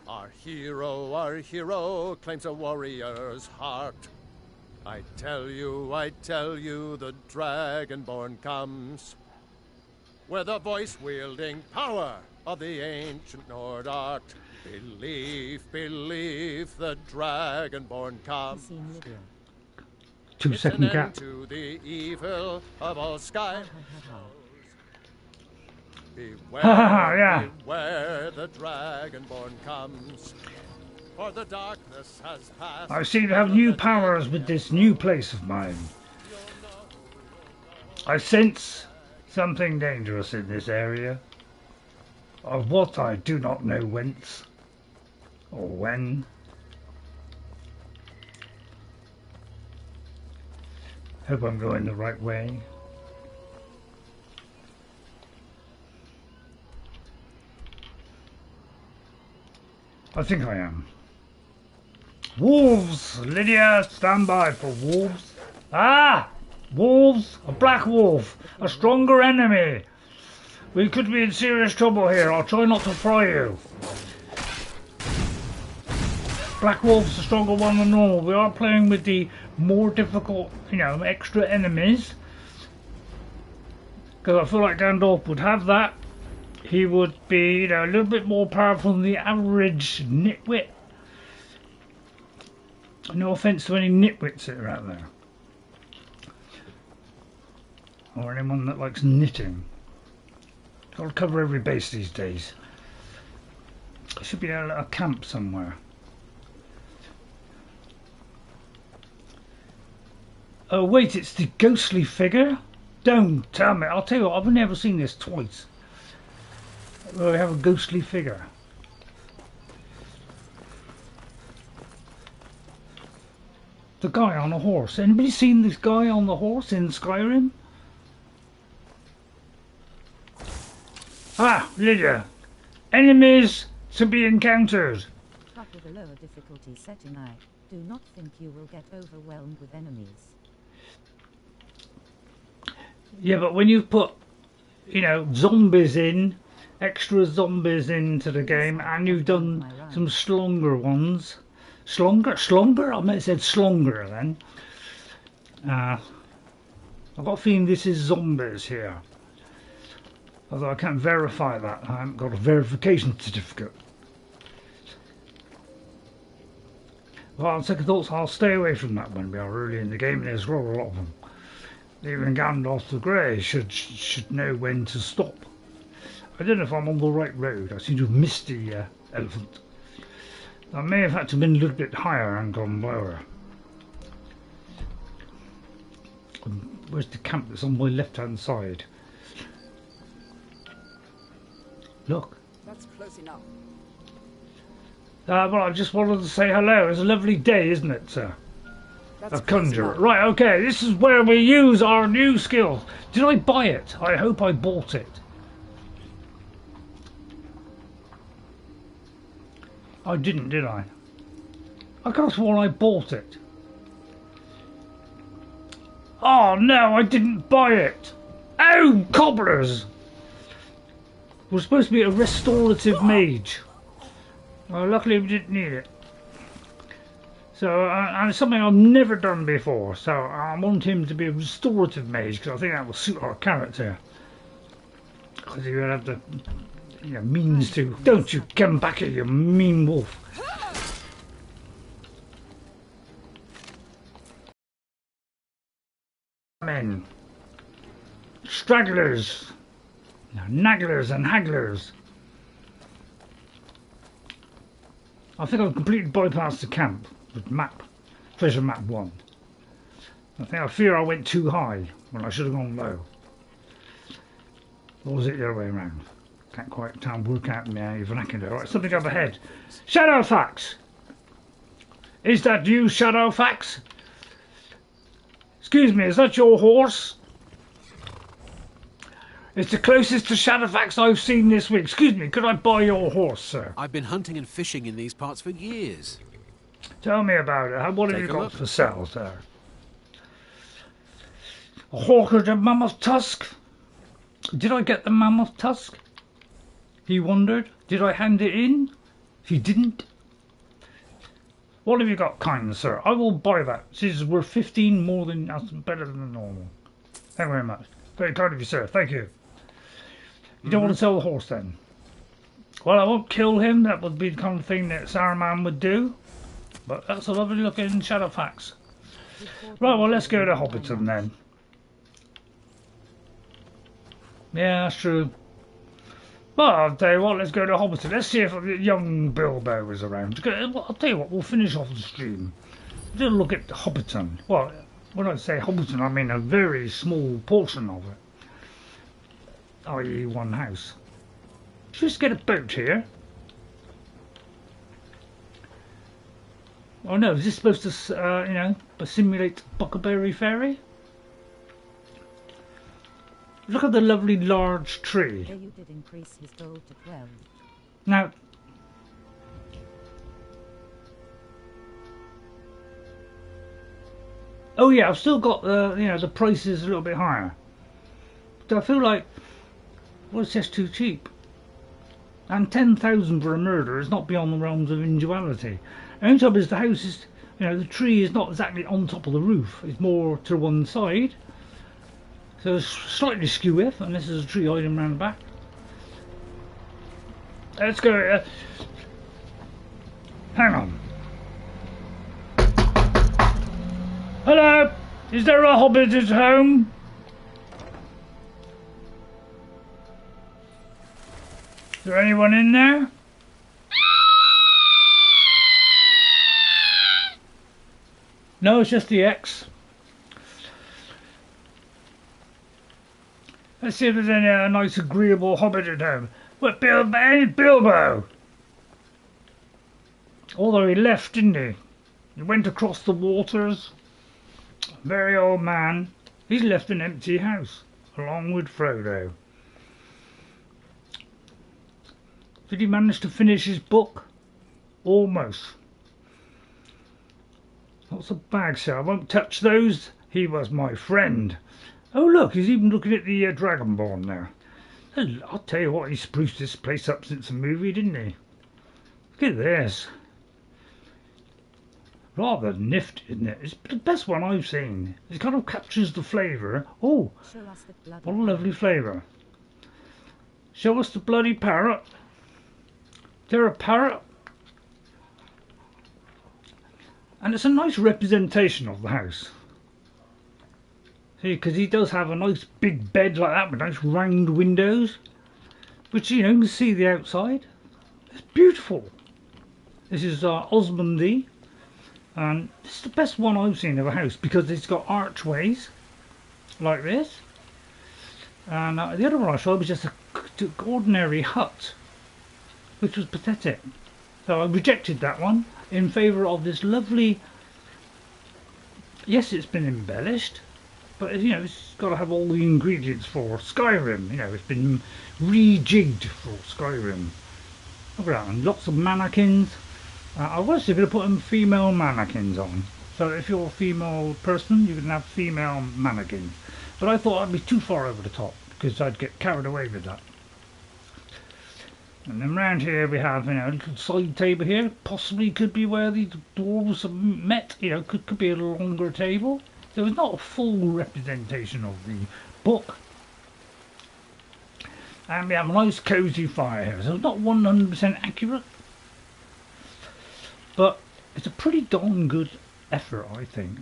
Our hero claims a warrior's heart. I tell you, the Dragonborn comes. With the voice-wielding power of the ancient Nord art. Believe, the Dragonborn comes. 2-second gap. To the evil of all Skyrim. Beware, yeah. beware, the Dragonborn comes. For the darkness has passed. I seem to have new powers with this new place of mine. I sense something dangerous in this area. Of what I do not know whence or when. Hope I'm going the right way. I think I am. Wolves! Lydia, stand by for wolves. Ah! Wolves! A black wolf! A stronger enemy! We could be in serious trouble here. I'll try not to fry you. Black wolf's a stronger one than normal. We are playing with the more difficult, extra enemies. Because I feel like Gandalf would have that. He would be, a little bit more powerful than the average nitwit. No offence to any nitwits that are out there. Or anyone that likes knitting. Got to cover every base these days. There should be a camp somewhere. Oh wait, it's the ghostly figure? Don't tell me. I'll tell you what, I've never seen this twice. Where we have a ghostly figure. The guy on a horse. Anybody seen this guy on the horse in Skyrim? Ah, Lydia. Enemies to be encountered. But with a lower difficulty setting, I do not think you will get overwhelmed with enemies. Yeah, but when you put, zombies in, extra zombies into the game, and you've done some stronger ones. Slonger? I might have said slonger then. I've got a feeling this is zombies here. Although I can't verify that. I haven't got a verification certificate. Well, on second thoughts, I'll stay away from that when we are early in the game. There's a lot of them. Even Gandalf the Grey should know when to stop. I don't know if I'm on the right road. I seem to have missed the elephant. I may have had to have been a little bit higher and gone lower. Where's the camp that's on my left hand side? Look. That's close enough. Well, I just wanted to say hello. It's a lovely day, isn't it, sir? That's A conjurer. Right, okay, this is where we use our new skill. Did I buy it? I hope I bought it. I didn't, did I? I could have sworn I bought it. Oh no, I didn't buy it. Oh, cobblers! We're supposed to be a restorative mage. Well, luckily we didn't need it. So, and it's something I've never done before. So I want him to be a restorative mage because I think that will suit our character. Because you have the means to. Don't you come back here, you mean wolf. Men. Stragglers. Nagglers and hagglers. I think I've completely bypassed the camp with map. Treasure map 1. I fear I went too high when I should have gone low. Or was it the other way around? Can't quite work out my vernacular. Right, something up ahead. Shadowfax! Is that you, Shadowfax? Excuse me, is that your horse? It's the closest to Shadowfax I've seen this week. Excuse me, could I buy your horse, sir? I've been hunting and fishing in these parts for years. Tell me about it. What have you got look. for sale, sir? A hawk with a mammoth tusk? Did I get the mammoth tusk? He wondered. Did I hand it in? He didn't. What have you got, Kyne, sir? I will buy that. This is worth 15 more than that's better than normal. Thank you very much. Very kind of you, sir. Thank you. You don't want to sell the horse then? Well, I won't kill him. That would be the kind of thing that Saruman would do. But that's a lovely looking Shadowfax. Right, well, let's go to Hobbiton then. Yeah, that's true. Well, I'll tell you what, let's go to Hobbiton. Let's see if young Bilbo is around. I'll tell you what, we'll finish off the stream. Just look at Hobbiton. Well, when I say Hobbiton, I mean a very small portion of it. I.e. one house. Just get a boat here. Oh no, is this supposed to, simulate Buckleberry Ferry? Look at the lovely large tree. You did increase his gold to 12. Now, oh yeah, I've still got the prices a little bit higher. But I feel like, well, it's just too cheap. And 10,000 for a murder is not beyond the realms of individuality. The only trouble is the house is, the tree is not exactly on top of the roof. It's more to one side. So it's slightly skew if, and this is a tree hiding around the back. Let's go. Hang on. Hello? Is there a hobbit at home? Is there anyone in there? No, it's just the X. Let's see if there's any nice agreeable hobbit at home. What, Bilbo? Although he left, didn't he? He went across the waters. Very old man. He's left an empty house, along with Frodo. Did he manage to finish his book? Almost. Lots of bags, sir. I won't touch those. He was my friend. Oh look, he's even looking at the Dragonborn now. I'll tell you what, he spruced this place up since the movie, didn't he? Look at this. Rather nifty, isn't it? It's the best one I've seen. It kind of captures the flavour. Oh, what a lovely flavour. Show us the bloody parrot. Is there a parrot? And it's a nice representation of the house. See, because he does have a nice big bed like that with nice round windows, which you can see the outside. It's beautiful. This is Osmondy, and this is the best one I've seen of a house because it's got archways like this. And the other one I saw was just an ordinary hut, which was pathetic. So I rejected that one in favour of this lovely. Yes, it's been embellished. But it's got to have all the ingredients for Skyrim. It's been rejigged for Skyrim. Look at that, and lots of mannequins. I was going to put them female mannequins on. So if you're a female person, you can have female mannequins. But I thought I'd be too far over the top, because I'd get carried away with that. And then round here we have, you know, a little side table here. Possibly could be where the dwarves have met. You know, could be a longer table. So it's not a full representation of the book. And we have a nice cosy fire here. So it's not 100% accurate. But it's a pretty darn good effort, I think.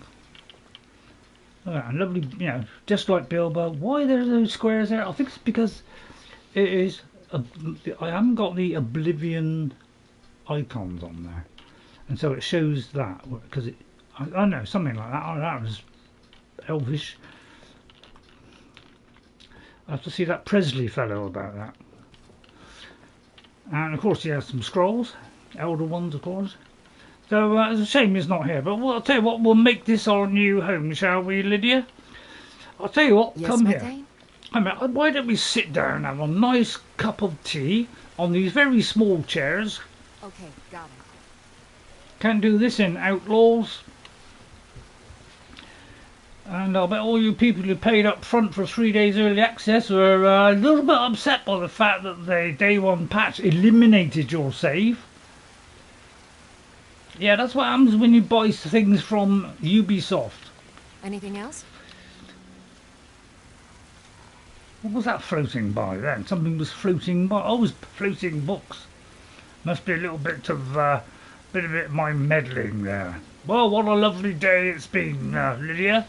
And lovely, you know, just like Bilbo. Why there are those squares there? I think it's because it is. I haven't got the Oblivion icons on there, and so it shows that because I don't know, something like that. Oh, that was elvish. I have to see that Presley fellow about that. And of course he has some scrolls, elder ones, of course. So it's a shame he's not here, but I'll tell you what, we'll make this our new home, shall we, Lydia? I'll tell you what, Yes, come here. Dane? I mean, why don't we sit down and have a nice cup of tea on these very small chairs? Okay, got it. Can't do this in Outlaws. And I'll bet all you people who paid up front for 3 days early access were a little bit upset by the fact that the day one patch eliminated your save. Yeah, that's what happens when you buy things from Ubisoft. Anything else? What was that floating by then? Something was floating by. Oh, it was floating books. Must be a little bit of bit of my meddling there. Well, what a lovely day it's been, Lydia.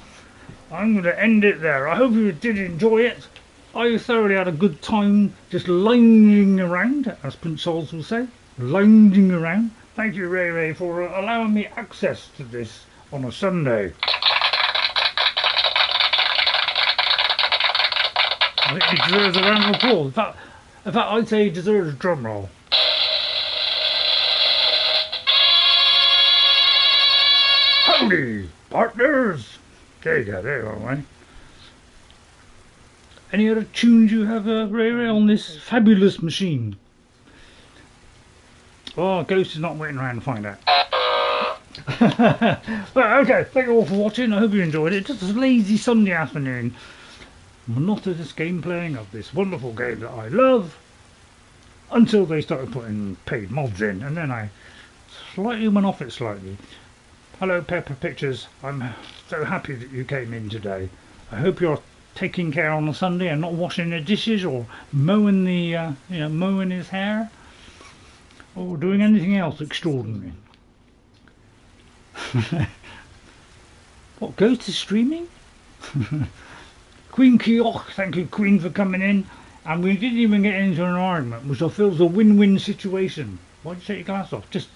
I'm going to end it there. I hope you did enjoy it. I thoroughly had a good time just lounging around, as Prince Charles will say. Lounging around. Thank you, RayRay, for allowing me access to this on a Sunday. I think he deserves a round of applause. In fact, I'd say he deserves a drum roll. Howdy, partners! There you go, there you are, mate. Any other tunes you have, RayRay, on this fabulous machine? Oh, Ghost is not waiting around to find out. Well, okay, thank you all for watching. I hope you enjoyed it. Just a lazy Sunday afternoon. Monotonous gameplaying of this wonderful game that I love. Until they started putting paid mods in, and then I slightly went off it slightly. Hello, Pepper Pictures. I'm so happy that you came in today. I hope you're taking care on a Sunday and not washing the dishes or mowing the, mowing his hair. Or doing anything else extraordinary. What, Ghost is streaming? Queen Keogh, thank you Queen for coming in. And we didn't even get into an argument, which I feel is a win-win situation. Why'd you take your glass off? Just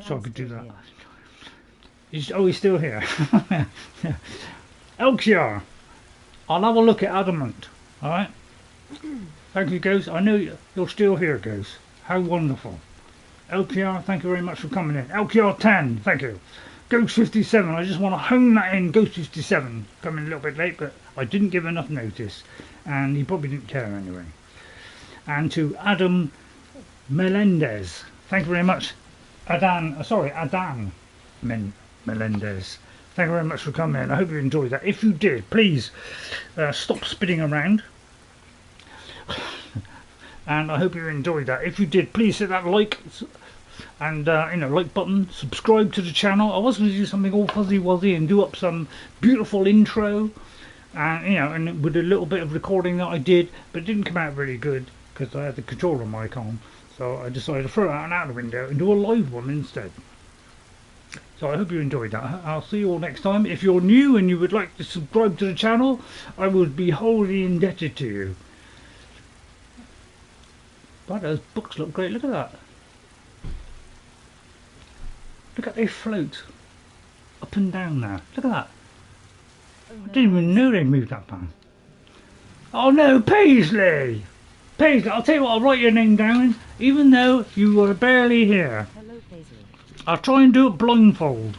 so I could do that. He's still here. Elkiar, I'll have a look at Adamant. Alright? Thank you, Ghost. I know you're still here, Ghost. How wonderful. LPR, thank you very much for coming in. LPR 10, thank you. Ghost 57, I just want to hone that in. Ghost 57, coming a little bit late, but I didn't give enough notice. And he probably didn't care anyway. And to Adam Melendez, thank you very much. Adan Melendez. Thank you very much for coming in. I hope you enjoyed that. If you did, please stop spinning around. And I hope you enjoyed that. If you did, please hit that like and like button. Subscribe to the channel. I was going to do something all fuzzy wuzzy and do up some beautiful intro, and and with a little bit of recording that I did, but it didn't come out really good because I had the controller mic on. So I decided to throw it out the window and do a live one instead. So I hope you enjoyed that. I'll see you all next time. If you're new and you would like to subscribe to the channel, I would be wholly indebted to you. But those books look great. Look at that. Look at they float up and down there. Look at that. I didn't even know they moved that far. Oh no, Paisley! Paisley, I'll tell you what, I'll write your name down, even though you were barely here. Hello, Paisley. I'll try and do it blindfold.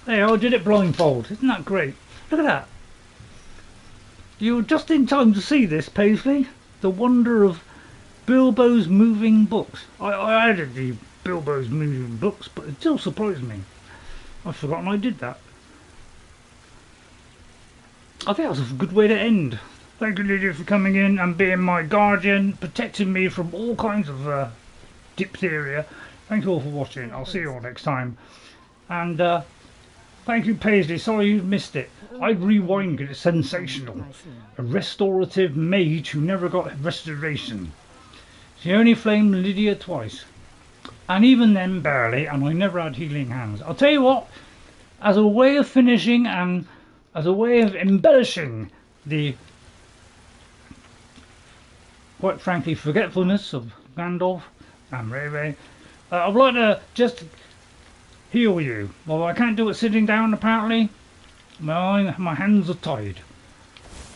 There, I did it blindfold. Isn't that great? Look at that. You were just in time to see this, Paisley. The wonder of Bilbo's Moving Books. I added the Bilbo's Moving Books, but it still surprised me. I've forgotten I did that. I think that's a good way to end. Thank you, Lydia, for coming in and being my guardian, protecting me from all kinds of diphtheria. Thank you all for watching. I'll see you all next time. And thank you, Paisley. Sorry you missed it. I'd rewind it. It's sensational. A restorative mage who never got restoration. She only flamed Lydia twice. And even then, barely. And I never had healing hands. I'll tell you what. As a way of finishing and as a way of embellishing the, quite frankly, forgetfulness of Gandalf and RayRay, I'd like to just heal you. Well, I can't do it sitting down, apparently. My hands are tied.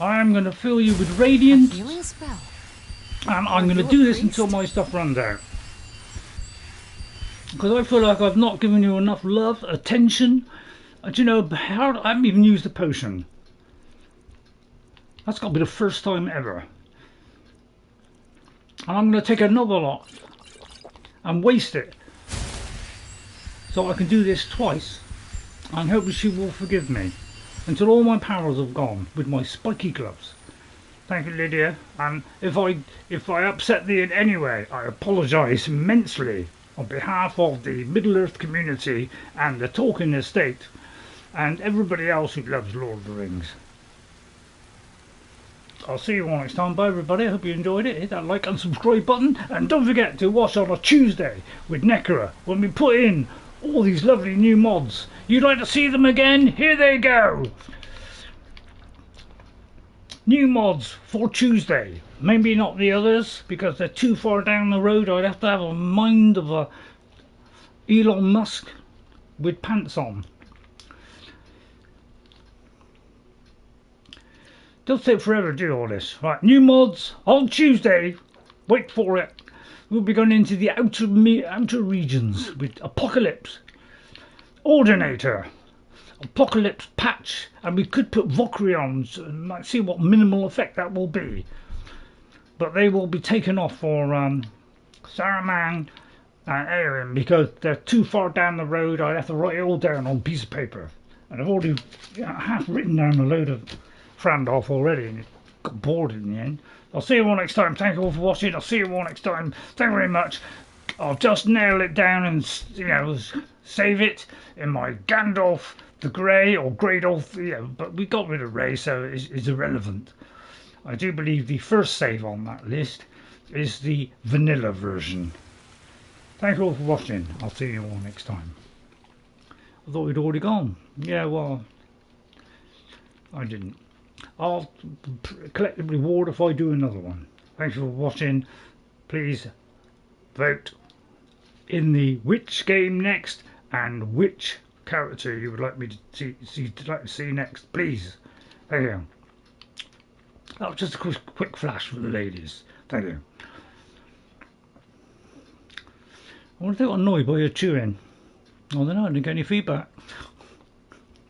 I am going to fill you with radiance. Healing spell. And I'm going to do this until my stuff runs out. Because I feel like I've not given you enough love, attention. Do you know, I haven't even used the potion. That's got to be the first time ever. And I'm going to take another lot and waste it. So I can do this twice. And hope she will forgive me. Until all my powers have gone with my spiky gloves. Thank you, Lydia. And if I upset thee in any way, I apologise immensely on behalf of the Middle-earth community and the Tolkien estate and everybody else who loves Lord of the Rings. I'll see you all next time. Bye, everybody. I hope you enjoyed it. Hit that like and subscribe button. And don't forget to watch on a Tuesday with Necra when we put in all these lovely new mods. You'd like to see them again? Here they go. New mods for Tuesday. Maybe not the others because they're too far down the road. I'd have to have a mind of a Elon Musk with pants on. Does take forever to do all this. Right, new mods on Tuesday. Wait for it. We'll be going into the outer regions with Apocalypse, Ordinator, Apocalypse Patch, and we could put Vokrions and might see what minimal effect that will be. But they will be taken off for Saruman and Eowyn because they're too far down the road. I'd have to write it all down on a piece of paper. And I've already half written down a load of Frandalf already and it got bored in the end. I'll see you all next time. Thank you all for watching. I'll see you all next time. Thank you very much. I'll just nail it down and, you know, save it in my Gandalf the Grey or Greydolf, you know, but we got rid of Ray, so it's irrelevant. I do believe the first save on that list is the vanilla version. Thank you all for watching. I'll see you all next time. I thought we'd already gone. Yeah, well, I didn't. I'll collect the reward if I do another one. Thanks for watching. Please vote in the which game next and which character you would like me to see next. Please. Thank you. That was just a quick flash for the ladies. Thank you. I wonder if they got annoyed by your chewing. I don't know, I didn't get any feedback.